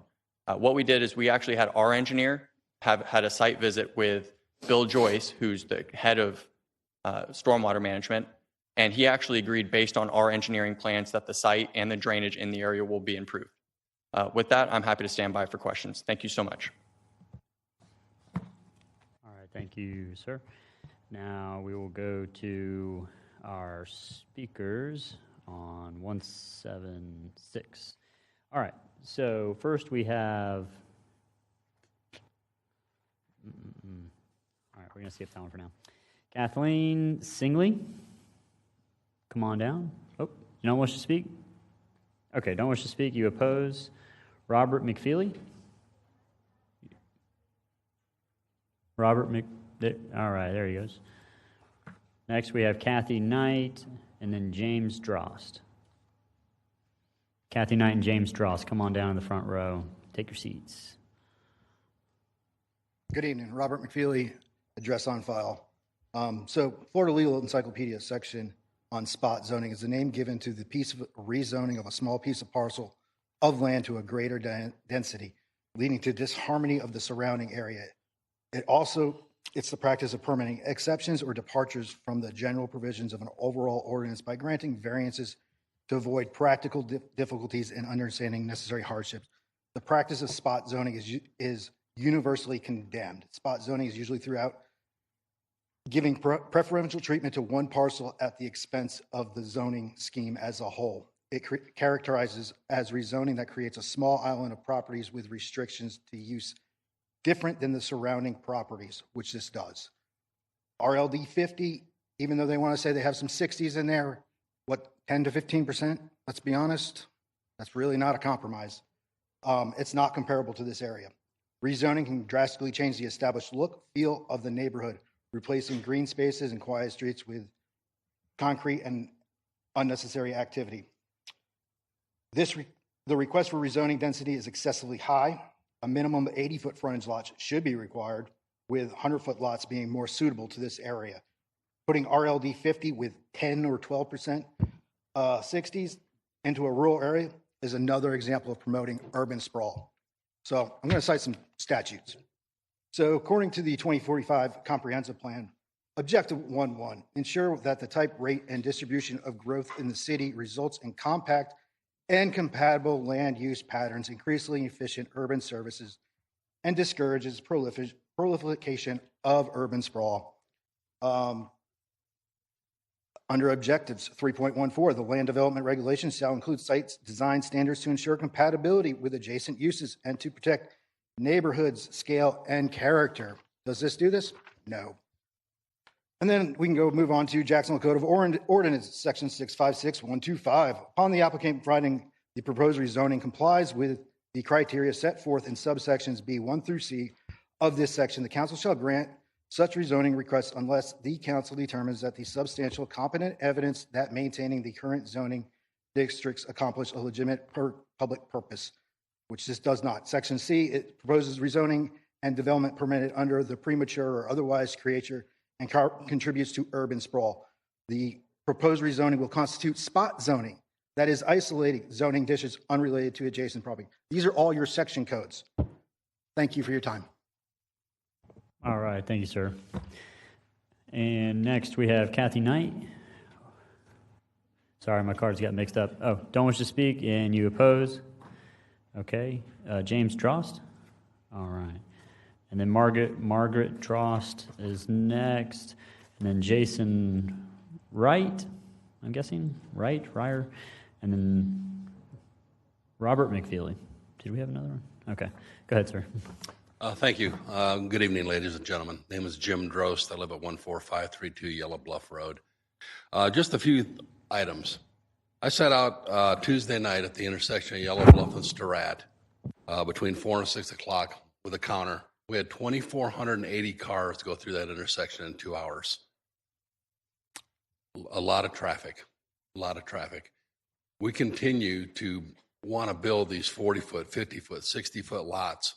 What we did is we actually had our engineer had a site visit with Bill Joyce, who's the head of stormwater management, and he actually agreed based on our engineering plans that the site and the drainage in the area will be improved. With that, I'm happy to stand by for questions. Thank you so much.
All right, thank you, sir. Now we will go to our speakers on 176. All right, so first we have, all right, we're going to skip that one for now. Kathleen Singley, come on down. Oh, you don't wish to speak? Okay, don't wish to speak. You oppose. Robert McFeely? Robert all right, there he goes. Next, we have Kathy Knight, and then James Drost. Kathy Knight and James Drost, come on down in the front row. Take your seats.
Good evening. Robert McFeely, address on file. So Florida Legal Encyclopedia section on spot zoning is the name given to the piece of rezoning of a small piece of parcel of land to a greater density, leading to disharmony of the surrounding area. It's the practice of permitting exceptions or departures from the general provisions of an overall ordinance by granting variances to avoid practical difficulties and understanding necessary hardships. The practice of spot zoning is universally condemned. Spot zoning is usually throughout giving preferential treatment to one parcel at the expense of the zoning scheme as a whole. It characterizes as rezoning that creates a small island of properties with restrictions to use different than the surrounding properties, which this does. RLD 50, even though they want to say they have some 60s in there, 10 to 15%? Let's be honest, that's really not a compromise. It's not comparable to this area. Rezoning can drastically change the established look, feel of the neighborhood, replacing green spaces and quiet streets with concrete and unnecessary activity. The request for rezoning density is excessively high. A minimum of 80-foot frontage lots should be required, with 100-foot lots being more suitable to this area. Putting RLD 50 with 10 or 12% 60s into a rural area is another example of promoting urban sprawl. So I'm going to cite some statutes. So according to the 2045 Comprehensive Plan, Objective 1.1, ensure that the type, rate, and distribution of growth in the city results in compact and compatible land use patterns, increasingly efficient urban services, and discourages proliferation of urban sprawl. Under Objectives 3.14, the land development regulations shall include site design standards to ensure compatibility with adjacent uses and to protect neighborhoods, scale, and character. Does this do this? No. And then we can move on to Jacksonville Code of Ordinance, Section 656125. Upon the applicant providing the proposed rezoning complies with the criteria set forth in subsections B1 through C of this section, the council shall grant such rezoning requests unless the council determines that the substantial competent evidence that maintaining the current zoning districts accomplish a legitimate public purpose, which this does not. Section C, it proposes rezoning and development permitted under the premature or otherwise creature and contributes to urban sprawl. The proposed rezoning will constitute spot zoning, that is isolating zoning districts unrelated to adjacent property. These are all your section codes. Thank you for your time.
All right, thank you, sir. And next we have Kathy Knight. Sorry, my cards got mixed up. Oh, don't wish to speak, and you oppose? Okay. James Drost? All right. And then Margaret Drost is next. And then Jason Wright, I'm guessing? Ryer? And then Robert McFeely. Did we have another one? Okay. Go ahead, sir.
Thank you. Good evening, ladies and gentlemen. Name is Jim Drost. I live at 14532 Yellow Bluff Road. Just a few items. I set out Tuesday night at the intersection of Yellow Bluff and Stirrat between 4 and 6 o'clock with a counter. We had 2,480 cars go through that intersection in 2 hours. A lot of traffic. We continue to want to build these 40-foot, 50-foot, 60-foot lots.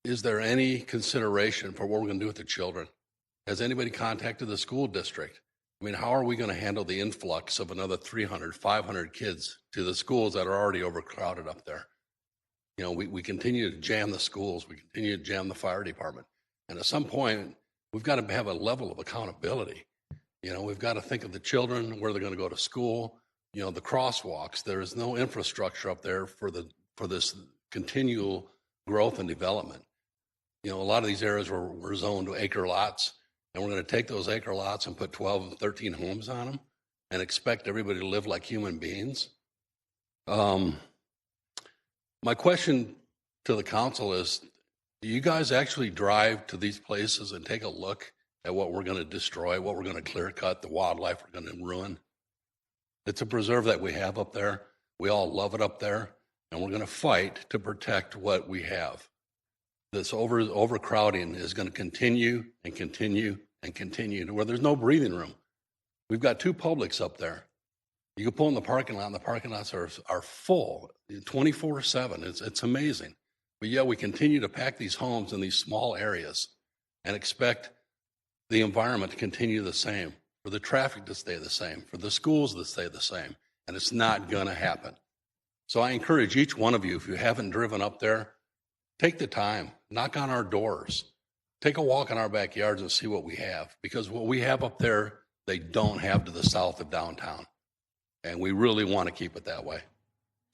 Is there any consideration for what we're going to do with the children? Has anybody contacted the school district? I mean, how are we going to handle the influx of another 300, 500 kids to the schools that are already overcrowded up there? You know, we continue to jam the schools. We continue to jam the fire department. And at some point, we've got to have a level of accountability. You know, we've got to think of the children, where they're going to go to school. You know, the crosswalks. There is no infrastructure up there for this continual growth and development. You know, a lot of these areas were zoned to acre lots, and we're going to take those acre lots and put 12 and 13 homes on them and expect everybody to live like human beings. My question to the council is, Do you guys actually drive to these places and take a look at what we're going to destroy, what we're going to clear cut, the wildlife we're going to ruin? It's a preserve that we have up there. We all love it up there, and we're going to fight to protect what we have. This overcrowding is going to continue and continue and continue to where there's no breathing room. We've got 2 Publix up there. You can pull in the parking lot, and the parking lots are full 24/7. It's amazing. But yet we continue to pack these homes in these small areas and expect the environment to continue the same, for the traffic to stay the same, for the schools to stay the same, and it's not going to happen. So I encourage each one of you, if you haven't driven up there, take the time, knock on our doors, take a walk in our backyards and see what we have, because what we have up there, they don't have to the south of downtown, and we really want to keep it that way.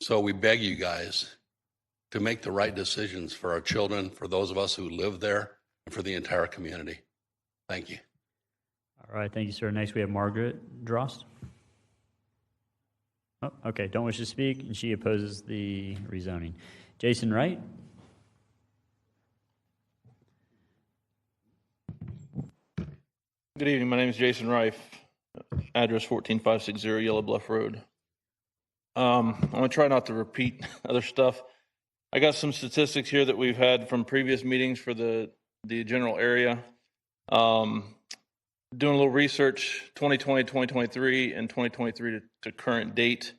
So we beg you guys to make the right decisions for our children, for those of us who live there, and for the entire community. Thank you.
All right, thank you, sir. Next, we have Margaret Drost. Oh, okay, don't wish to speak, and she opposes the rezoning. Jason Wright.
Good evening. My name is Jason Rife, address 14560 Yellow Bluff Road. I'm going to try not to repeat other stuff. I got some statistics here that we've had from previous meetings for the general area. Doing a little research, 2020, 2023, and 2023 to current date.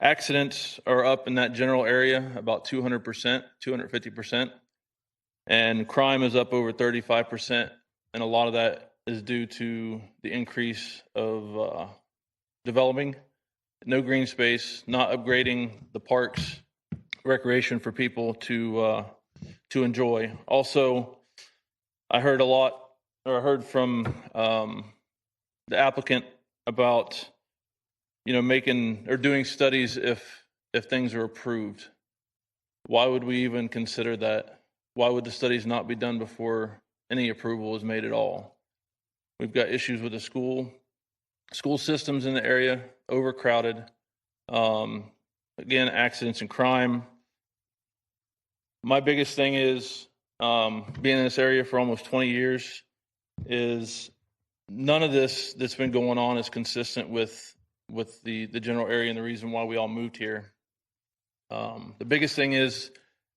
Accidents are up in that general area about 200%, 250%. And crime is up over 35%. And a lot of that is due to the increase of developing, no green space, not upgrading the parks, recreation for people to enjoy. Also, I heard from the applicant about, making or doing studies if things are approved. Why would we even consider that? Why would the studies not be done before any approval is made at all? We've got issues with the school systems in the area, overcrowded. Again, accidents and crime. My biggest thing is, being in this area for almost 20 years, is none of this that's been going on is consistent with the general area and the reason why we all moved here. The biggest thing is,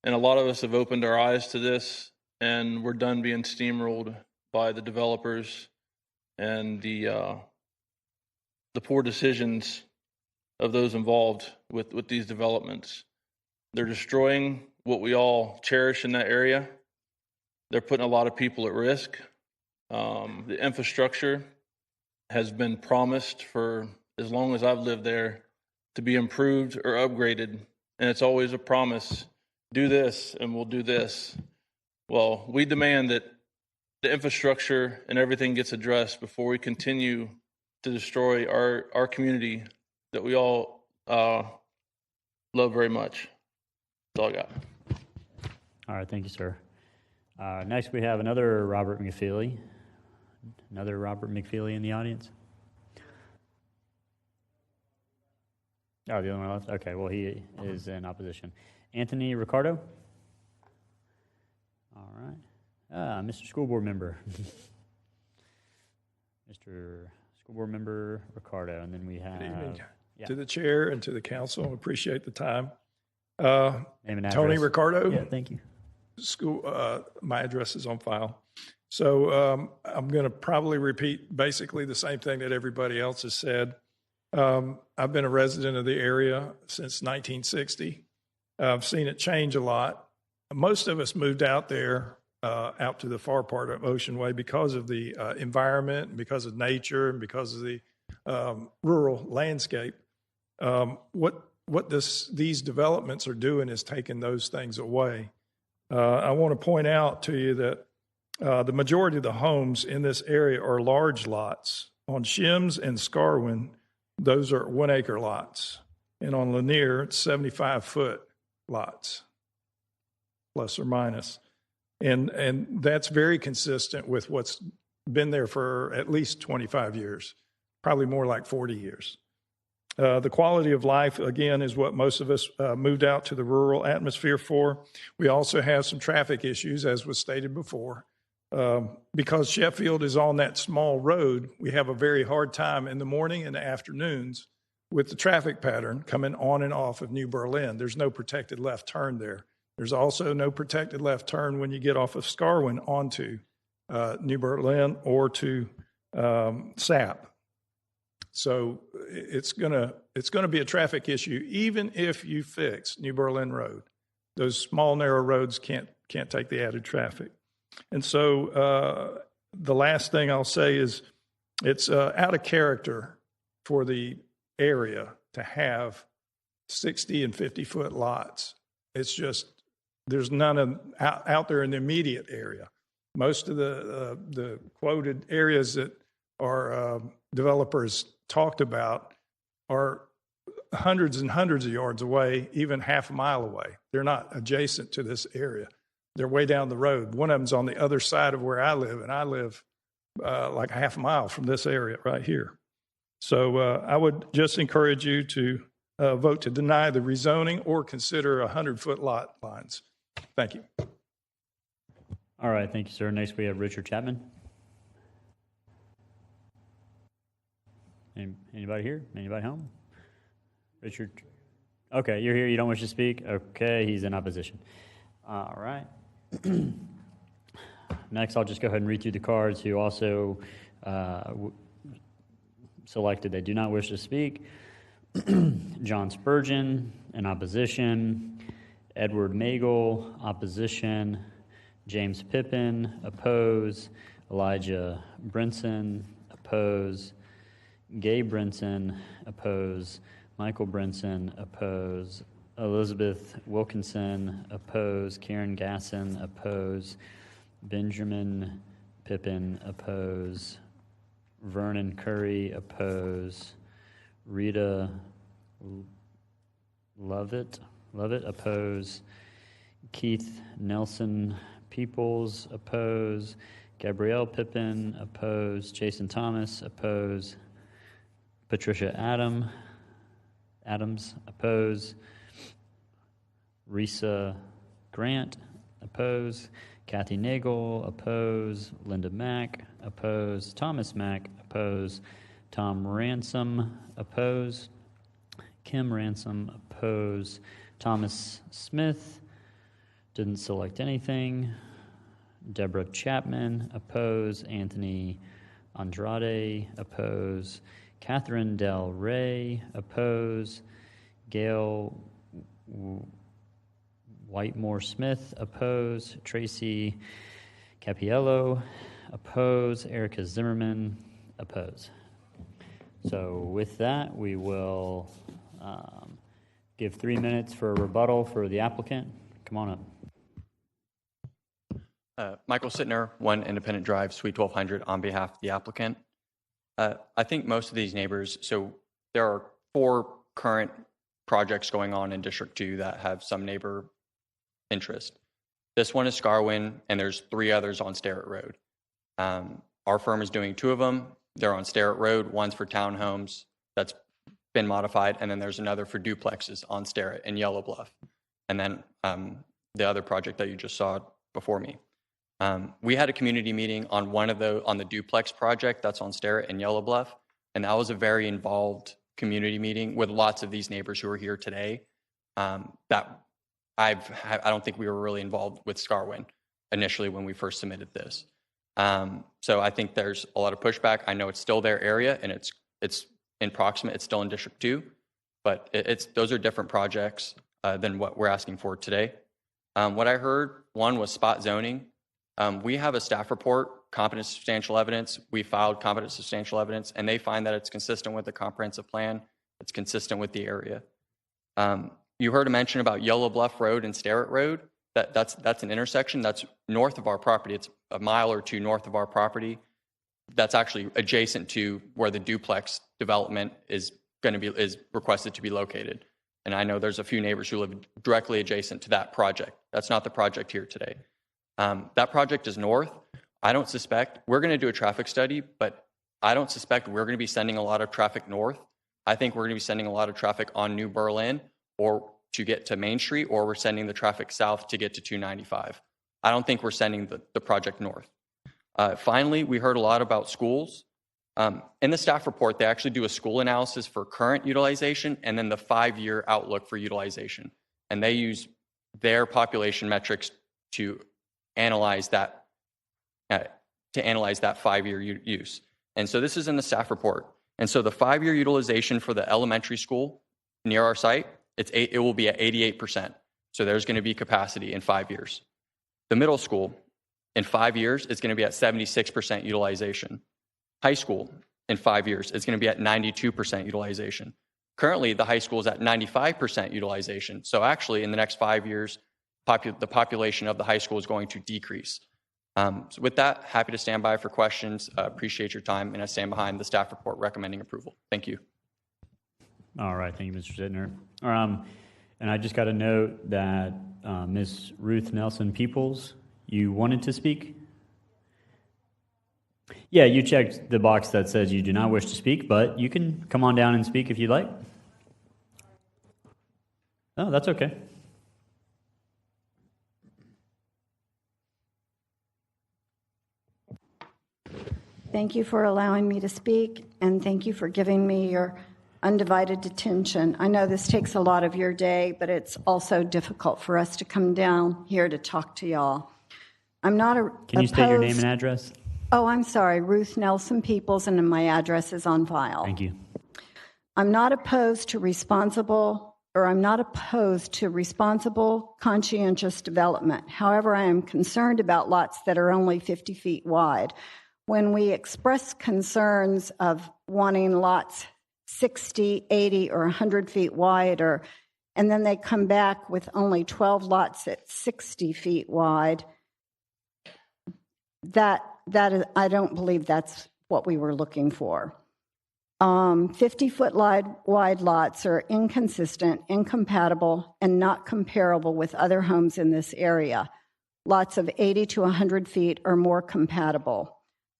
and a lot of us have opened our eyes to this, and we're done being steamrolled by the developers and the poor decisions of those involved with these developments. They're destroying what we all cherish in that area. They're putting a lot of people at risk. The infrastructure has been promised for as long as I've lived there to be improved or upgraded, and it's always a promise, do this and we'll do this. Well, we demand that the infrastructure and everything gets addressed before we continue to destroy our community that we all love very much. That's all I got.
All right, thank you, sir. Next, we have another Robert McFeely. Another Robert McFeely in the audience. Oh, the other one left? Okay, well, he is in opposition. Anthony Ricardo? All right. Mr. School Board Member. Mr. School Board Member Ricardo, and then we have...
Good evening
yeah.
to the chair and to the council. Appreciate the time.
Name and address.
Tony Ricardo.
Yeah, thank you.
School. My address is on file. So I'm going to probably repeat basically the same thing that everybody else has said. I've been a resident of the area since 1960. I've seen it change a lot. Most of us moved out there, out to the far part of Ocean Way because of the environment, because of nature, and because of the rural landscape. What these developments are doing is taking those things away. I want to point out to you that the majority of the homes in this area are large lots. On Shims and Scarwin, those are 1 acre lots. And on Lanier, it's 75-foot lots, plus or minus. And that's very consistent with what's been there for at least 25 years, probably more like 40 years. The quality of life, again, is what most of us moved out to the rural atmosphere for. We also have some traffic issues, as was stated before. Because Sheffield is on that small road, we have a very hard time in the morning and the afternoons with the traffic pattern coming on and off of New Berlin. There's no protected left turn there. There's also no protected left turn when you get off of Scarwin onto New Berlin or to Sap. So it's gonna be a traffic issue, even if you fix New Berlin Road. Those small narrow roads can't take the added traffic. And so the last thing I'll say is it's out of character for the area to have 60 and 50-foot lots. It's just, there's none out there in the immediate area. Most of the quoted areas that our developers talked about are hundreds and hundreds of yards away, even half a mile away. They're not adjacent to this area. They're way down the road. One of them's on the other side of where I live, and I live like a half a mile from this area right here. So I would just encourage you to vote to deny the rezoning or consider 100-foot lot lines. Thank you.
All right, thank you, sir. Next, we have Richard Chapman. Anybody here? Anybody home? Richard? Okay, you're here. You don't wish to speak? Okay, he's in opposition. All right. Next, I'll just go ahead and read through the cards who also selected they do not wish to speak. John Spurgeon, in opposition. Edward Magel, opposition. James Pippin, oppose. Elijah Brinson, oppose. Gay Brinson, oppose. Michael Brinson, oppose. Elizabeth Wilkinson, oppose. Karen Gasson, oppose. Benjamin Pippin, oppose. Vernon Curry, oppose. Rita Lovett, oppose. Keith Nelson Peoples, oppose. Gabrielle Pippin, oppose. Jason Thomas, oppose. Patricia Adams, oppose. Risa Grant, oppose. Kathy Nagel, oppose. Linda Mack, oppose. Thomas Mack, oppose. Tom Ransom, oppose. Kim Ransom, oppose. Thomas Smith, didn't select anything. Deborah Chapman, oppose. Anthony Andrade, oppose. Catherine Del Rey, oppose. Gail Whitemore Smith, oppose. Tracy Capiello, oppose. Erica Zimmerman, oppose. So with that, we will give 3 minutes for a rebuttal for the applicant. Come on up.
Michael Sittner, 1 Independent Drive, Suite 1200, on behalf of the applicant. I think most of these neighbors, so there are 4 current projects going on in District 2 that have some neighbor interest. This one is Scarwin, and there's 3 others on Starrett Road. Our firm is doing 2 of them. They're on Starrett Road. One's for townhomes that's been modified, and then there's another for duplexes on Starrett and Yellow Bluff. And then the other project that you just saw before me. We had a community meeting on one of on the duplex project that's on Starrett and Yellow Bluff, and that was a very involved community meeting with lots of these neighbors who are here today. That I don't think we were really involved with Scarwin initially when we first submitted this. So I think there's a lot of pushback. I know it's still their area and it's in proximate. It's still in District 2, but those are different projects than what we're asking for today. What I heard, one was spot zoning. We have a staff report, competent substantial evidence. We filed competent substantial evidence, and they find that it's consistent with the comprehensive plan. It's consistent with the area. You heard a mention about Yellow Bluff Road and Starrett Road. That's an intersection that's north of our property. It's a mile or 2 north of our property. That's actually adjacent to where the duplex development is requested to be located. And I know there's a few neighbors who live directly adjacent to that project. That's not the project here today. That project is north. I don't suspect, we're going to do a traffic study, but I don't suspect we're going to be sending a lot of traffic north. I think we're going to be sending a lot of traffic on New Berlin or to get to Main Street, or we're sending the traffic south to get to 295. I don't think we're sending the project north. Finally, we heard a lot about schools. In the staff report, they actually do a school analysis for current utilization and then the 5-year outlook for utilization. And they use their population metrics to analyze that 5-year use. And so this is in the staff report. And so the 5-year utilization for the elementary school near our site, it will be at 88%. So there's going to be capacity in 5 years. The middle school, in 5 years, it's going to be at 76% utilization. High school, in 5 years, it's going to be at 92% utilization. Currently, the high school is at 95% utilization. So actually, in the next 5 years, the population of the high school is going to decrease. So with that, happy to stand by for questions. Appreciate your time, and I stand behind the staff report recommending approval. Thank you.
All right, thank you, Mr. Sittner. And I just got a note that Ms. Ruth Nelson Peoples, you wanted to speak? Yeah, you checked the box that says you do not wish to speak, but you can come on down and speak if you'd like. Oh, that's okay.
Thank you for allowing me to speak, and thank you for giving me your undivided attention. I know this takes a lot of your day, but it's also difficult for us to come down here to talk to y'all. I'm not
Can you state your name and address?
Oh, I'm sorry, Ruth Nelson Peoples, and my address is on file.
Thank you.
I'm not opposed to responsible, conscientious development. However, I am concerned about lots that are only 50 feet wide. When we express concerns of wanting lots 60, 80, or 100 feet wide, and then they come back with only 12 lots at 60 feet wide, that is, I don't believe that's what we were looking for. 50-foot wide lots are inconsistent, incompatible, and not comparable with other homes in this area. Lots of 80 to 100 feet are more compatible.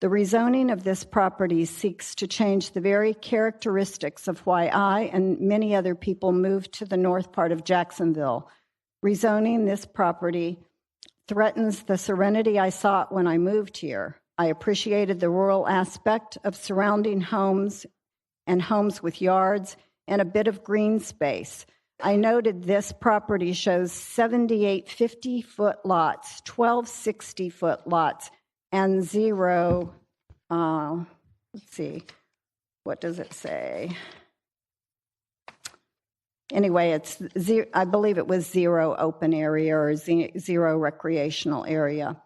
The rezoning of this property seeks to change the very characteristics of why I and many other people moved to the north part of Jacksonville. Rezoning this property threatens the serenity I sought when I moved here. I appreciated the rural aspect of surrounding homes and homes with yards and a bit of green space. I noted this property shows 78 50-foot lots, 12 60-foot lots, and 0, let's see, what does it say? Anyway, it's I believe it was 0 open area or 0 recreational area.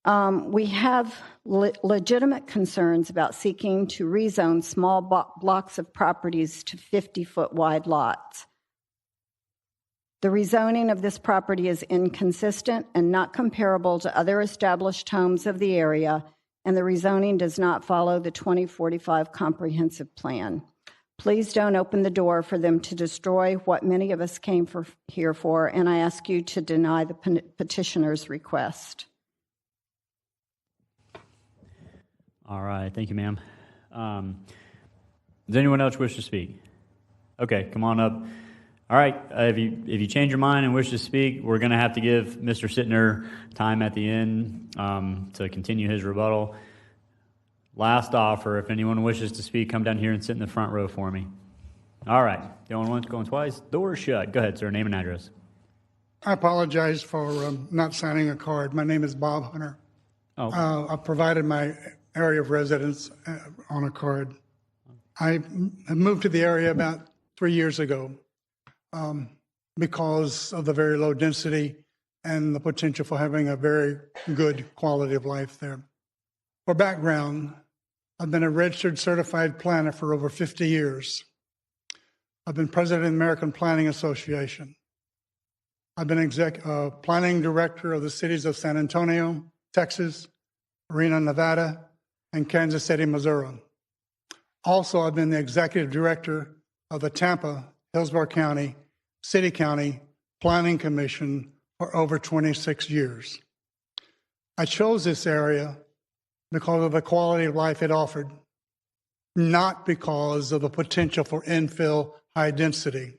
We have legitimate concerns about seeking to rezone small blocks of properties to 50-foot wide lots. The rezoning of this property is inconsistent and not comparable to other established homes of the area, and the rezoning does not follow the 2045 comprehensive plan. Please don't open the door for them to destroy what many of us came here for, and I ask you to deny the petitioner's request.
All right, thank you, ma'am. Does anyone else wish to speak? Okay, come on up. All right, if you change your mind and wish to speak, we're going to have to give Mr. Sittner time at the end to continue his rebuttal. Last offer, if anyone wishes to speak, come down here and sit in the front row for me. All right, going once, going twice, door shut. Go ahead, sir, name and address.
I apologize for not signing a card. My name is Bob Hunter.
Oh.
I provided my area of residence on a card. I moved to the area about 3 years ago. Because of the very low density and the potential for having a very good quality of life there. For background, I've been a registered certified planner for over 50 years. I've been president of the American Planning Association. I've been planning director of the cities of San Antonio, Texas, Reno, Nevada, and Kansas City, Missouri. Also, I've been the executive director of the Tampa, Hillsborough County, City County Planning Commission for over 26 years. I chose this area because of the quality of life it offered. not because of the potential for infill high density.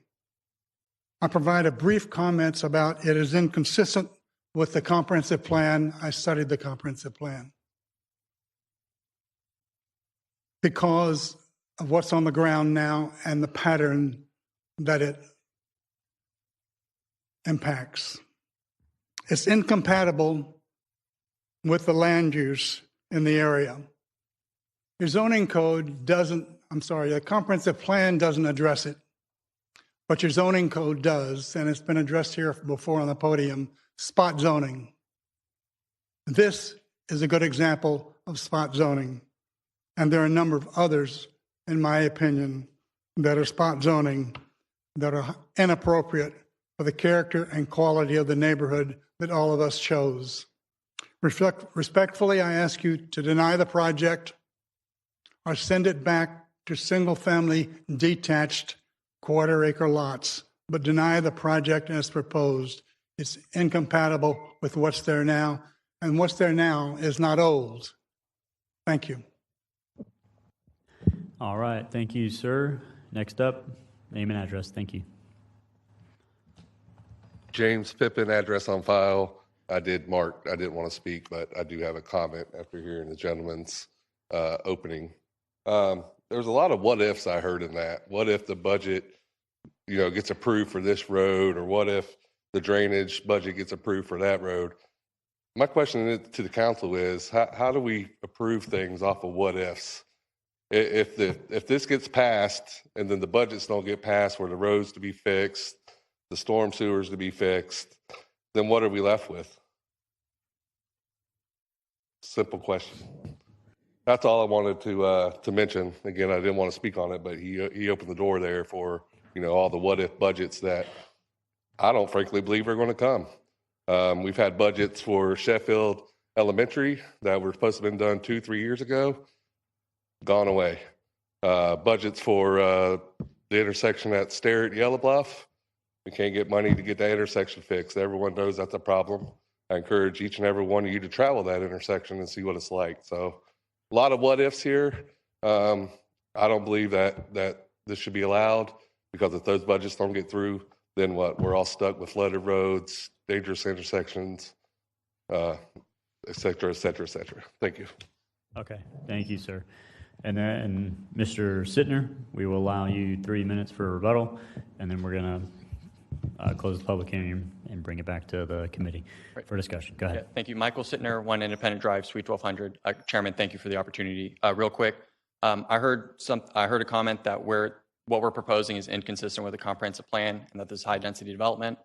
I provide a brief comments about it is inconsistent with the comprehensive plan. I studied the comprehensive plan. Because of what's on the ground now and the pattern that it impacts. It's incompatible with the land use in the area. Your zoning code the comprehensive plan doesn't address it, but your zoning code does, and it's been addressed here before on the podium, spot zoning. This is a good example of spot zoning, and there are a number of others, in my opinion, that are spot zoning that are inappropriate for the character and quality of the neighborhood that all of us chose. Respectfully, I ask you to deny the project or send it back to single-family detached quarter-acre lots, but deny the project as proposed. It's incompatible with what's there now, and what's there now is not old. Thank you.
All right, thank you, sir. Next up, name and address. Thank you.
James Pippin, address on file. I didn't want to speak, but I do have a comment after hearing the gentleman's opening. There's a lot of what ifs I heard in that. What if the budget, gets approved for this road, or what if the drainage budget gets approved for that road? My question to the council is, how do we approve things off of what ifs? If this gets passed and then the budgets don't get passed where the roads to be fixed, the storm sewers to be fixed, then what are we left with? Simple question. That's all I wanted to mention. Again, I didn't want to speak on it, but he opened the door there for all the what if budgets that I don't frankly believe are going to come. We've had budgets for Sheffield Elementary that were supposed to have been done 2-3 years ago, gone away. Budgets for the intersection at Sterrett Yellow Bluff, we can't get money to get that intersection fixed. Everyone knows that's a problem. I encourage each and every one of you to travel that intersection and see what it's like. So a lot of what ifs here. I don't believe that this should be allowed, because if those budgets don't get through, then what? We're all stuck with flooded roads, dangerous intersections, et cetera, et cetera, et cetera. Thank you.
Okay, thank you, sir. And then, Mr. Sittner, we will allow you 3 minutes for a rebuttal, and then we're going to close the public hearing and bring it back to the committee for discussion. Go ahead.
Yeah, thank you. Michael Sittner, 1 Independent Drive, Suite 1200. Chairman, thank you for the opportunity. Real quick, I heard a comment that what we're proposing is inconsistent with the comprehensive plan and that this is high-density development.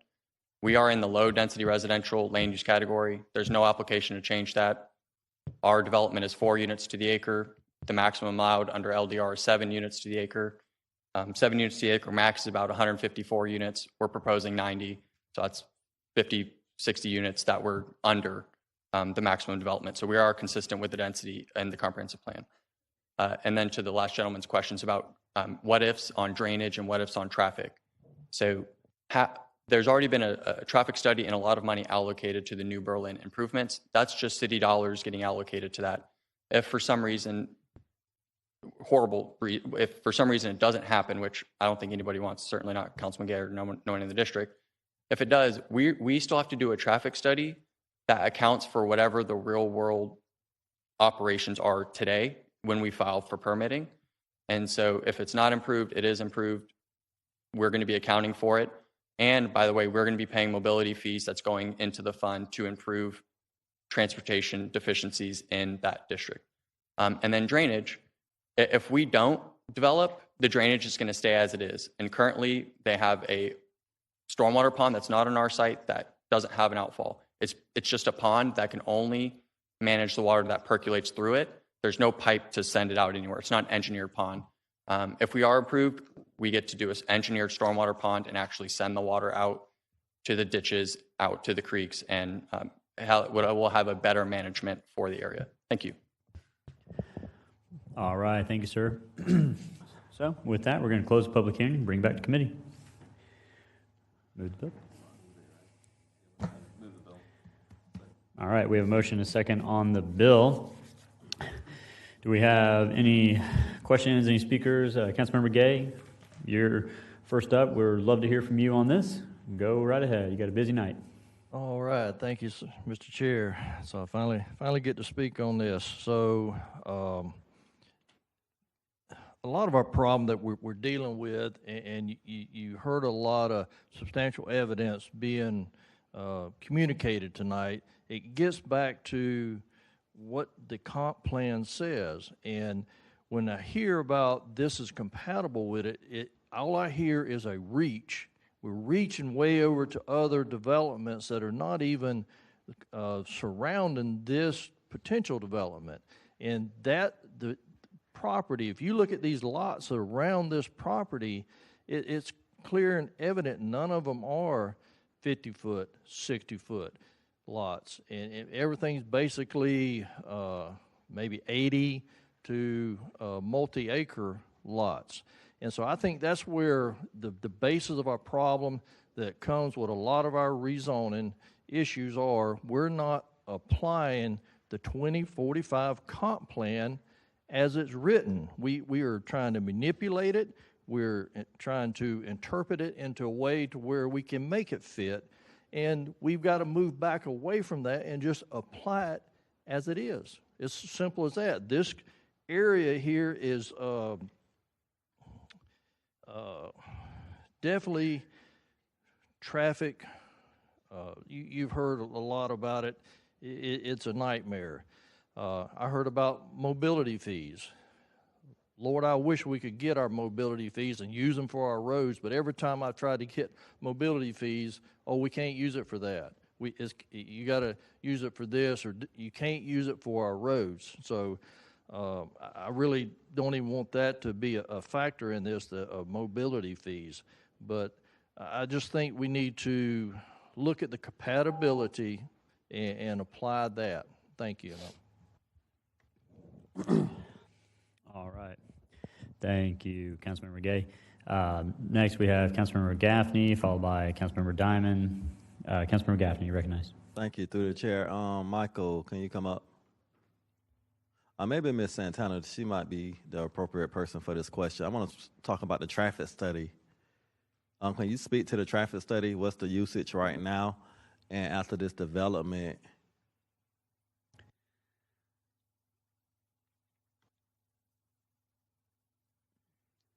We are in the low-density residential land use category. There's no application to change that. Our development is 4 units to the acre. The maximum allowed under LDR is 7 units to the acre. 7 units to the acre max is about 154 units. We're proposing 90. So that's 50, 60 units that were under the maximum development. So we are consistent with the density and the comprehensive plan. And then to the last gentleman's questions about what ifs on drainage and what ifs on traffic. So there's already been a traffic study and a lot of money allocated to the New Berlin improvements. That's just city dollars getting allocated to that. If for some reason, if for some reason it doesn't happen, which I don't think anybody wants, certainly not Councilman Gay or no one in the district. If it does, we still have to do a traffic study that accounts for whatever the real world operations are today when we file for permitting. And so if it's not improved, it is improved. We're going to be accounting for it. And by the way, we're going to be paying mobility fees that's going into the fund to improve transportation deficiencies in that district. And then drainage, if we don't develop, the drainage is going to stay as it is. And currently they have a stormwater pond that's not on our site that doesn't have an outfall. It's just a pond that can only manage the water that percolates through it. There's no pipe to send it out anywhere. It's not an engineered pond. If we are approved, we get to do an engineered stormwater pond and actually send the water out to the ditches, out to the creeks, and we'll have a better management for the area. Thank you.
All right, thank you, sir. So with that, we're going to close the public hearing and bring it back to committee. Move the bill. All right, we have a motion and a second on the bill. Do we have any questions questions, any speakers? Councilmember Gay, you're first up. We'd love to hear from you on this. Go right ahead. You got a busy night.
All right, thank you, Mr. Chair. So I finally get to speak on this. So a lot of our problem that we're dealing with, and you heard a lot of substantial evidence being communicated tonight. It gets back to what the comp plan says, and when I hear about this is compatible with it, all I hear is a reach. We're reaching way over to other developments that are not even surrounding this potential development. And the property, if you look at these lots around this property, it's clear and evident none of them are 50-foot, 60-foot lots. And everything's basically maybe 80 to multi-acre lots. And so I think that's where the basis of our problem that comes with a lot of our rezoning issues are. We're not applying the 2045 comp plan as it's written. We are trying to manipulate it. We're trying to interpret it into a way to where we can make it fit. And we've got to move back away from that and just apply it as it is. It's simple as that. This area here is definitely traffic. You've heard a lot about it. It's a nightmare. I heard about mobility fees. Lord, I wish we could get our mobility fees and use them for our roads, but every time I've tried to get mobility fees, we can't use it for that. You got to use it for this, or you can't use it for our roads. So I really don't even want that to be a factor in this, the mobility fees. But I just think we need to look at the compatibility and apply that. Thank you.
All right. Thank you, Councilmember Gay. Next, we have Councilmember Gaffney, followed by Councilmember Diamond. Councilmember Gaffney, you recognize.
Thank you. Through the chair. Michael, can you come up? Maybe Ms. Santana, she might be the appropriate person for this question. I want to talk about the traffic study. Can you speak to the traffic study? What's the usage right now? And after this development,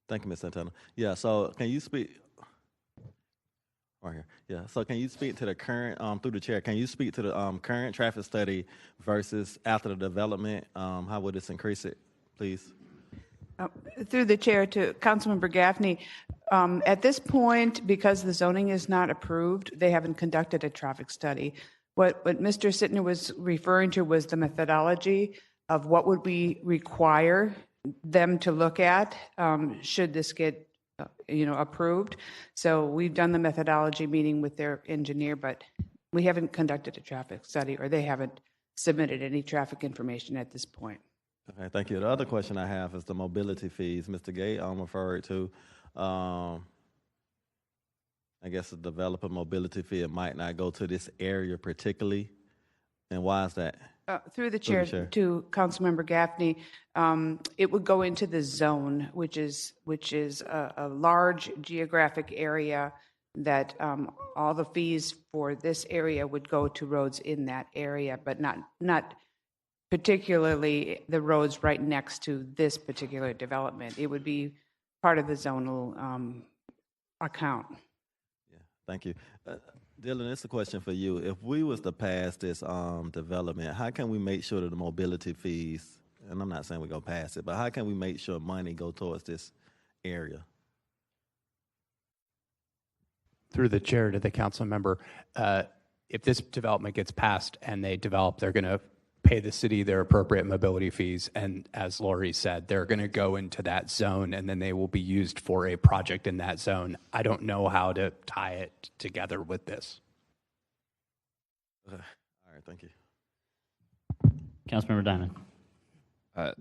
thank you, Ms. Santana. Yeah, so can you speak, right here, yeah, so can you speak to the current, through the chair, can you speak to the current traffic study versus after the development? How would this increase it, please?
Through the chair to Councilmember Gaffney, at this point, because the zoning is not approved, they haven't conducted a traffic study. What Mr. Sittner was referring to was the methodology of what would we require them to look at should this get approved. So we've done the methodology meeting with their engineer, but we haven't conducted a traffic study, or they haven't submitted any traffic information at this point.
Okay, thank you. The other question I have is the mobility fees. Mr. Gay, I'm referred to. I guess the developer mobility fee, it might not go to this area particularly. And why is that?
Through the chair to Councilmember Gaffney, it would go into the zone, which is a large geographic area that all the fees for this area would go to roads in that area, but not particularly the roads right next to this particular development. It would be part of the zonal account.
Yeah, thank you. Dylan, it's a question for you. If we was to pass this development, how can we make sure that the mobility fees, and I'm not saying we go past it, but how can we make sure money go towards this area?
Through the chair to the council member, if this development gets passed and they develop, they're going to pay the city their appropriate mobility fees. And as Lori said, they're going to go into that zone and then they will be used for a project in that zone. I don't know how to tie it together with this.
All right, thank you.
Councilmember Diamond.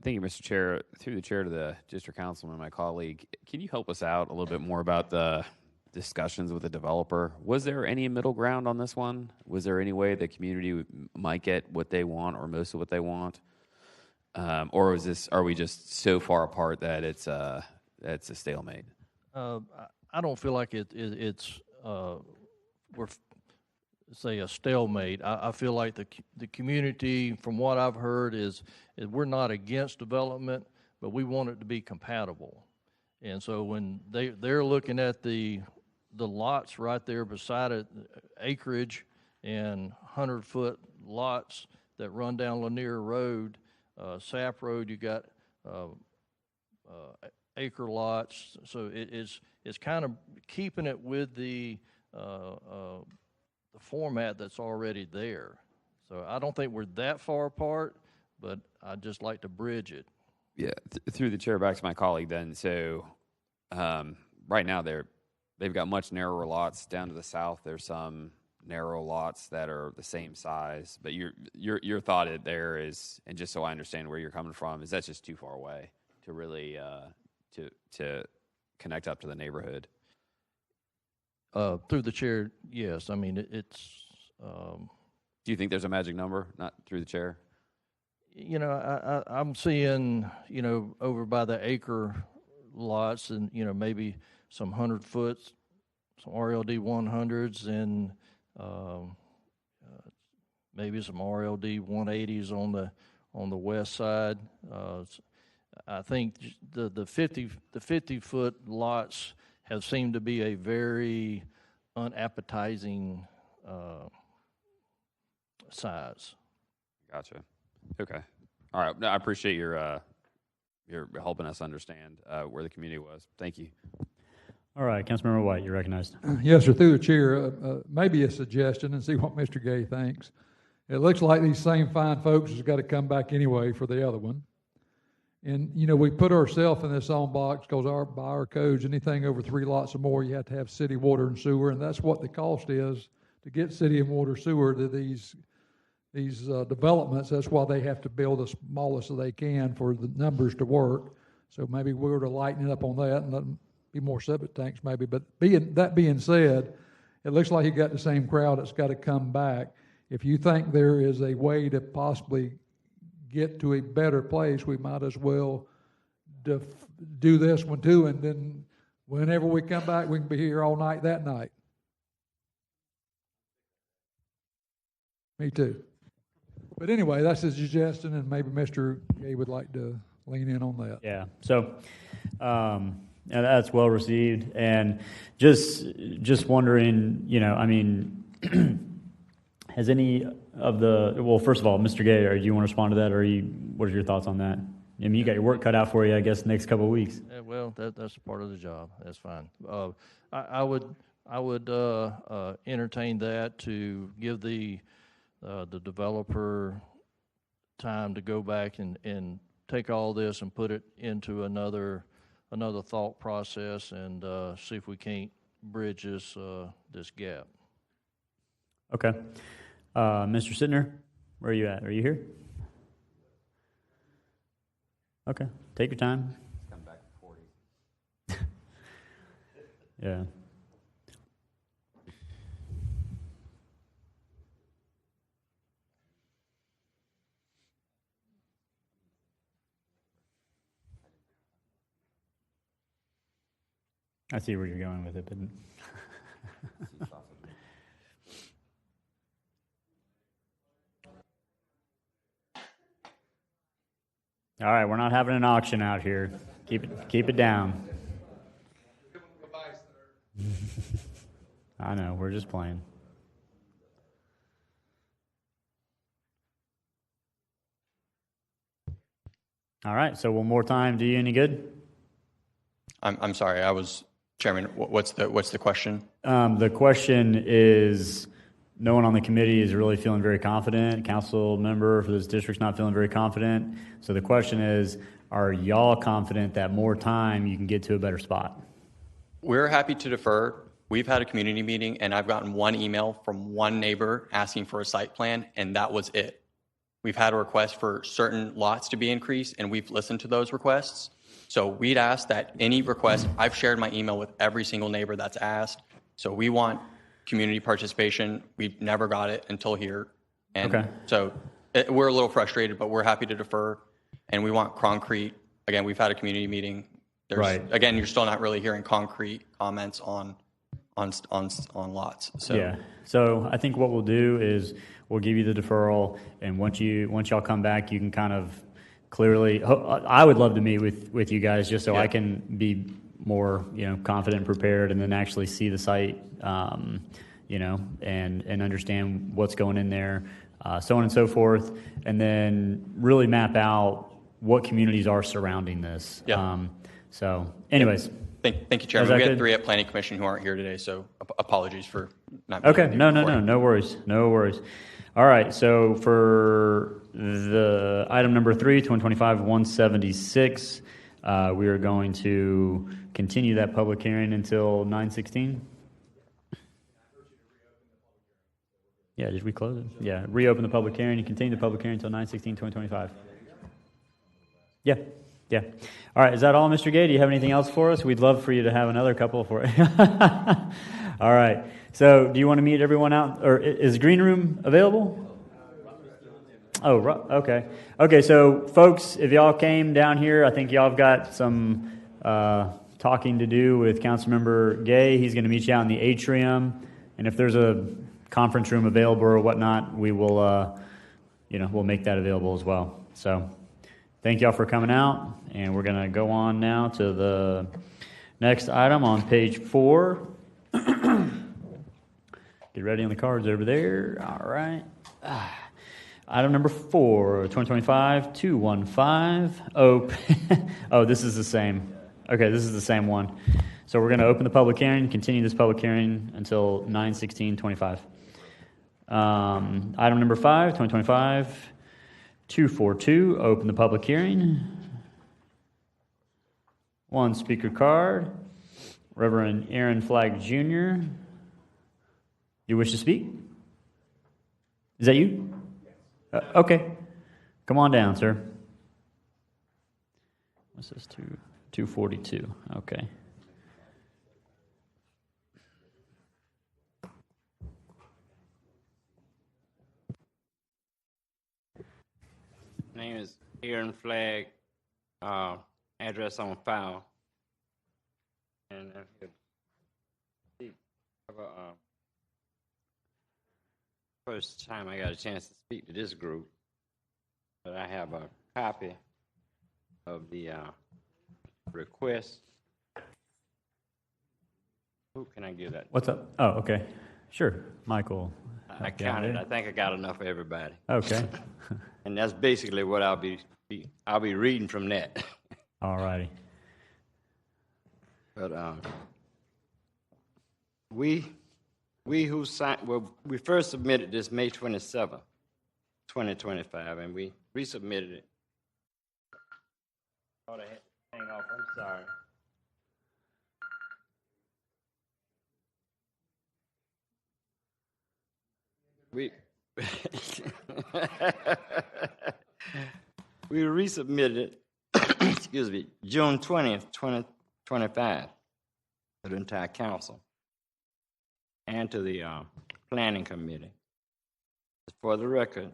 Thank you, Mr. Chair. Through the chair to the district councilman, my colleague, can you help us out a little bit more about the discussions with the developer? Was there any middle ground on this one? Was there any way the community might get what they want or most of what they want? Or are we just so far apart that it's a stalemate?
I don't feel like it's we're say a stalemate. I feel like the community, from what I've heard, is we're not against development, but we want it to be compatible. And so when they're looking at the lots right there beside it, acreage and 100-foot lots that run down Lanier Road, Sap Road, you got acre lots. So it's kind of keeping it with the format that's already there. So I don't think we're that far apart, but I'd just like to bridge it.
Yeah, through the chair, back to my colleague then. So right now they've got much narrower lots down to the south. There's some narrow lots that are the same size, but your thought there is, and just so I understand where you're coming from, is that's just too far away to really to connect up to the neighborhood.
Through the chair, yes. I mean, it's.
Do you think there's a magic number? Not through the chair.
You know, I'm seeing, you know, over by the acre lots, and you know, maybe some 100-foot, some RLD 100s, and maybe some RLD 180s on the west side. I think the 50-foot lots have seemed to be a very unappetizing size.
Gotcha. Okay. All right. No, I appreciate your helping us understand where the community was. Thank you.
All right, Councilmember White, you're recognized.
Yes, sir. Through the chair, maybe a suggestion, and see what Mr. Gay thinks. It looks like these same fine folks has got to come back anyway for the other one. And, you know, we put ourselves in this own box because by our codes, anything over 3 lots or more, you have to have city water and sewer, and that's what the cost is to get city and water sewer to these developments. That's why they have to build the smallest that they can for the numbers to work. So maybe we were to lighten it up on that and let them be more septic tanks maybe. But that being said, it looks like you got the same crowd that's got to come back. If you think there is a way to possibly get to a better place, we might as well do this one too, and then whenever we come back, we can be here all night that night. Me too. But anyway, that's a suggestion, and maybe Mr. Gay would like to lean in on that.
Yeah. So and that's well received, and just wondering, you know, I mean. Has any of well, first of all, Mr. Gay, do you want to respond to that, or what are your thoughts on that? I mean, you got your work cut out for you, I guess, next couple of weeks.
Well, that's part of the job. That's fine. I would entertain that, to give the developer time to go back and take all this and put it into another thought process, and see if we can't bridge this gap.
Okay. Mr. Sittner, where are you at? Are you here? Okay. Take your time.
Come back to 40.
Yeah. I see where you're going with it, but all right, we're not having an auction out here. Keep it down. I know, we're just playing. All right, so one more time, do you any good?
I'm sorry, Chairman, what's the question?
The question is, no one on the committee is really feeling very confident. Council member for this district's not feeling very confident. So the question is, are y'all confident that more time you can get to a better spot?
We're happy to defer. We've had a community meeting, and I've gotten one email from one neighbor asking for a site plan, and that was it. We've had a request for certain lots to be increased, and we've listened to those requests. So we'd ask that any request, I've shared my email with every single neighbor that's asked. So we want community participation. We've never got it until here. And
okay.
So we're a little frustrated, but we're happy to defer. and we want concrete. Again, we've had a community meeting.
Right.
Again, you're still not really hearing concrete comments on lots. So
Yeah. So I think what we'll do is we'll give you the deferral, and once y'all come back, you can kind of clearly. I would love to meet with you guys just so I can be more confident and prepared, and then actually see the site, and understand what's going in there, so on and so forth, and then really map out what communities are surrounding this.
Yeah.
So, anyways.
Thank you, Chairman. We had 3 at Planning Commission who aren't here today, so apologies for not being
Okay,
here.
no worries. All right, so for the item number 3, 2025-176, we are going to continue that public hearing until 9/16. Yeah, did we close it? Yeah, reopen the public hearing and continue the public hearing until 9/16/2025. Yeah. All right, is that all, Mr. Gay? Do you have anything else for us? We'd love for you to have another couple for it. All right, so do you want to meet everyone out, or is Green Room available? Oh, okay. Okay, so folks, if y'all came down here, I think y'all have got some talking to do with Councilmember Gay. He's going to meet you out in the atrium, and if there's a conference room available or whatnot, we will, we'll make that available as well. So thank y'all for coming out, and we're going to go on now to the next item on page 4. Get ready on the cards over there. All right. Item number 4, 2025-215. Oh, this is the same. Okay, this is the same one. So we're going to open the public hearing, continue this public hearing until 9/16/25. Item number 5, 2025-242. Open the public hearing. 1 speaker card. Reverend Aaron Flagg Jr. You wish to speak? Is that you? Okay. Come on down, sir. What's this? 242. Okay.
Name is Aaron Flagg. Address on file. And first time I got a chance to speak to this group, but I have a copy of the request. Who can I give that?
What's up? Oh, okay. Sure. Michael.
I counted. I think I got enough for everybody.
Okay.
And that's basically what I'll be reading from that.
All righty.
But we who signed, we first submitted this May 27th, 2025, and we resubmitted it. Oh, hang off. I'm sorry. We resubmitted it, excuse me, June 20th, 2025 to the entire council and to the planning committee. For the record,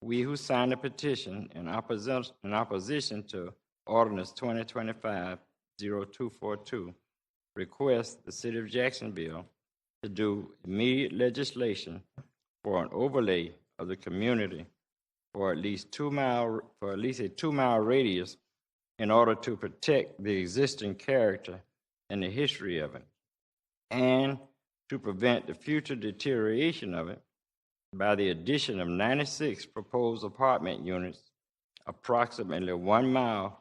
we who signed the petition in opposition to Ordinance 2025-0242 request the City of Jacksonville to do immediate legislation for an overlay of the community for at least a 2-mile radius in order to protect the existing character and the history of it, and to prevent the future deterioration of it by the addition of 96 proposed apartment units approximately 1 mile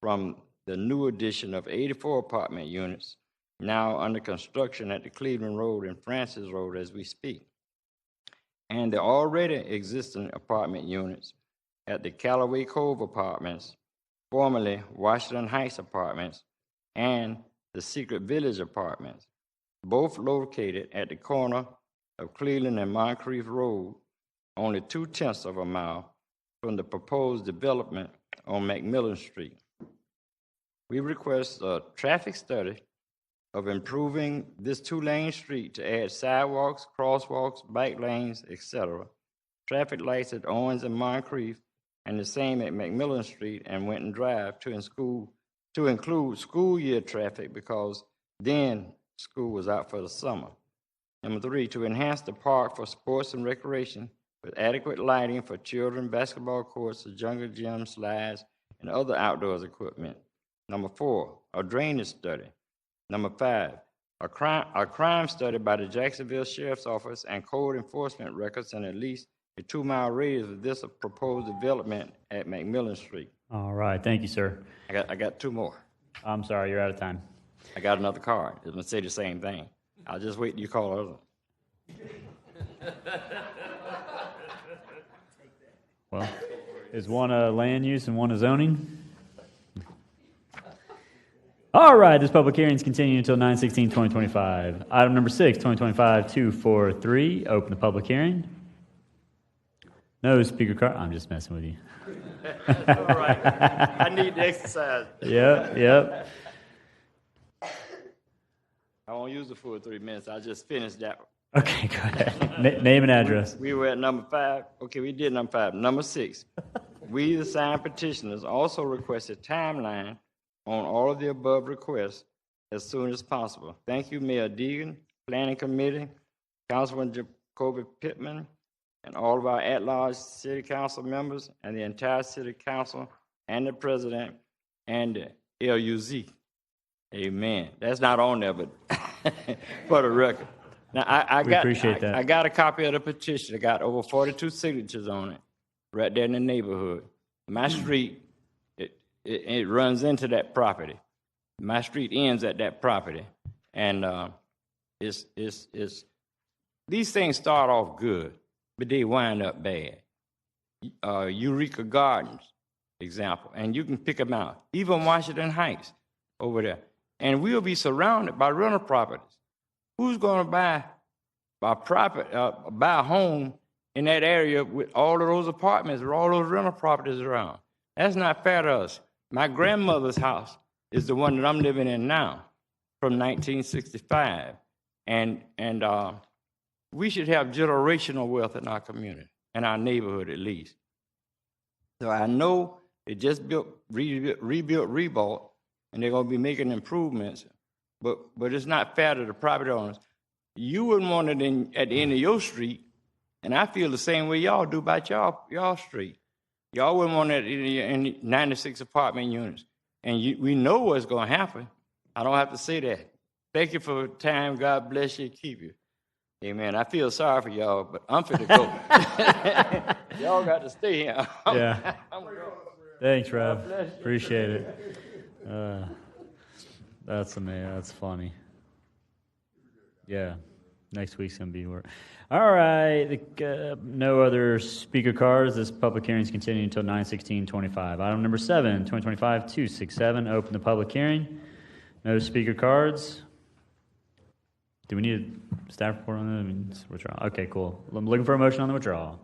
from the new addition of 84 apartment units now under construction at the Cleveland Road and Francis Road as we speak, and the already existing apartment units at the Callaway Cove Apartments, formerly Washington Heights Apartments, and the Secret Village Apartments, both located at the corner of Cleveland and Moncrief Road, only 0.2 of a mile from the proposed development on McMillan Street. We request a traffic study of improving this 2-lane street to add sidewalks, crosswalks, bike lanes, etc., traffic lights at Owens and Moncrief, and the same at McMillan Street and Winton Drive to include school year traffic because then school was out for the summer. Number 3, to enhance the park for sports and recreation with adequate lighting for children, basketball courts, a jungle gym, slides, and other outdoors equipment. Number 4, a drainage study. Number 5, a crime study by the Jacksonville Sheriff's Office and code enforcement records in at least a 2-mile radius of this proposed development at McMillan Street.
All right, thank you, sir.
I got 2 more.
I'm sorry, you're out of time.
I got another card. It's going to say the same thing. I'll just wait till you call her.
Well, is one a land use and one a zoning? All right, this public hearing is continuing until 9/16/2025. Item number 6, 2025-243, open the public hearing. No speaker card. I'm just messing with you.
All right. I need the exercise.
Yep.
I won't use the full 3 minutes. I just finished that.
Okay, go ahead. Name and address.
We were at number 5. Okay, we did number 5. Number 6. We, the signed petitioners, also requested timeline on all of the above requests as soon as possible. Thank you, Mayor Deegan, Planning Committee, Councilman Jacoby Pittman, and all of our at-large city council members, and the entire city council, and the president, and the LUZ. Amen. That's not on there, but for the record. Now, I got a copy of the petition. I got over 42 signatures on it, right there in the neighborhood. My street, it runs into that property. My street ends at that property, and these things start off good, but they wind up bad. Eureka Gardens, example, and you can pick them out. Even Washington Heights over there. And we'll be surrounded by rental properties. Who's going to buy a home in that area with all of those apartments or all those rental properties around? That's not fair to us. My grandmother's house is the one that I'm living in now, from 1965, and we should have generational wealth in our community, in our neighborhood at least. So I know they just rebuilt, and they're going to be making improvements, but it's not fair to the property owners. You wouldn't want it at the end of your street, and I feel the same way y'all do about y'all street. Y'all wouldn't want it in 96 apartment units, and we know what's going to happen. I don't have to say that. Thank you for the time. God bless you and keep you. Amen. I feel sorry for y'all, but I'm finna go. Y'all got to stay here.
Yeah. Thanks, Rev. Appreciate it. That's amazing. That's funny. Yeah. Next week's going to be work. All right. No other speaker cards. This public hearing is continuing until 9/16/25. Item number 7, 2025-267. Open the public hearing. No speaker cards. Do we need a staff report on that? I mean, it's withdrawal. Okay, cool. I'm looking for a motion on the withdrawal.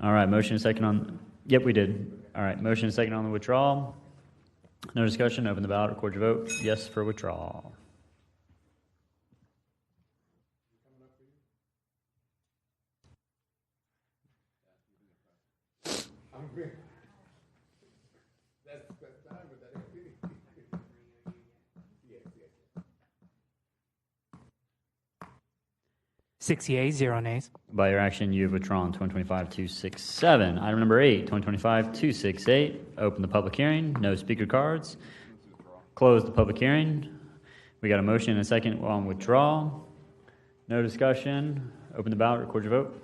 All right. Motion and second on. Yep, we did. All right. Motion and second on the withdrawal. No discussion. Open the ballot. Record your vote. Yes for withdrawal.
Six yeas, 0 nays.
By your action, you have withdrawn 2025-267. Item number 8, 2025-268. Open the public hearing. No speaker cards. Close the public hearing. We got a motion and a second on withdrawal. No discussion. Open the ballot. Record your vote.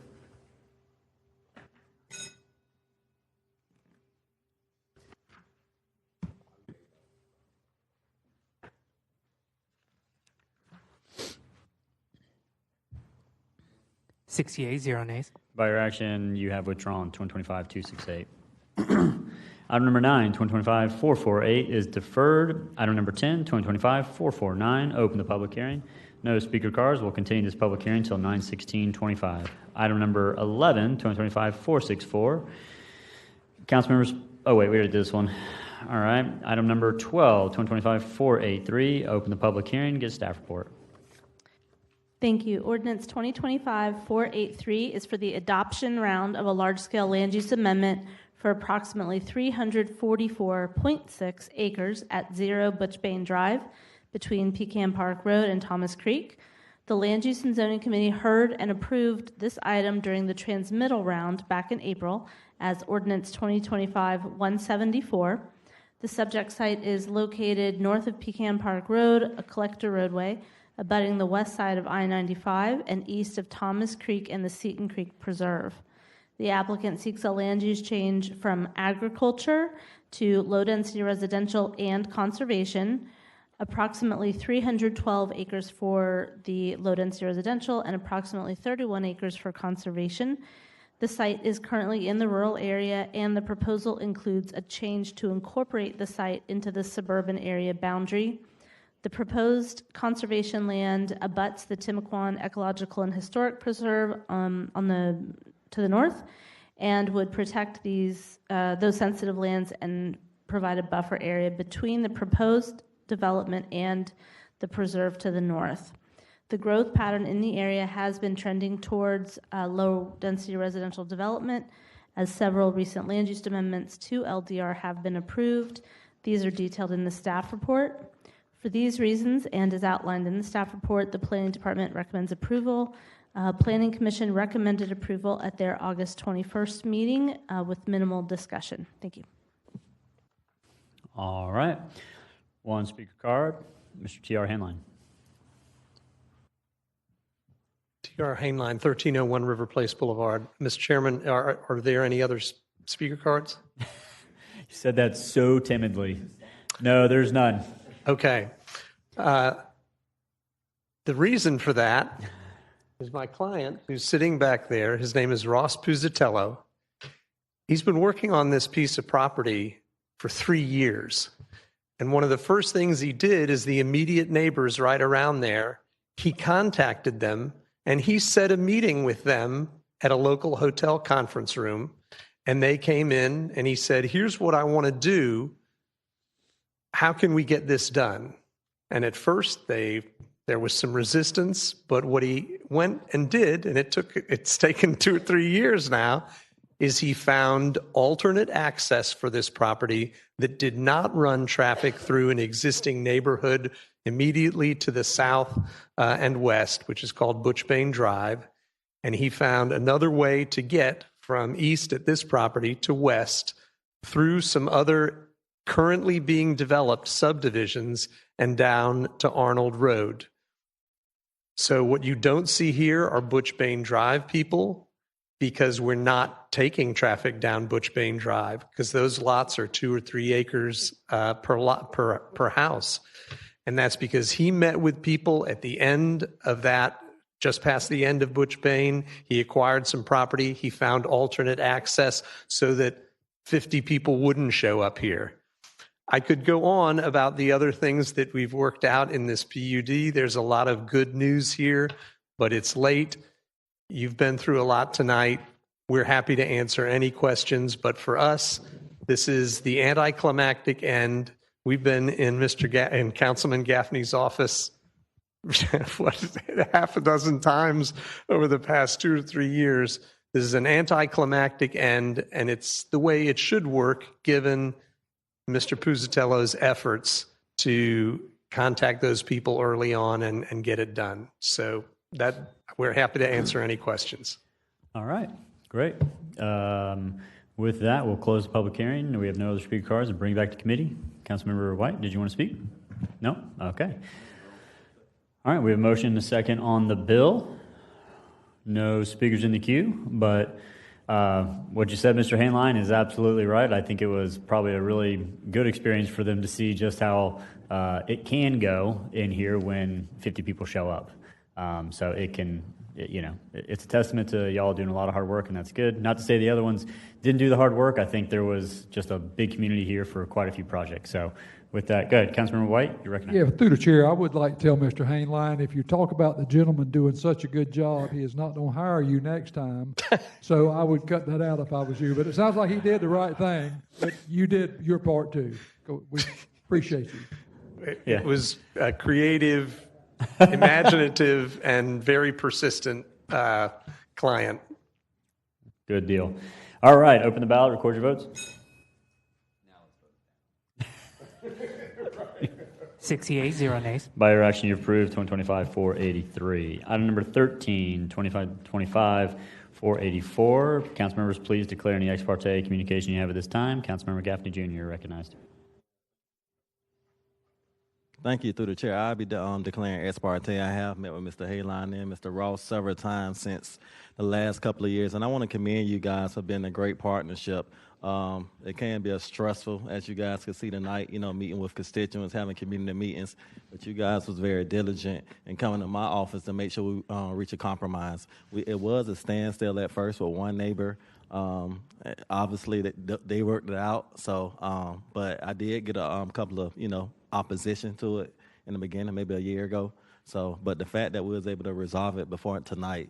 Six yeas, 0 nays.
By your action, you have withdrawn 2025-268. Item number 9, 2025-448 is deferred. Item number 10, 2025-449. Open the public hearing. No speaker cards. We'll continue this public hearing until 9/16/25. Item number 11, 2025-464. Council members. Oh, wait, we already did this one. All right. Item number 12, 2025-483. Open the public hearing. Get a staff report.
Thank you. Ordinance 2025-483 is for the adoption round of a large-scale land use amendment for approximately 344.6 acres at 0 Butchbane Drive between Pecan Park Road and Thomas Creek. The Land Use and Zoning Committee heard and approved this item during the transmittal round back in April as Ordinance 2025-174. The subject site is located north of Pecan Park Road, a collector roadway, abutting the west side of I-95 and east of Thomas Creek and the Seton Creek Preserve. The applicant seeks a land use change from agriculture to low-density residential and conservation, approximately 312 acres for the low-density residential and approximately 31 acres for conservation. The site is currently in the rural area, and the proposal includes a change to incorporate the site into the suburban area boundary. The proposed conservation land abuts the Timucuan Ecological and Historic Preserve to the north, and would protect those sensitive lands and provide a buffer area between the proposed development and the preserve to the north. The growth pattern in the area has been trending towards low-density residential development, as several recent land use amendments to LDR have been approved. These are detailed in the staff report. For these reasons, and as outlined in the staff report, the Planning Department recommends approval. Planning Commission recommended approval at their August 21st meeting with minimal discussion. Thank you.
All right. One speaker card, Mr. T.R. Hanline.
T.R. Hainline, 1301 River Place Boulevard. Mr. Chairman, are there any other speaker cards?
You said that so timidly. No, there's none.
Okay. The reason for that is my client who's sitting back there. His name is Ross Puzatello. He's been working on this piece of property for 3 years. And one of the first things he did is the immediate neighbors right around there, he contacted them and he set a meeting with them at a local hotel conference room. And they came in and he said, here's what I want to do. How can we get this done? And at first there was some resistance, but what he went and did, and it's taken 2 or 3 years now, is he found alternate access for this property that did not run traffic through an existing neighborhood immediately to the south and west, which is called Butchbane Drive. And he found another way to get from east at this property to west through some other currently being developed subdivisions and down to Arnold Road. So what you don't see here are Butchbane Drive people, because we're not taking traffic down Butchbane Drive, because those lots are 2 or 3 acres per house. And that's because he met with people at the end of that, just past the end of Butchbane. He acquired some property. He found alternate access so that 50 people wouldn't show up here. I could go on about the other things that we've worked out in this PUD. There's a lot of good news here, but it's late. You've been through a lot tonight. We're happy to answer any questions, but for us, this is the anticlimactic end. We've been in in Councilman Gaffney's office half a dozen times over the past 2 or 3 years. This is an anticlimactic end, and it's the way it should work given Mr. Puzatello's efforts to contact those people early on and get it done. So that we're happy to answer any questions.
All right, great. With that, we'll close the public hearing. We have no other speaker cards and bring it back to committee. Councilmember White, did you want to speak? No? Okay. All right, we have a motion and a second on the bill. No speakers in the queue, but what you said, Mr. Hainline, is absolutely right. I think it was probably a really good experience for them to see just how it can go in here when 50 people show up. So it's a testament to y'all doing a lot of hard work, and that's good. Not to say the other ones didn't do the hard work. I think there was just a big community here for quite a few projects. So with that, go ahead. Councilmember White, you're recognized.
Yeah, through the chair, I would like to tell Mr. Hainline, if you talk about the gentleman doing such a good job, he is not going to hire you next time. So I would cut that out if I was you. But it sounds like he did the right thing. But you did your part too. We appreciate you.
It was creative, imaginative, and very persistent client.
Good deal. All right, open the ballot, record your votes.
6 yeas, 0 nays.
By your action, you approve 2025-483. Item number 13, 2025-484. Council members, please declare any ex parte communication you have at this time. Councilmember Gaffney Jr., you're recognized.
Thank you. Through the chair, I'll be declaring ex parte. I have met with Mr. Hayline and Mr. Ross several times since the last couple of years, and I want to commend you guys for being a great partnership. It can be stressful, as you guys can see tonight, meeting with constituents, having community meetings, but you guys was very diligent in coming to my office to make sure we reach a compromise. It was a standstill at first with one neighbor. Obviously, they worked it out, so, but I did get a couple of, opposition to it in the beginning, maybe a year ago. So, but the fact that we was able to resolve it before tonight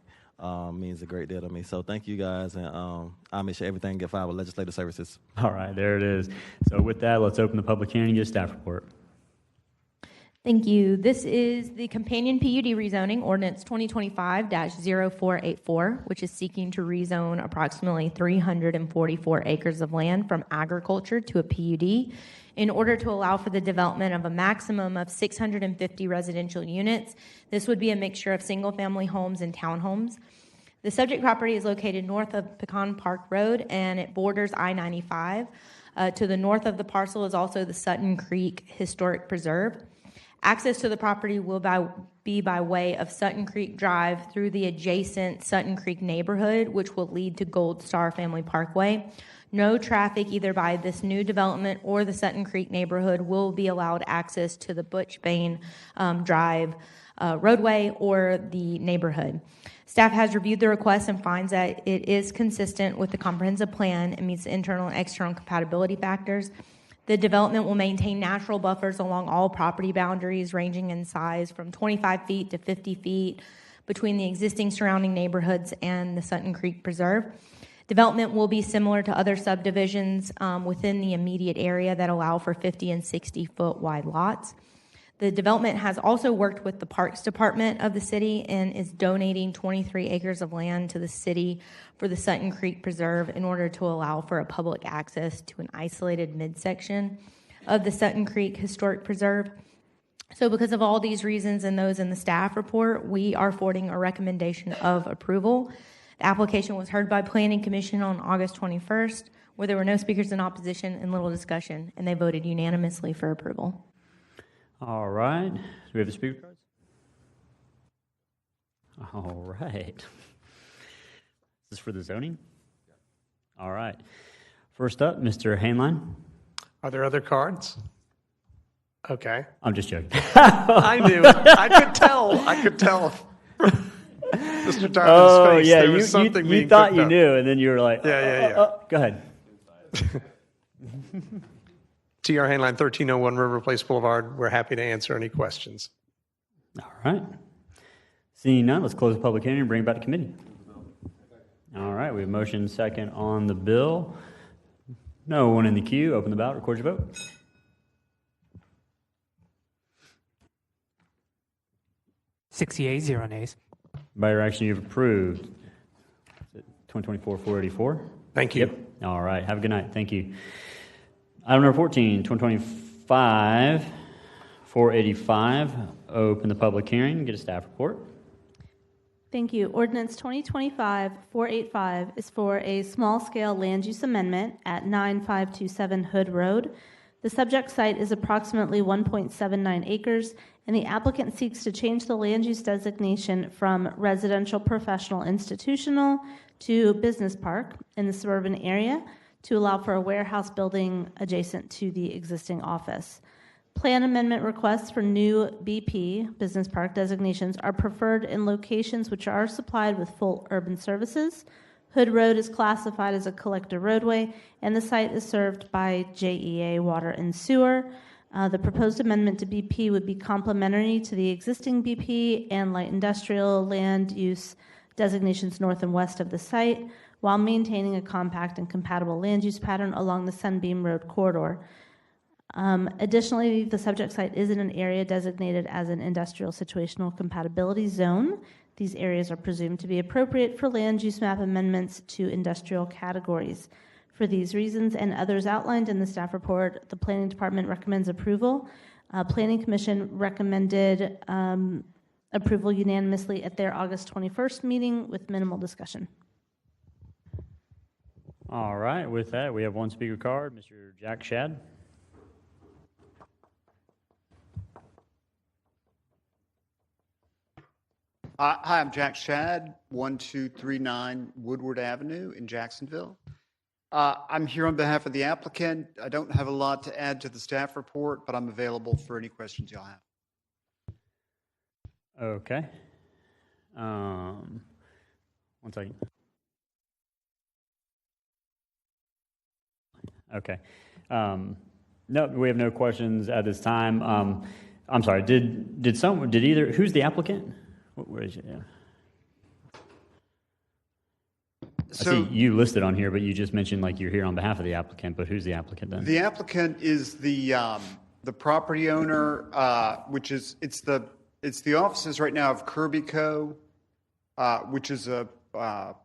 means a great deal to me. So thank you guys, and I'll make sure everything get filed with legislative services.
All right, there it is. So with that, let's open the public hearing and get a staff report.
Thank you. This is the companion PUD rezoning ordinance 2025-0484, which is seeking to rezone approximately 344 acres of land from agriculture to a PUD in order to allow for the development of a maximum of 650 residential units. This would be a mixture of single-family homes and townhomes. The subject property is located north of Pecan Park Road, and it borders I-95. To the north of the parcel is also the Sutton Creek Historic Preserve. Access to the property will be by way of Sutton Creek Drive through the adjacent Sutton Creek neighborhood, which will lead to Gold Star Family Parkway. No traffic either by this new development or the Sutton Creek neighborhood will be allowed access to the Butch Bain Drive roadway or the neighborhood. Staff has reviewed the request and finds that it is consistent with the comprehensive plan and meets the internal and external compatibility factors. The development will maintain natural buffers along all property boundaries, ranging in size from 25 feet to 50 feet between the existing surrounding neighborhoods and the Sutton Creek Preserve. Development will be similar to other subdivisions within the immediate area that allow for 50 and 60-foot wide lots. The development has also worked with the Parks Department of the city and is donating 23 acres of land to the city for the Sutton Creek Preserve in order to allow for a public access to an isolated midsection of the Sutton Creek Historic Preserve. So because of all these reasons and those in the staff report, we are forwarding a recommendation of approval. The application was heard by Planning Commission on August 21st, where there were no speakers in opposition and little discussion, and they voted unanimously for approval.
All right. Do we have the speaker cards? All right. Is this for the zoning? All right. First up, Mr. Hainline.
Are there other cards? Okay.
I'm just joking.
I knew it. I could tell. Mr. Tyler's face.
Yeah,
there was something
you thought you knew, and then you were like,
Yeah.
Go ahead.
TR Hainline, 1301 River Place Boulevard. We're happy to answer any questions.
All right. Seeing none, let's close the public hearing and bring it back to committee. All right, we have motion second on the bill. No one in the queue. Open the ballot, record your vote.
Six yeas, 0 nays.
By your action, you've approved 2024-484.
Thank you.
Yep. All right. Have a good night. Thank you. Item number 14, 2025-485. Open the public hearing. Get a staff report.
Thank you. Ordinance 2025-485 is for a small-scale land use amendment at 9527 Hood Road. The subject site is approximately 1.79 acres, and the applicant seeks to change the land use designation from residential, professional, institutional to business park in the suburban area to allow for a warehouse building adjacent to the existing office. Plan amendment requests for new BP, business park designations, are preferred in locations which are supplied with full urban services. Hood Road is classified as a collector roadway, and the site is served by JEA Water and Sewer. The proposed amendment to BP would be complementary to the existing BP and light industrial land use designations north and west of the site, while maintaining a compact and compatible land use pattern along the Sunbeam Road corridor. Additionally, the subject site is in an area designated as an industrial situational compatibility zone. These areas are presumed to be appropriate for land use map amendments to industrial categories. For these reasons and others outlined in the staff report, the Planning Department recommends approval. Planning Commission recommended approval unanimously at their August 21st meeting with minimal discussion.
All right, with that, we have one speaker card, Mr. Jack Shad.
Hi, I'm Jack Shad, 1239 Woodward Avenue in Jacksonville. I'm here on behalf of the applicant. I don't have a lot to add to the staff report, but I'm available for any questions y'all have.
Okay. One second. Okay. No, we have no questions at this time. I'm sorry. Did either? Who's the applicant? Where is it? Yeah.
So,
I see you listed on here, but you just mentioned like you're here on behalf of the applicant. But who's the applicant then?
the applicant is the property owner, which is it's the offices right now of Kirby Co., which is a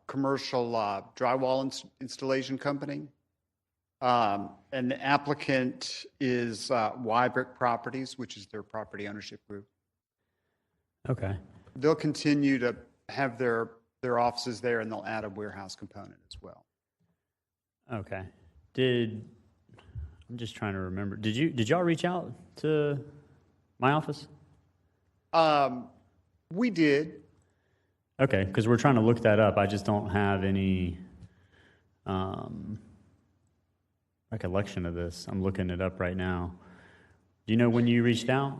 commercial drywall installation company. And the applicant is Wybrick Properties, which is their property ownership group.
Okay.
They'll continue to have their offices there, and they'll add a warehouse component as well.
Okay. I'm just trying to remember. Did y'all reach out to my office?
We did.
Okay, because we're trying to look that up. I just don't have any recollection of this. I'm looking it up right now. Do you know when you reached out?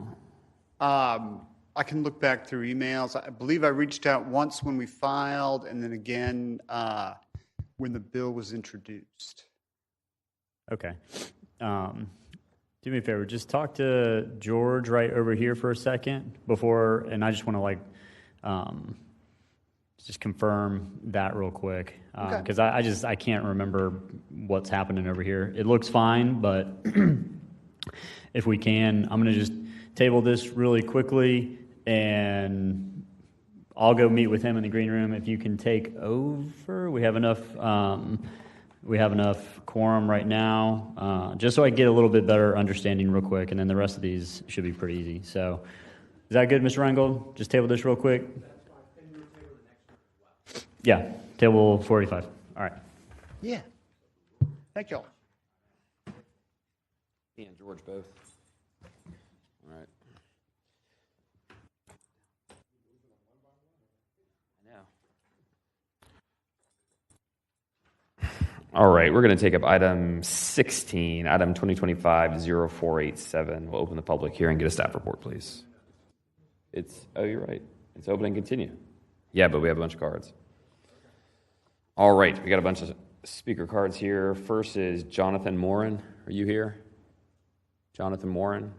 I can look back through emails. I believe I reached out once when we filed, and then again when the bill was introduced.
Okay. Do me a favor. Just talk to George right over here for a second before, and I just want to just confirm that real quick because I can't remember what's happening over here. It looks fine, but if we can, I'm going to just table this really quickly, and I'll go meet with him in the green room. If you can take over, we have enough quorum right now, just so I get a little bit better understanding real quick, and then the rest of these should be pretty easy. So, is that good, Mr. Reingold? Just table this real quick. Yeah, table 485. All right.
Yeah. Thank y'all.
Me and George both. All right. All right, we're going to take up item 16, item 2025-0487. We'll open the public hearing. Get a staff report, please. You're right. It's open and continue. Yeah, but we have a bunch of cards. All right, we got a bunch of speaker cards here. First is Jonathan Morin. Are you here? Jonathan Morin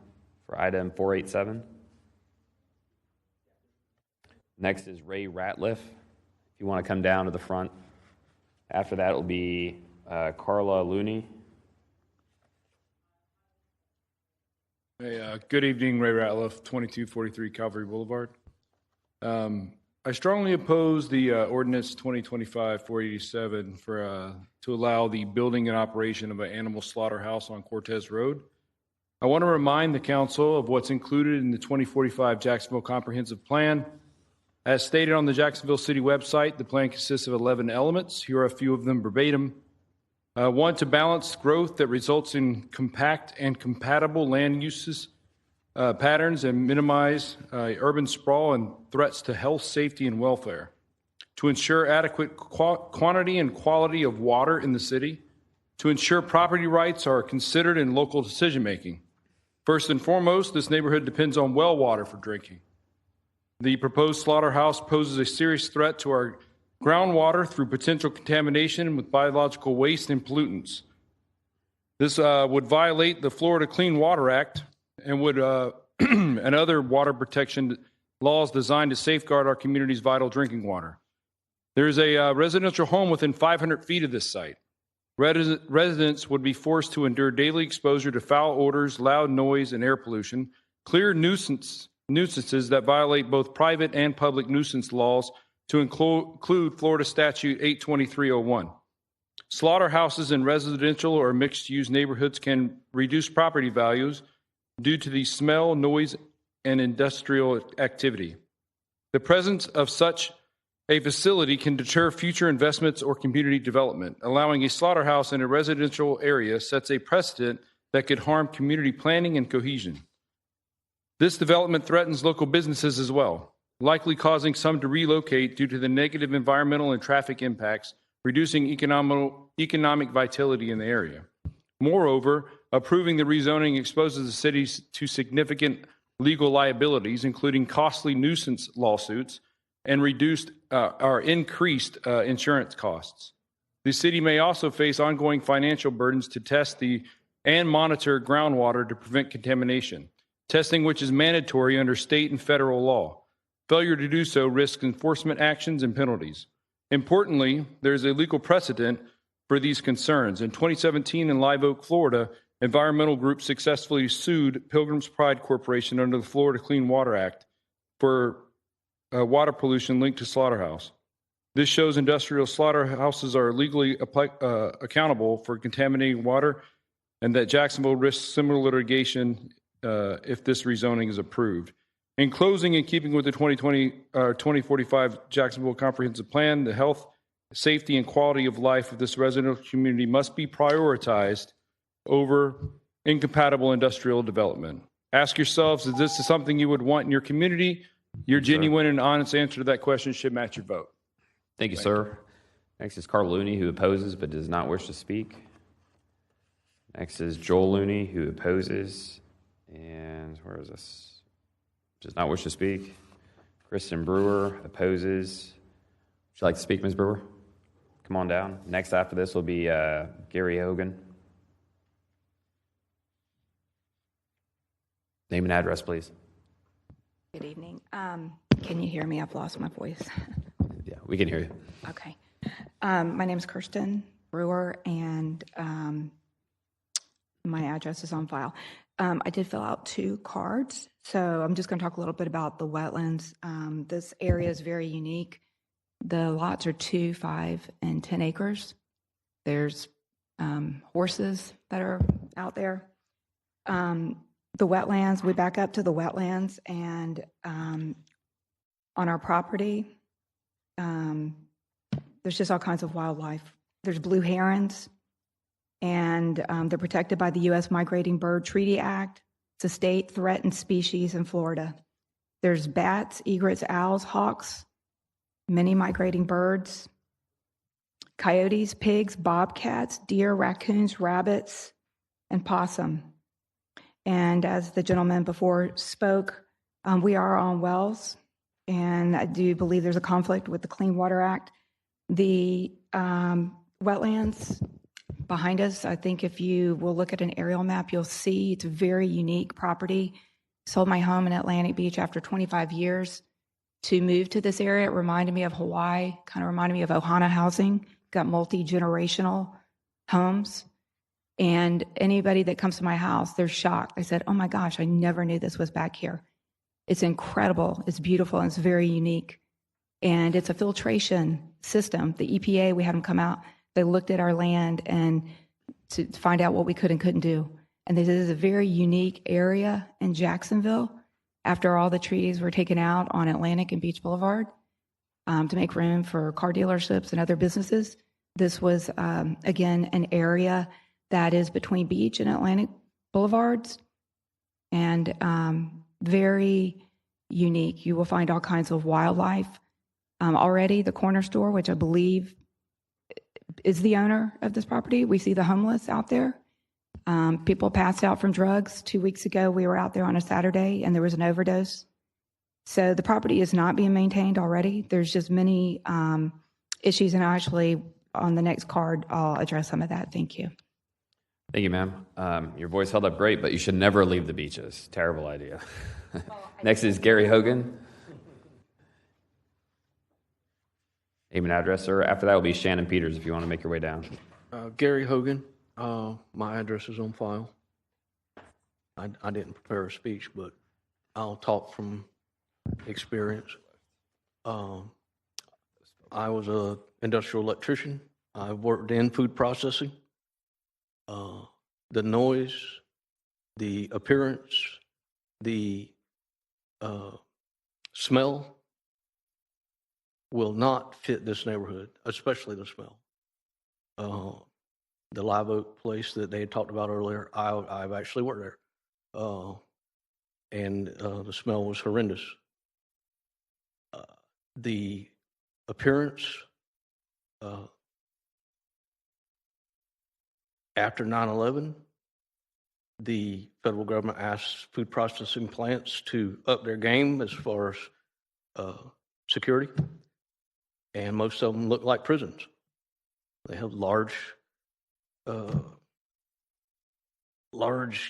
for item 487. Next is Ray Ratliff. If you want to come down to the front. After that will be Carla Looney.
Hey, good evening, Ray Ratliff, 2243 Calvary Boulevard. I strongly oppose the ordinance 2025-487 to allow the building and operation of an animal slaughterhouse on Cortez Road. I want to remind the council of what's included in the 2045 Jacksonville Comprehensive Plan. As stated on the Jacksonville City website, the plan consists of 11 elements. Here are a few of them verbatim. One, to balance growth that results in compact and compatible land uses patterns and minimize urban sprawl and threats to health, safety, and welfare. To ensure adequate quantity and quality of water in the city. To ensure property rights are considered in local decision-making. First and foremost, this neighborhood depends on well water for drinking. The proposed slaughterhouse poses a serious threat to our groundwater through potential contamination with biological waste and pollutants. This would violate the Florida Clean Water Act and would and other water protection laws designed to safeguard our community's vital drinking water. There is a residential home within 500 feet of this site. Residents would be forced to endure daily exposure to foul odors, loud noise, and air pollution, clear nuisance nuisances that violate both private and public nuisance laws to include Florida Statute 82301. Slaughterhouses in residential or mixed-use neighborhoods can reduce property values due to the smell, noise, and industrial activity. The presence of such a facility can deter future investments or community development. Allowing a slaughterhouse in a residential area sets a precedent that could harm community planning and cohesion. This development threatens local businesses as well, likely causing some to relocate due to the negative environmental and traffic impacts, reducing economic vitality in the area. Moreover, approving the rezoning exposes the cities to significant legal liabilities, including costly nuisance lawsuits and increased insurance costs. The city may also face ongoing financial burdens to test and monitor groundwater to prevent contamination, testing which is mandatory under state and federal law. Failure to do so risks enforcement actions and penalties. Importantly, there is a legal precedent for these concerns. In 2017 in Live Oak, Florida, environmental groups successfully sued Pilgrim's Pride Corporation under the Florida Clean Water Act for water pollution linked to slaughterhouse. This shows industrial slaughterhouses are legally accountable for contaminating water and that Jacksonville risks similar litigation if this rezoning is approved. In closing, in keeping with the 2045 Jacksonville Comprehensive Plan, the health, safety, and quality of life of this residential community must be prioritized over incompatible industrial development. Ask yourselves, is this something you would want in your community? Your genuine and honest answer to that question should match your vote.
Thank you, sir. Next is Carl Looney, who opposes but does not wish to speak. Next is Joel Looney, who opposes, and where is this? Does not wish to speak. Kristen Brewer opposes. Would you like to speak, Ms. Brewer? Come on down. Next after this will be Gary Hogan. Name and address, please.
Good evening. Can you hear me? I've lost my voice.
Yeah, we can hear you.
Okay. My name is Kirsten Brewer, and my address is on file. I did fill out 2 cards, so I'm just going to talk a little bit about the wetlands. This area is very unique. The lots are 2, 5, and 10 acres. There's horses that are out there. The wetlands, we back up to the wetlands, and on our property, there's just all kinds of wildlife. There's blue herons, and they're protected by the U.S. Migrating Bird Treaty Act. It's a state threatened species in Florida. There's bats, egrets, owls, hawks, many migrating birds, coyotes, pigs, bobcats, deer, raccoons, rabbits, and possum. And as the gentleman before spoke, we are on wells, and I do believe there's a conflict with the Clean Water Act. The wetlands behind us, I think if you will look at an aerial map, you'll see it's a very unique property. Sold my home in Atlantic Beach after 25 years. To move to this area, it reminded me of Hawaii, kind of reminded me of Ohana housing, got multi-generational homes. And anybody that comes to my house, they're shocked. They said, oh my gosh, I never knew this was back here. It's incredible, it's beautiful, and it's very unique. And it's a filtration system. The EPA, we had them come out, they looked at our land and to find out what we could and couldn't do. And this is a very unique area in Jacksonville after all the trees were taken out on Atlantic and Beach Boulevard to make room for car dealerships and other businesses. This was, again, an area that is between Beach and Atlantic Boulevards, and very unique. You will find all kinds of wildlife. Already the corner store, which I believe is the owner of this property, we see the homeless out there. People passed out from drugs. 2 weeks ago, we were out there on a Saturday and there was an overdose. So the property is not being maintained already. There's just many issues, and actually on the next card, I'll address some of that. Thank you.
Thank you, ma'am. Your voice held up great, but you should never leave the beaches. Terrible idea. Next is Gary Hogan. Name and address, sir. After that will be Shannon Peters if you want to make your way down.
Gary Hogan. My address is on file. I didn't prepare a speech, but
I'll talk from experience. I was an industrial electrician. I worked in food processing. The noise, the appearance, the smell will not fit this neighborhood, especially the smell. The Live Oak place that they had talked about earlier, I've actually worked there. And the smell was horrendous. The appearance, after 9/11, the federal government asked food processing plants to up their game as far as security, and most of them look like prisons. They have large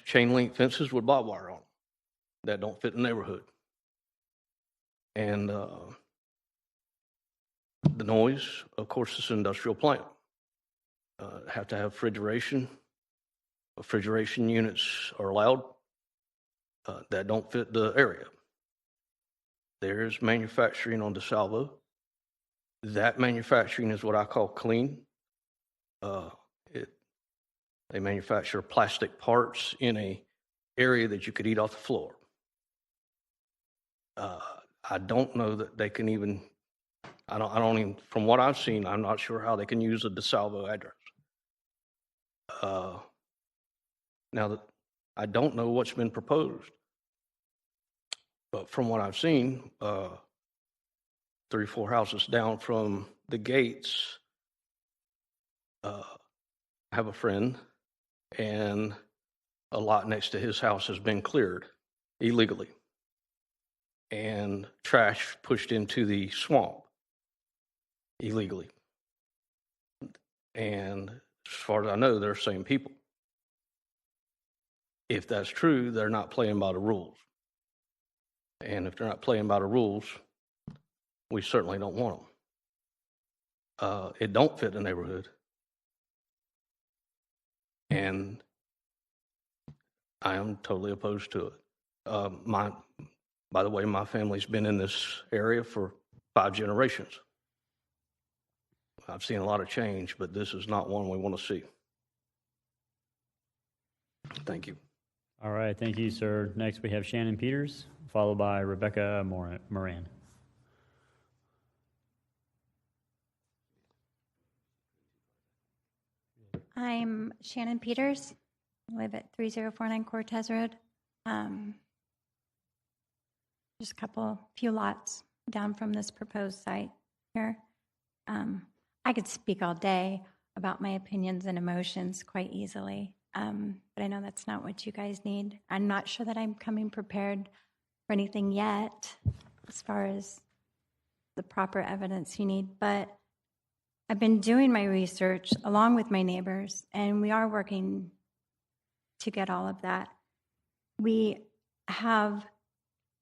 chain link fences with barbed wire on them that don't fit the neighborhood. And the noise, of course, it's an industrial plant. Have to have refrigeration. Refrigeration units are allowed that don't fit the area. There's manufacturing on DeSalvo. That manufacturing is what I call clean. They manufacture plastic parts in a area that you could eat off the floor. I don't know that they can even. I don't even. From what I've seen, I'm not sure how they can use a DeSalvo address. Now, I don't know what's been proposed, but from what I've seen, 3 or 4 houses down from the gates, I have a friend, and a lot next to his house has been cleared illegally, and trash pushed into the swamp illegally. And as far as I know, they're the same people. If that's true, they're not playing by the rules. And if they're not playing by the rules, we certainly don't want them. It don't fit the neighborhood. And I am totally opposed to it. By the way, my family's been in this area for 5 generations. I've seen a lot of change, but this is not one we want to see. Thank you.
All right, thank you, sir. Next, we have Shannon Peters, followed by Rebecca Moran.
I'm Shannon Peters. I live at 3049 Cortez Road. Just a few lots down from this proposed site here. I could speak all day about my opinions and emotions quite easily, but I know that's not what you guys need. I'm not sure that I'm coming prepared for anything yet as far as the proper evidence you need, but I've been doing my research along with my neighbors, and we are working to get all of that. We have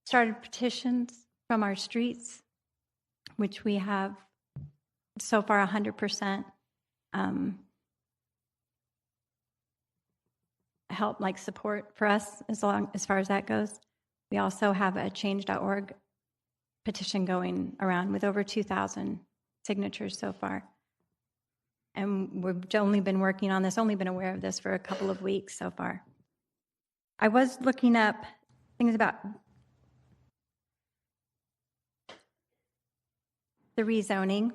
started petitions from our streets, which we have so far 100% help, like support for us as far as that goes. We also have a change.org petition going around with over 2,000 signatures so far. And we've only been working on this, only been aware of this for a couple of weeks so far. I was looking up things about the rezoning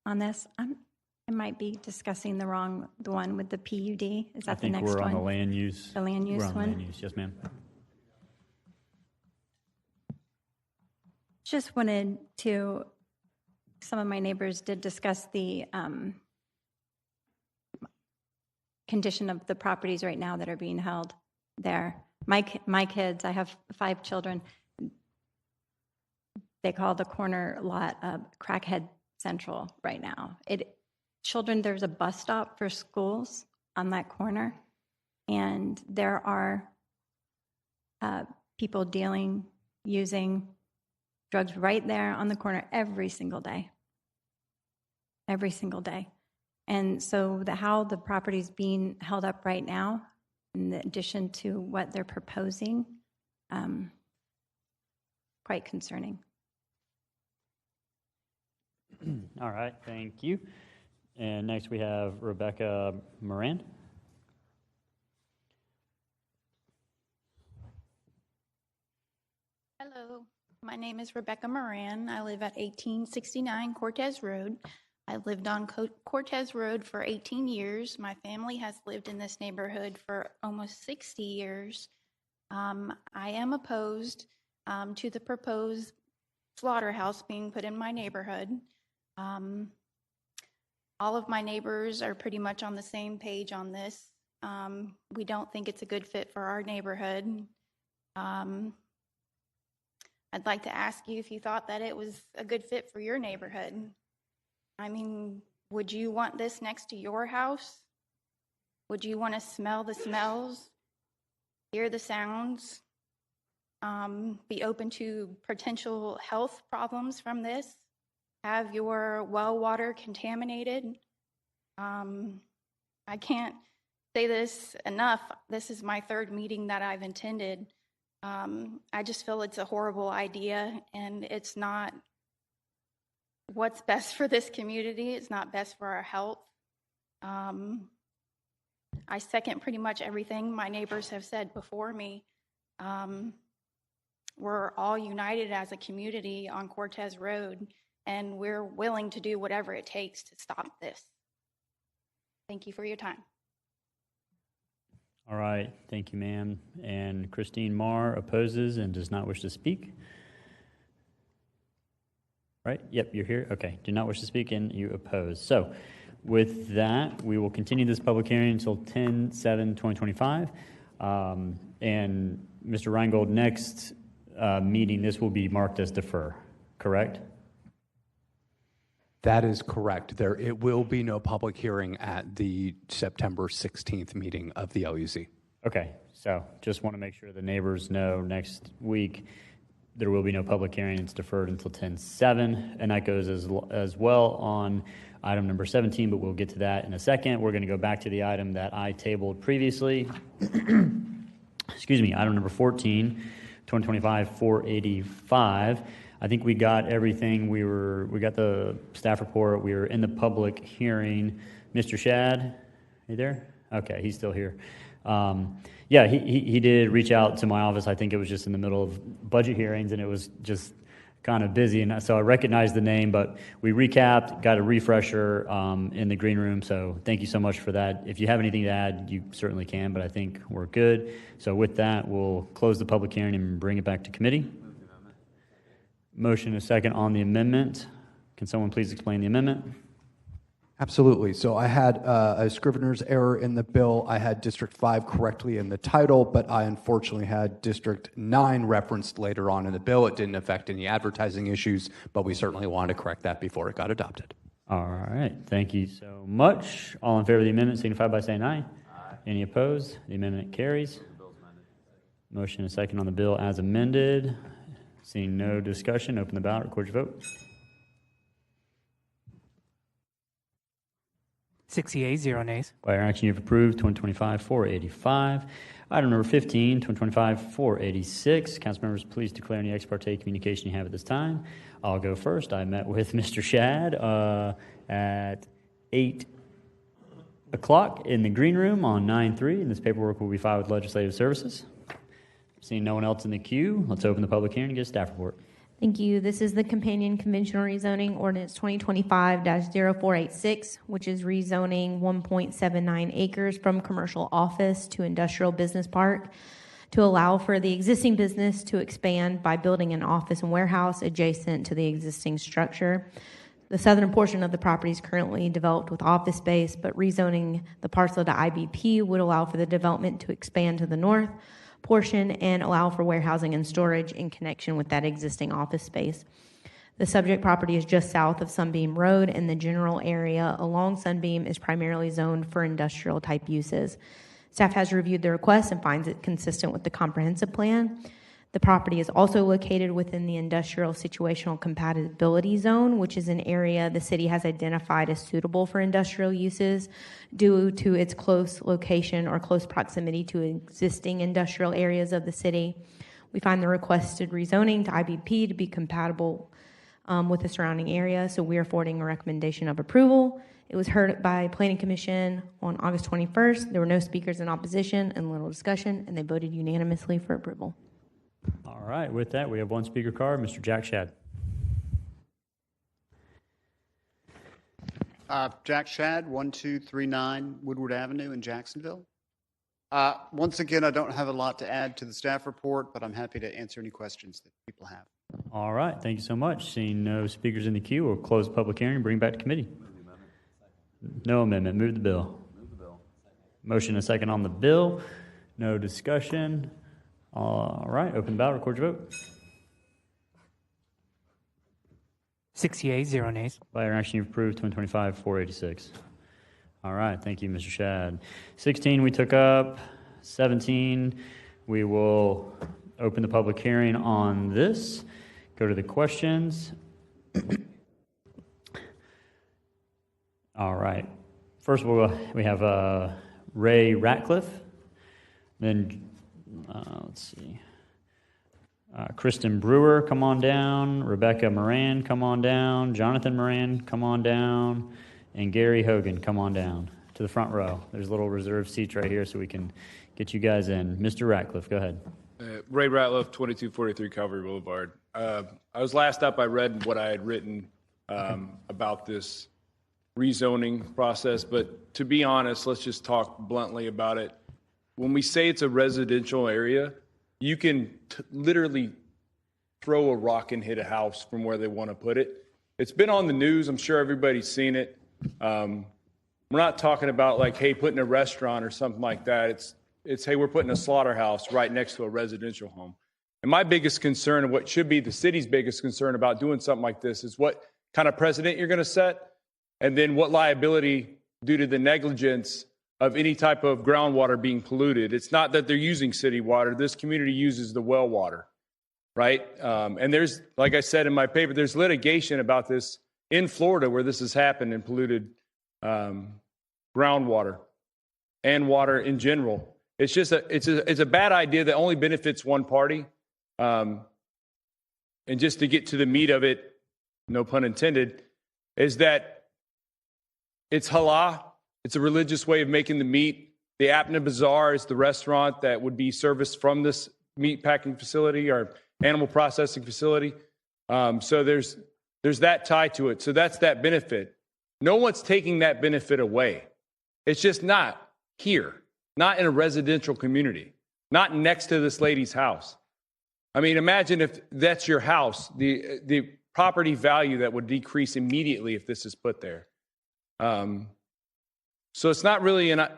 on this. I might be discussing the one with the PUD. Is that the next one? I think
we're on the land use.
The land use
we're on
one?
Land use, yes, ma'am.
Just wanted to, some of my neighbors did discuss the condition of the properties right now that are being held there. My kids, I have 5 children. They call the corner lot Crackhead Central right now. Children, there's a bus stop for schools on that corner, and there are people using drugs right there on the corner every single day. Every single day. And so how the property's being held up right now, in addition to what they're proposing, quite concerning.
All right, thank you. And next we have Rebecca Moran.
Hello, my name is Rebecca Moran. I live at 1869 Cortez Road. I've lived on Cortez Road for 18 years. My family has lived in this neighborhood for almost 60 years. I am opposed to the proposed slaughterhouse being put in my neighborhood. All of my neighbors are pretty much on the same page on this. We don't think it's a good fit for our neighborhood. I'd like to ask you if you thought that it was a good fit for your neighborhood. I mean, would you want this next to your house? Would you want to smell the smells, hear the sounds, be open to potential health problems from this? Have your well water contaminated? I can't say this enough. This is my third meeting that I've attended. I just feel it's a horrible idea, and it's not what's best for this community. It's not best for our health. I second pretty much everything my neighbors have said before me. We're all united as a community on Cortez Road, and we're willing to do whatever it takes to stop this. Thank you for your time.
All right, thank you, ma'am. And Christine Marr opposes and does not wish to speak. Right, yep, you're here. Okay, do not wish to speak and you oppose. So with that, we will continue this public hearing until 10/7/2025. And Mr. Reingold, next meeting, this will be marked as defer, correct?
That is correct. It will be no public hearing at the September 16th meeting of the LUZ.
Okay, so just want to make sure the neighbors know next week there will be no public hearing. It's deferred until 10/7, and that goes as well on item number 17, but we'll get to that in a second. We're going to go back to the item that I tabled previously. Excuse me, item number 14, 2025-485. I think we got everything. We got the staff report. We were in the public hearing. Mr. Shad, are you there? Okay, he's still here. Yeah, he did reach out to my office. I think it was just in the middle of budget hearings, and it was just kind of busy. And so I recognized the name, but we recapped, got a refresher in the green room. So thank you so much for that. If you have anything to add, you certainly can, but I think we're good. So with that, we'll close the public hearing and bring it back to committee. Motion and a second on the amendment. Can someone please explain the amendment?
Absolutely. So I had a scrivener's error in the bill. I had District 5 correctly in the title, but I unfortunately had District 9 referenced later on in the bill. It didn't affect any advertising issues, but we certainly wanted to correct that before it got adopted.
All right. Thank you so much. All in favor of the amendment signify by saying aye. Aye. Any opposed? The amendment carries. Motion and a second on the bill as amended. Seeing no discussion, open the ballot, record your vote.
6 yeas, 0 nays.
By your action, you've approved 2025-485. Item number 15, 2025-486. Council members, please declare any ex parte communication you have at this time. I'll go first. I met with Mr. Shad at 8 o'clock in the green room on 9/3, and this paperwork will be filed with Legislative Services. Seeing no one else in the queue, let's open the public hearing and get a staff report.
Thank you. This is the companion conventional rezoning ordinance 2025-0486, which is rezoning 1.79 acres from commercial office to industrial business park to allow for the existing business to expand by building an office and warehouse adjacent to the existing structure. The southern portion of the property is currently developed with office space, but rezoning the parcel to IBP would allow for the development to expand to the north portion and allow for warehousing and storage in connection with that existing office space. The subject property is just south of Sunbeam Road, and the general area along Sunbeam is primarily zoned for industrial type uses. Staff has reviewed the request and finds it consistent with the comprehensive plan. The property is also located within the industrial situational compatibility zone, which is an area the city has identified as suitable for industrial uses due to its close location or close proximity to existing industrial areas of the city. We find the requested rezoning to IBP to be compatible with the surrounding area, so we are forwarding a recommendation of approval. It was heard by Planning Commission on August 21st. There were no speakers in opposition and little discussion, and they voted unanimously for approval.
All right, with that, we have one speaker card, Mr. Jack Shad.
Jack Shad, 1239 Woodward Avenue in Jacksonville. Once again, I don't have a lot to add to the staff report, but I'm happy to answer any questions that people have.
All right, thank you so much. Seeing no speakers in the queue, we'll close the public hearing and bring it back to committee. No amendment. Move the bill. Motion and a second on the bill. No discussion. All right, open the ballot, record your vote.
6 yeas, 0 nays.
By your action, you've approved 2025-486. All right, thank you, Mr. Shad. 16, we took up. 17, we will open the public hearing on this. Go to the questions. All right. First of all, we have Ray Ratcliffe. Then, let's see. Kristen Brewer, come on down. Rebecca Moran, come on down. Jonathan Moran, come on down. And Gary Hogan, come on down to the front row. There's little reserved seats right here so we can get you guys in. Mr. Ratcliffe, go ahead.
Ray Ratliff, 2243 Calvary Boulevard. I was last up, I read what I had written about this rezoning process, but to be honest, let's just talk bluntly about it. When we say it's a residential area, you can literally throw a rock and hit a house from where they want to put it. It's been on the news. I'm sure everybody's seen it. We're not talking about like, hey, putting a restaurant or something like that. It's hey, we're putting a slaughterhouse right next to a residential home. And my biggest concern, and what should be the city's biggest concern about doing something like this, is what kind of precedent you're going to set, and then what liability due to the negligence of any type of groundwater being polluted. It's not that they're using city water. This community uses the well water, right? And there's, like I said in my paper, there's litigation about this in Florida where this has happened and polluted groundwater and water in general. It's just it's a bad idea that only benefits one party. And just to get to the meat of it, no pun intended, is that it's halal. It's a religious way of making the meat. The Apna Bazaar is the restaurant that would be serviced from this meat packing facility or animal processing facility. So there's that tie to it. So that's that benefit. No one's taking that benefit away. It's just not here, not in a residential community, not next to this lady's house. I mean, imagine if that's your house, the property value that would decrease immediately if this is put there. So it's not really, and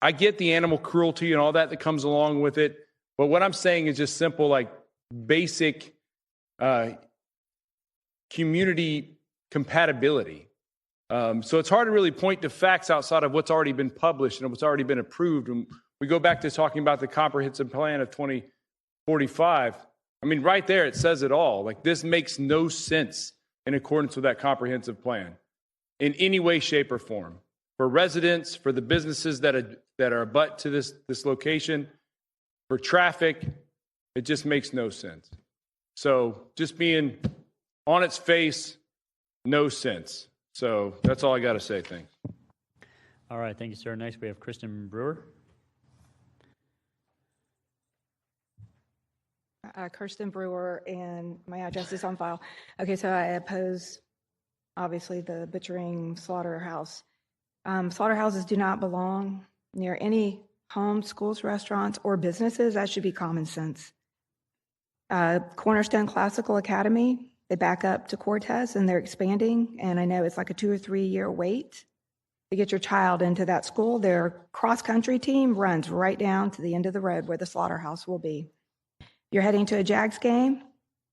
I get the animal cruelty and all that comes along with it, but what I'm saying is just simple, like basic community compatibility. So it's hard to really point to facts outside of what's already been published and what's already been approved. And we go back to talking about the comprehensive plan of 2045. I mean, right there, it says it all. Like, this makes no sense in accordance with that comprehensive plan in any way, shape, or form. For residents, for the businesses that are abut to this location, for traffic, it just makes no sense. So just being on its face, no sense. So that's all I got to say. Thanks.
All right, thank you, sir. Next, we have Kristen Brewer.
Kirsten Brewer, and my address is on file. Okay, so I oppose, obviously, the butchering slaughterhouse. Slaughterhouses do not belong near any homes, schools, restaurants, or businesses. That should be common sense. Cornerstone Classical Academy, they back up to Cortez and they're expanding. And I know it's like a 2 or 3 year wait to get your child into that school. Their cross-country team runs right down to the end of the road where the slaughterhouse will be. You're heading to a Jags game,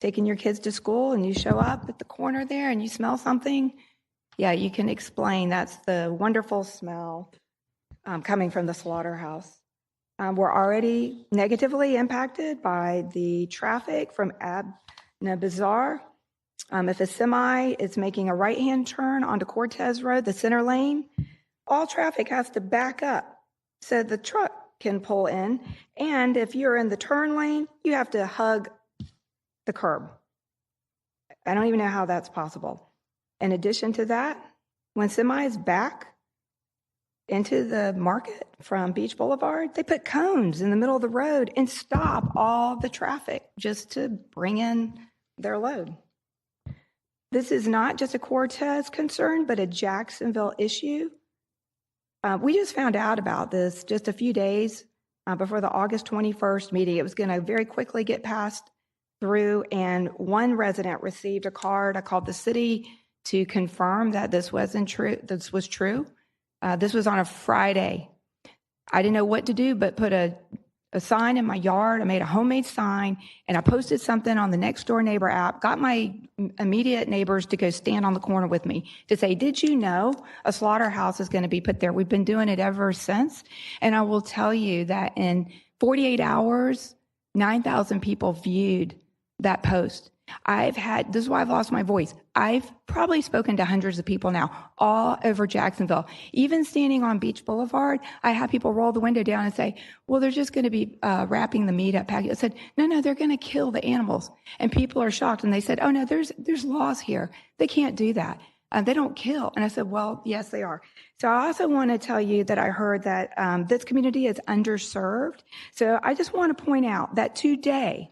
taking your kids to school, and you show up at the corner there and you smell something. Yeah, you can explain that's the wonderful smell coming from the slaughterhouse. We're already negatively impacted by the traffic from Abna Bazaar. If a semi is making a right-hand turn onto Cortez Road, the center lane, all traffic has to back up. So the truck can pull in. And if you're in the turn lane, you have to hug the curb. I don't even know how that's possible. In addition to that, when semis back into the market from Beach Boulevard, they put cones in the middle of the road and stop all the traffic just to bring in their load. This is not just a Cortez concern, but a Jacksonville issue. We just found out about this just a few days before the August 21st meeting. It was going to very quickly get passed through, and one resident received a card. I called the city to confirm that this wasn't true. This was true. This was on a Friday. I didn't know what to do but put a sign in my yard. I made a homemade sign, and I posted something on the Nextdoor Neighbor app, got my immediate neighbors to go stand on the corner with me to say, did you know a slaughterhouse is going to be put there? We've been doing it ever since. And I will tell you that in 48 hours, 9,000 people viewed that post. This is why I've lost my voice. I've probably spoken to hundreds of people now, all over Jacksonville. Even standing on Beach Boulevard, I have people roll the window down and say, well, they're just going to be wrapping the meat up. I said, no, they're going to kill the animals. And people are shocked. And they said, oh, no, there's laws here. They can't do that. They don't kill. And I said, well, yes, they are. So I also want to tell you that I heard that this community is underserved. So I just want to point out that today,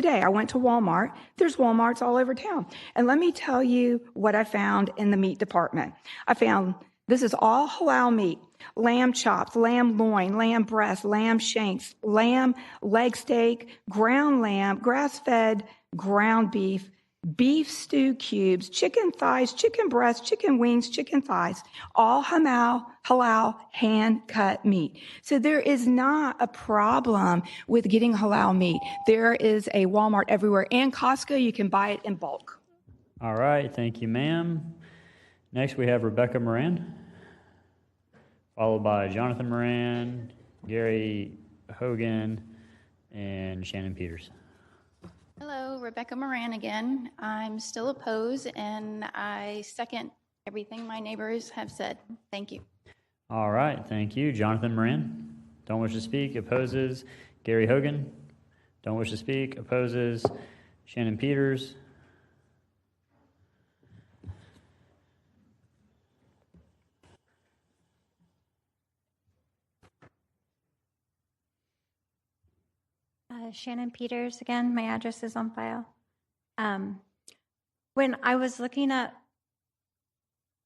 I went to Walmart. There's Walmarts all over town. And let me tell you what I found in the meat department. I found this is all halal meat: lamb chops, lamb loin, lamb breast, lamb shanks, lamb leg steak, ground lamb, grass-fed ground beef, beef stew cubes, chicken thighs, chicken breasts, chicken wings, chicken thighs, all halal hand-cut meat. So there is not a problem with getting halal meat. There is a Walmart everywhere, and Costco. You can buy it in bulk.
All right, thank you, ma'am. Next, we have Rebecca Moran, followed by Jonathan Moran, Gary Hogan, and Shannon Peters.
Hello, Rebecca Moran again. I'm still opposed, and I second everything my neighbors have said. Thank you.
All right, thank you. Jonathan Moran, don't wish to speak, opposes. Gary Hogan, don't wish to speak, opposes. Shannon Peters.
Shannon Peters again. My address is on file. When I was looking at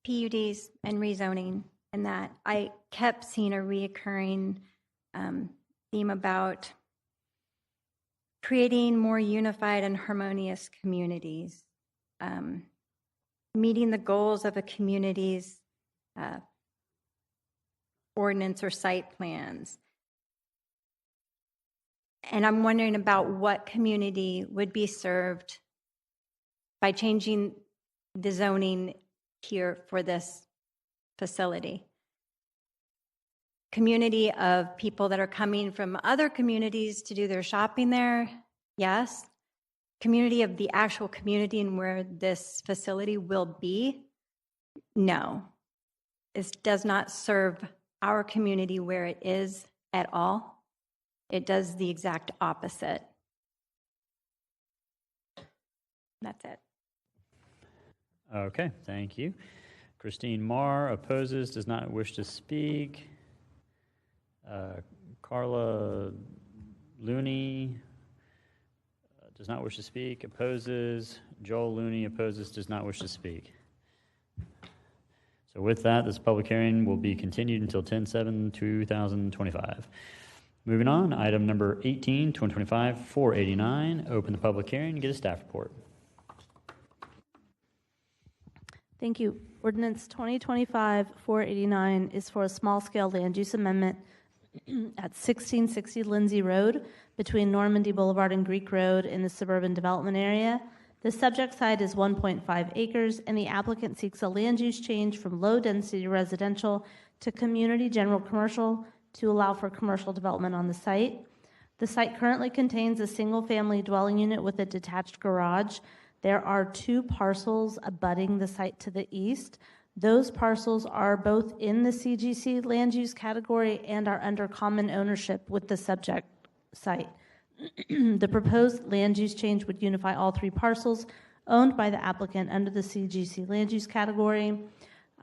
PUDs and rezoning and that, I kept seeing a reoccurring theme about creating more unified and harmonious communities, meeting the goals of a community's ordinance or site plans. And I'm wondering about what community would be served by changing the zoning here for this facility. Community of people that are coming from other communities to do their shopping there, yes. Community of the actual community and where this facility will be, no. This does not serve our community where it is at all. It does the exact opposite. That's it.
Okay, thank you. Christine Marr opposes, does not wish to speak. Carla Looney does not wish to speak, opposes. Joel Looney opposes, does not wish to speak. So with that, this public hearing will be continued until 10/7/2025. Moving on, item number 18, 2025-489. Open the public hearing, get a staff report.
Thank you. Ordinance 2025-489 is for a small-scale land use amendment at 1660 Lindsay Road between Normandy Boulevard and Greek Road in the suburban development area. The subject site is 1.5 acres, and the applicant seeks a land use change from low-density residential to community general commercial to allow for commercial development on the site. The site currently contains a single-family dwelling unit with a detached garage. There are 2 parcels abutting the site to the east. Those parcels are both in the CGC land use category and are under common ownership with the subject site. The proposed land use change would unify all three parcels owned by the applicant under the CGC land use category.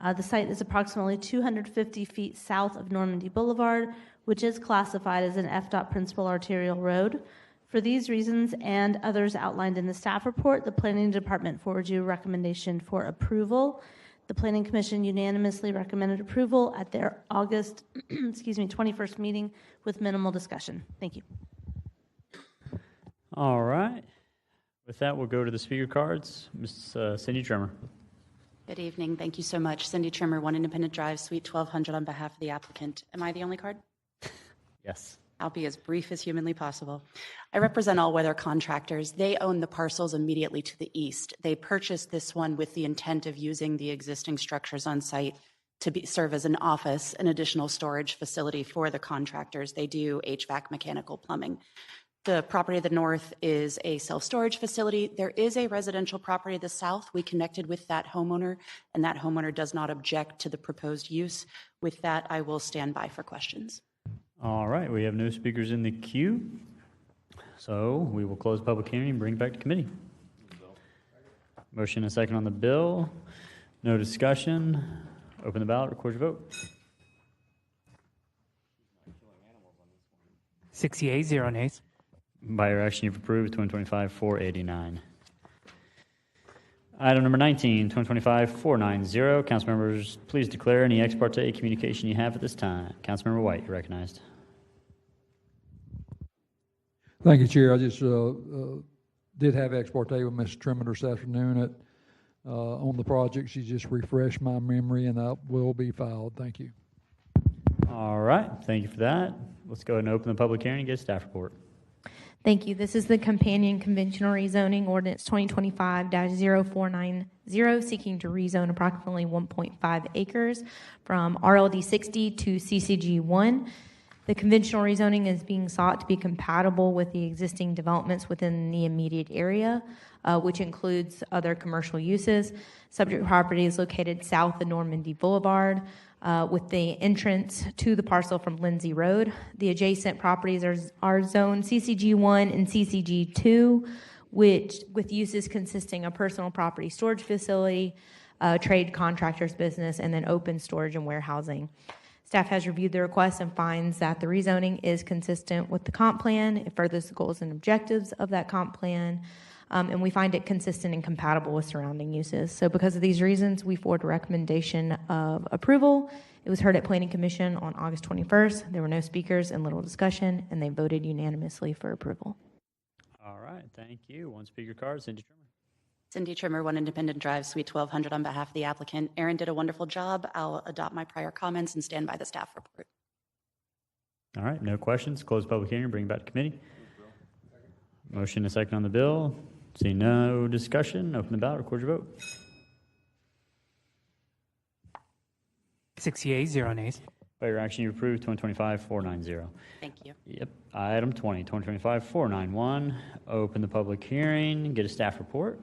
The site is approximately 250 feet south of Normandy Boulevard, which is classified as an FDOT principal arterial road. For these reasons and others outlined in the staff report, the Planning Department forwards you a recommendation for approval. The Planning Commission unanimously recommended approval at their August 21st meeting with minimal discussion. Thank you.
All right. With that, we'll go to the speaker cards. Ms. Cindy Trimmer.
Good evening. Thank you so much. Cindy Trimmer, 1 Independent Drive, Suite 1200 on behalf of the applicant. Am I the only card?
Yes.
I'll be as brief as humanly possible. I represent All Weather Contractors. They own the parcels immediately to the east. They purchased this one with the intent of using the existing structures on site to serve as an office, an additional storage facility for the contractors. They do HVAC, mechanical, plumbing. The property to the north is a self-storage facility. There is a residential property to the south. We connected with that homeowner, and that homeowner does not object to the proposed use. With that, I will stand by for questions.
All right. We have no speakers in the queue, so we will close public hearing and bring it back to committee. Motion and a second on the bill. No discussion. Open the ballot. Record your vote.
6 yeas, 0 nays.
By your action, you've approved 2025-489. Item number 19, 2025-490. Council members, please declare any ex parte communication you have at this time. Councilmember White, you're recognized.
Thank you, Chair. I just did have ex parte with Ms. Trimmer this afternoon on the project. She just refreshed my memory, and that will be filed. Thank you.
All right. Thank you for that. Let's go ahead and open the public hearing and get a staff report.
Thank you. This is the companion conventional rezoning ordinance 2025-0490, seeking to rezone approximately 1.5 acres from RLD 60 to CCG 1. The conventional rezoning is being sought to be compatible with the existing developments within the immediate area, which includes other commercial uses. Subject property is located south of Normandy Boulevard, with the entrance to the parcel from Lindsay Road. The adjacent properties are zoned CCG1 and CCG2, with uses consisting of personal property storage facility, trade contractor's business, and then open storage and warehousing. Staff has reviewed the request and finds that the rezoning is consistent with the comp plan. It furthers the goals and objectives of that comp plan. And we find it consistent and compatible with surrounding uses. So because of these reasons, we forward a recommendation of approval. It was heard at Planning Commission on August 21st. There were no speakers and little discussion, and they voted unanimously for approval.
All right. Thank you. One speaker card, Cindy Trimmer.
Cindy Trimmer, 1 Independent Drive, Suite 1200 on behalf of the applicant. Aaron did a wonderful job. I'll adopt my prior comments and stand by the staff report.
All right. No questions. Close public hearing. Bring it back to committee. Motion and a second on the bill. Seeing no discussion, open the ballot, record your vote.
6 yeas, 0 nays.
By your action, you approve 2025-490.
Thank you.
Yep. Item 20, 2025-491. Open the public hearing, get a staff report.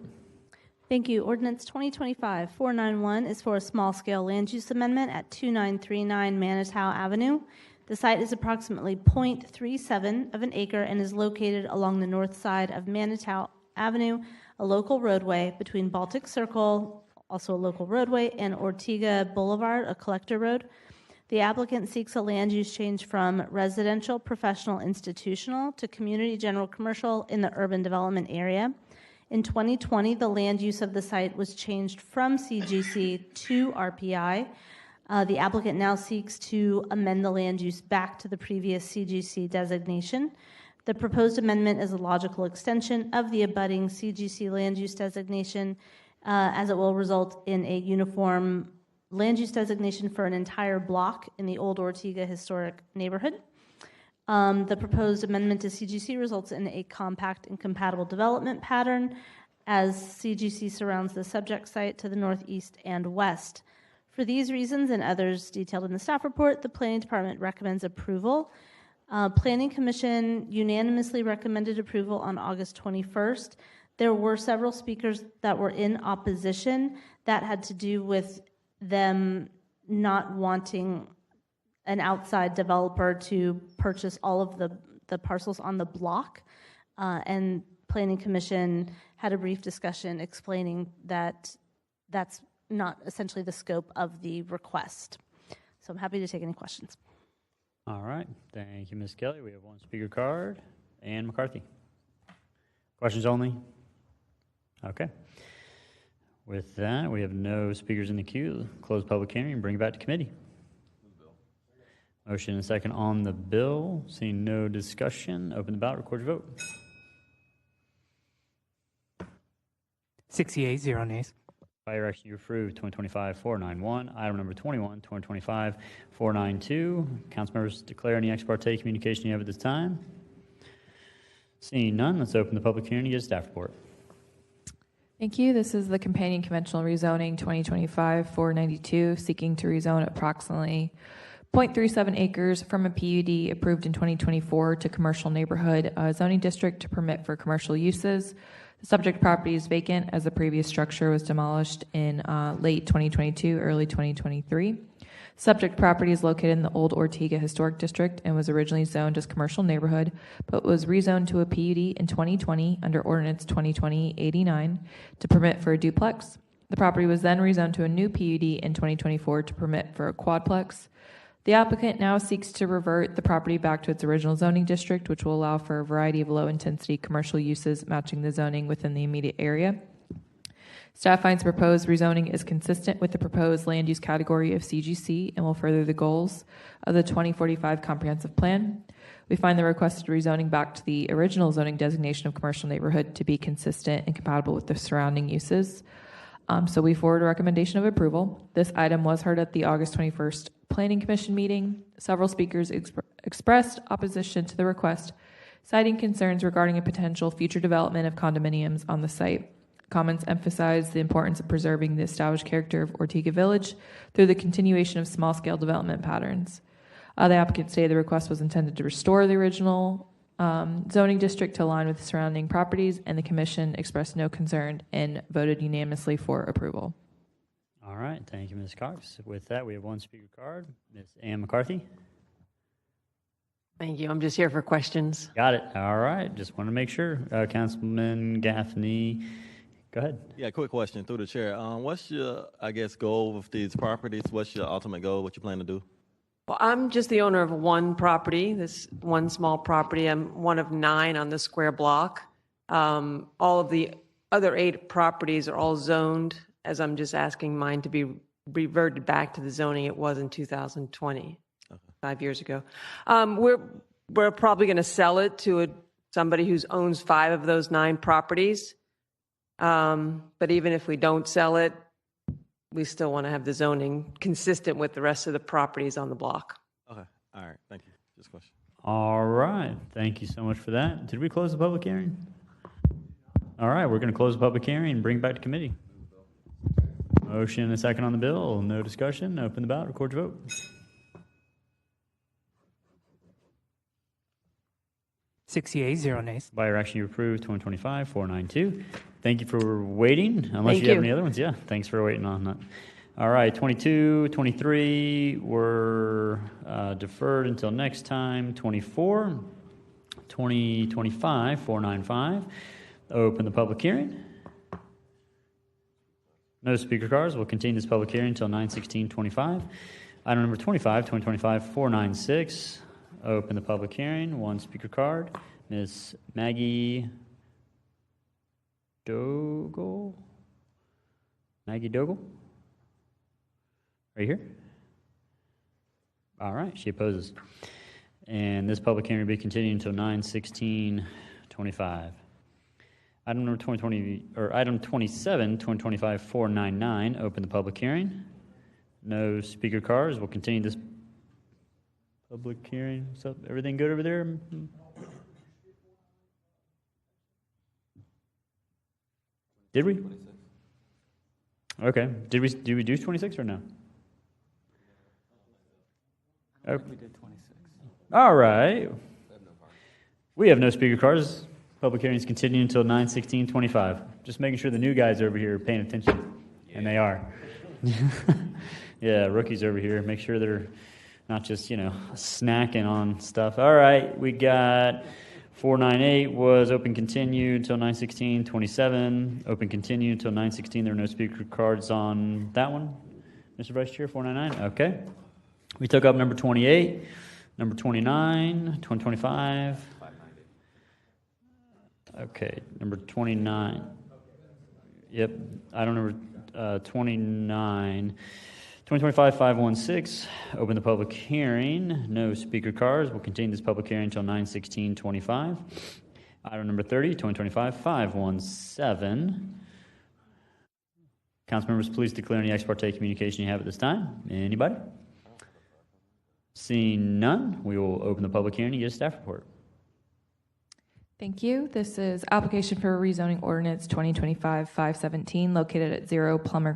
Thank you. Ordinance 2025-491 is for a small-scale land use amendment at 2939 Manitow Avenue. The site is approximately 0.37 of an acre and is located along the north side of Manitow Avenue, a local roadway between Baltic Circle, also a local roadway, and Ortega Boulevard, a collector road. The applicant seeks a land use change from residential, professional, institutional to community general commercial in the urban development area. In 2020, the land use of the site was changed from CGC to RPI. The applicant now seeks to amend the land use back to the previous CGC designation. The proposed amendment is a logical extension of the abutting CGC land use designation, as it will result in a uniform land use designation for an entire block in the Old Ortega historic neighborhood. The proposed amendment to CGC results in a compact and compatible development pattern as CGC surrounds the subject site to the northeast and west. For these reasons and others detailed in the staff report, the Planning Department recommends approval. Planning Commission unanimously recommended approval on August 21st. There were several speakers that were in opposition. That had to do with them not wanting an outside developer to purchase all of the parcels on the block. And Planning Commission had a brief discussion explaining that that's not essentially the scope of the request. So I'm happy to take any questions.
All right. Thank you, Ms. Kelly. We have one speaker card. Ann McCarthy. Questions only? Okay. With that, we have no speakers in the queue. Close public hearing and bring it back to committee. Motion and second on the bill. Seeing no discussion, open the ballot, record your vote.
6 yeas, 0 nays.
By your action, you approve 2025-491. Item number 21, 2025-492. Council members, declare any ex parte communication you have at this time. Seeing none, let's open the public hearing and get a staff report.
Thank you. This is the companion conventional rezoning 2025-492, seeking to rezone approximately 0.37 acres from a PUD approved in 2024 to commercial neighborhood zoning district to permit for commercial uses. The subject property is vacant as the previous structure was demolished in late 2022, early 2023. Subject property is located in the Old Ortega Historic District and was originally zoned as commercial neighborhood, but was rezoned to a PUD in 2020 under Ordinance 2020-89 to permit for a duplex. The property was then rezoned to a new PUD in 2024 to permit for a quadplex. The applicant now seeks to revert the property back to its original zoning district, which will allow for a variety of low-intensity commercial uses matching the zoning within the immediate area. Staff finds proposed rezoning is consistent with the proposed land use category of CGC and will further the goals of the 2045 comprehensive plan. We find the requested rezoning back to the original zoning designation of commercial neighborhood to be consistent and compatible with the surrounding uses. So we forward a recommendation of approval. This item was heard at the August 21st Planning Commission meeting. Several speakers expressed opposition to the request, citing concerns regarding a potential future development of condominiums on the site. Comments emphasized the importance of preserving the established character of Ortega Village through the continuation of small-scale development patterns. The applicant stated the request was intended to restore the original zoning district to align with the surrounding properties, and the commission expressed no concern and voted unanimously for approval.
All right. Thank you, Ms. Cox. With that, we have one speaker card. Ms. Ann McCarthy.
Thank you. I'm just here for questions.
Got it. All right. Just want to make sure. Councilman Gaffney, go ahead.
Yeah, quick question through the chair. What's your, I guess, goal with these properties? What's your ultimate goal? What you plan to do?
Well, I'm just the owner of one property, this one small property. I'm one of 9 on the square block. All of the other 8 properties are all zoned, as I'm just asking mine to be reverted back to the zoning it was in 2020, 5 years ago. We're probably going to sell it to somebody who owns 5 of those 9 properties. But even if we don't sell it, we still want to have the zoning consistent with the rest of the properties on the block.
Okay. All right. Thank you. Just a question.
All right. Thank you so much for that. Did we close the public hearing? All right. We're going to close the public hearing and bring it back to committee. Motion and a second on the bill. No discussion. Open the ballot. Record your vote.
6 yeas, 0 nays.
By your action, you approve 2025-492. Thank you for waiting. Unless you have any other ones. Yeah, thanks for waiting on that. All right, 22, 23 were deferred until next time. 24, 2025-495. Open the public hearing. No speaker cards. We'll continue this public hearing until 9/16/25. Item number 25, 2025-496. Open the public hearing. One speaker card. Ms. Maggie Dogle? Maggie Dogle? Are you here? All right, she opposes. And this public hearing will be continued until 9/16/25. Item number 27, 2025-499. Open the public hearing. No speaker cards. We'll continue this public hearing. What's up? Everything good over there? Did we? 26. Okay. Did we do 26 or no? Okay. We did 26. All right. We have no speaker cards. Public hearings continue until 9/16/25. Just making sure the new guys over here are paying attention, and they are. Yeah, rookies over here. Make sure they're not just, snacking on stuff. All right, we got 498 was open continue until 9/16/27. Open continue until 9/16. There were no speaker cards on that one. Mr. Vice Chair, 499. Okay. We took up number 28, number 29, 2025. Okay, number 29. Yep, item number 29. 2025-516, open the public hearing. No speaker cards. We'll continue this public hearing until 9/16/25. Item number 30, 2025-517. Council members, please declare any ex parte communication you have at this time. Anybody? Seeing none, we will open the public hearing and get a staff report.
Thank you. This is application for rezoning ordinance 2025-517 located at 0 Plummer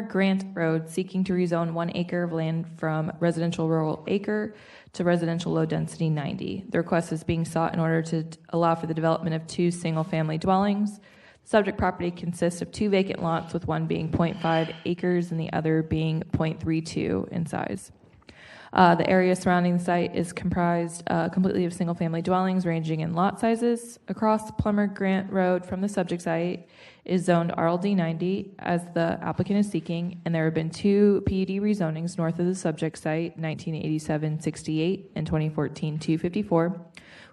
Grant Road, seeking to rezone 1 acre of land from residential rural acre to residential low density 90. The request is being sought in order to allow for the development of 2 single-family dwellings. The subject property consists of 2 vacant lots, with one being 0.5 acres and the other being 0.32 in size. The area surrounding the site is comprised completely of single-family dwellings ranging in lot sizes. Across Plummer Grant Road from the subject site is zoned RLD 90 as the applicant is seeking, and there have been 2 PUD rezonings north of the subject site, 1987-68 and 2014-254,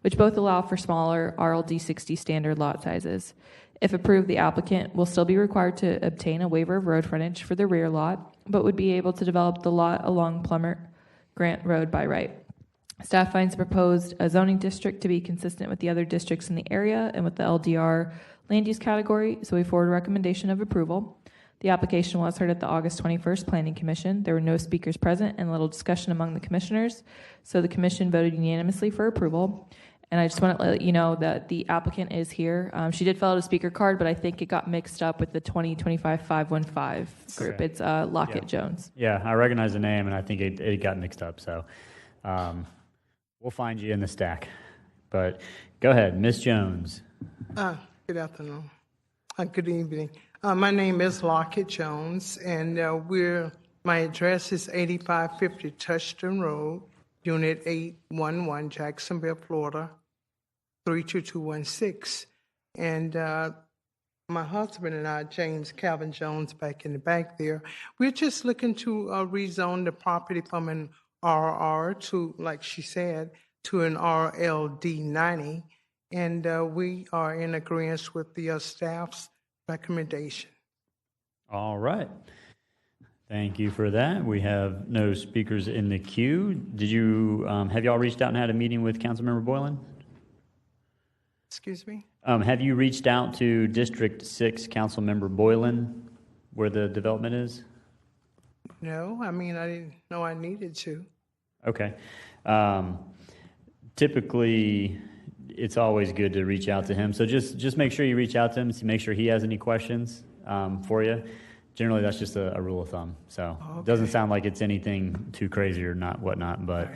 which both allow for smaller RLD 60 standard lot sizes. If approved, the applicant will still be required to obtain a waiver of road frontage for the rear lot, but would be able to develop the lot along Plummer Grant Road by right. Staff finds the proposed zoning district to be consistent with the other districts in the area and with the LDR land use category, so we forward a recommendation of approval. The application was heard at the August 21st Planning Commission. There were no speakers present and little discussion among the commissioners, so the commission voted unanimously for approval. And I just want to let you know that the applicant is here. She did fill out a speaker card, but I think it got mixed up with the 2025-515 group.
Okay.
It's Lockett Jones.
Yeah, I recognize the name, and I think it got mixed up. So we'll find you in the stack. But go ahead, Ms. Jones.
Good afternoon. Good evening. My name is Lockett Jones, and my address is 8550 Touchstone Road, Unit 811, Jacksonville, Florida, 32216. And my husband and I, James Calvin Jones, back in the back there, we're just looking to rezone the property from an RR to, like she said, to an RLD 90. And we are in agreement with the staff's recommendation.
All right. Thank you for that. We have no speakers in the queue. Did you have y'all reached out and had a meeting with Councilmember Boylan?
Excuse me?
Have you reached out to District 6 Councilmember Boylan where the development is?
No, I mean, I didn't know I needed to.
Okay. Typically, it's always good to reach out to him. So just make sure you reach out to him to make sure he has any questions for you. Generally, that's just a rule of thumb. So It doesn't sound like it's anything too crazy or whatnot, but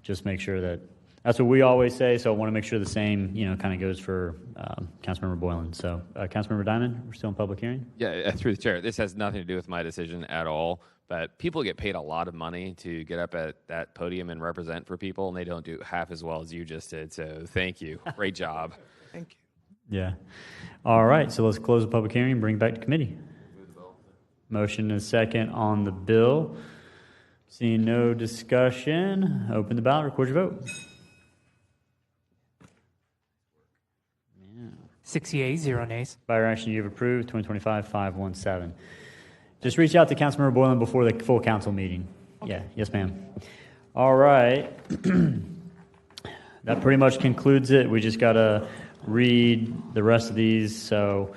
just make sure that's what we always say. So I want to make sure the same, kind of goes for Councilmember Boylan. So Councilmember Diamond, we're still in public hearing.
Yeah, through the chair. This has nothing to do with my decision at all. But people get paid a lot of money to get up at that podium and represent for people, and they don't do half as well as you just did. So thank you. Great job.
Thank you.
Yeah. All right. So let's close the public hearing and bring it back to committee. Motion and second on the bill. Seeing no discussion, open the ballot, record your vote.
6 yeas, 0 nays.
By your action, you have approved 2025-517. Just reach out to Councilmember Boylan before the full council meeting. Okay. Yeah, yes, ma'am. All right. That pretty much concludes it. We just got to read the rest of these. So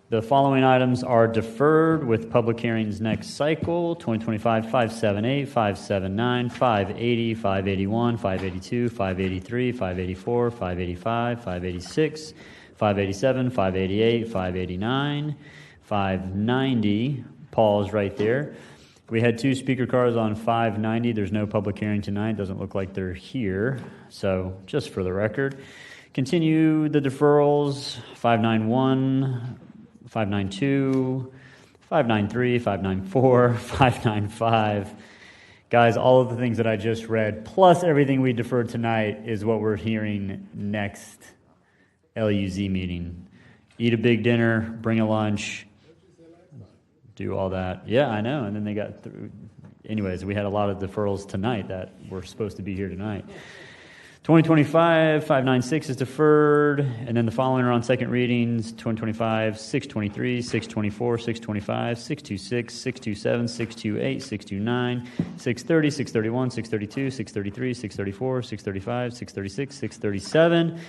the following items are deferred with public hearings next cycle: 2025-578, 579, 580, 581, 582, 583, 584, 585, 586, 587, 588, 589, 590. Pause right there. We had 2 speaker cards on 590. There's no public hearing tonight. Doesn't look like they're here. So just for the record, continue the deferrals: 591, 592, 593, 594, 595. Guys, all of the things that I just read, plus everything we deferred tonight, is what we're hearing next LUZ meeting. Eat a big dinner, bring a lunch, do all that. Yeah, I know. And then they got through. Anyways, we had a lot of deferrals tonight that were supposed to be here tonight. 2025, 596 is deferred, and then the following are on second readings: 2025, 623, 624, 625, 626, 627, 628, 629, 630, 631, 632, 633, 634, 635, 636, 637.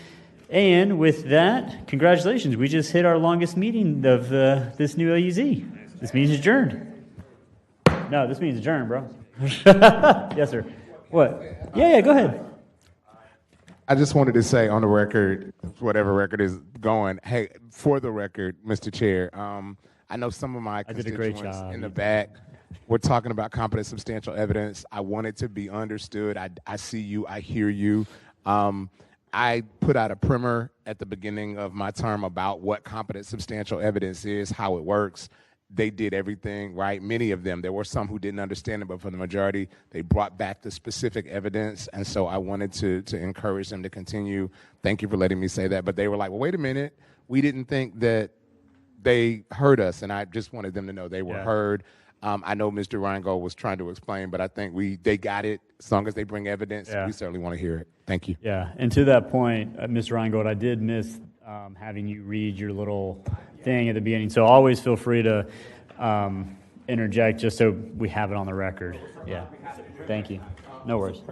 And with that, congratulations, we just hit our longest meeting of this new LUZ. This meeting's adjourned. No, this meeting's adjourned, bro. Yes, sir. What? Yeah, go ahead.
I just wanted to say on the record, whatever record is going, hey, for the record, Mr. Chair, I know some of my constituents in the back were talking about competent substantial evidence. I want it to be understood. I see you. I hear you. I put out a primer at the beginning of my term about what competent substantial evidence is, how it works. They did everything right. Many of them, there were some who didn't understand it, but for the majority, they brought back the specific evidence. And so I wanted to encourage them to continue. Thank you for letting me say that. But they were like, well, wait a minute. We didn't think that they heard us. And I just wanted them to know they were heard. I know Mr. Reingold was trying to explain, but I think they got it. As long as they bring evidence, we certainly want to hear it. Thank you.
Yeah, and to that point, Mr. Reingold, I did miss having you read your little thing at the beginning. So always feel free to interject just so we have it on the record. Yeah, thank you. No worries.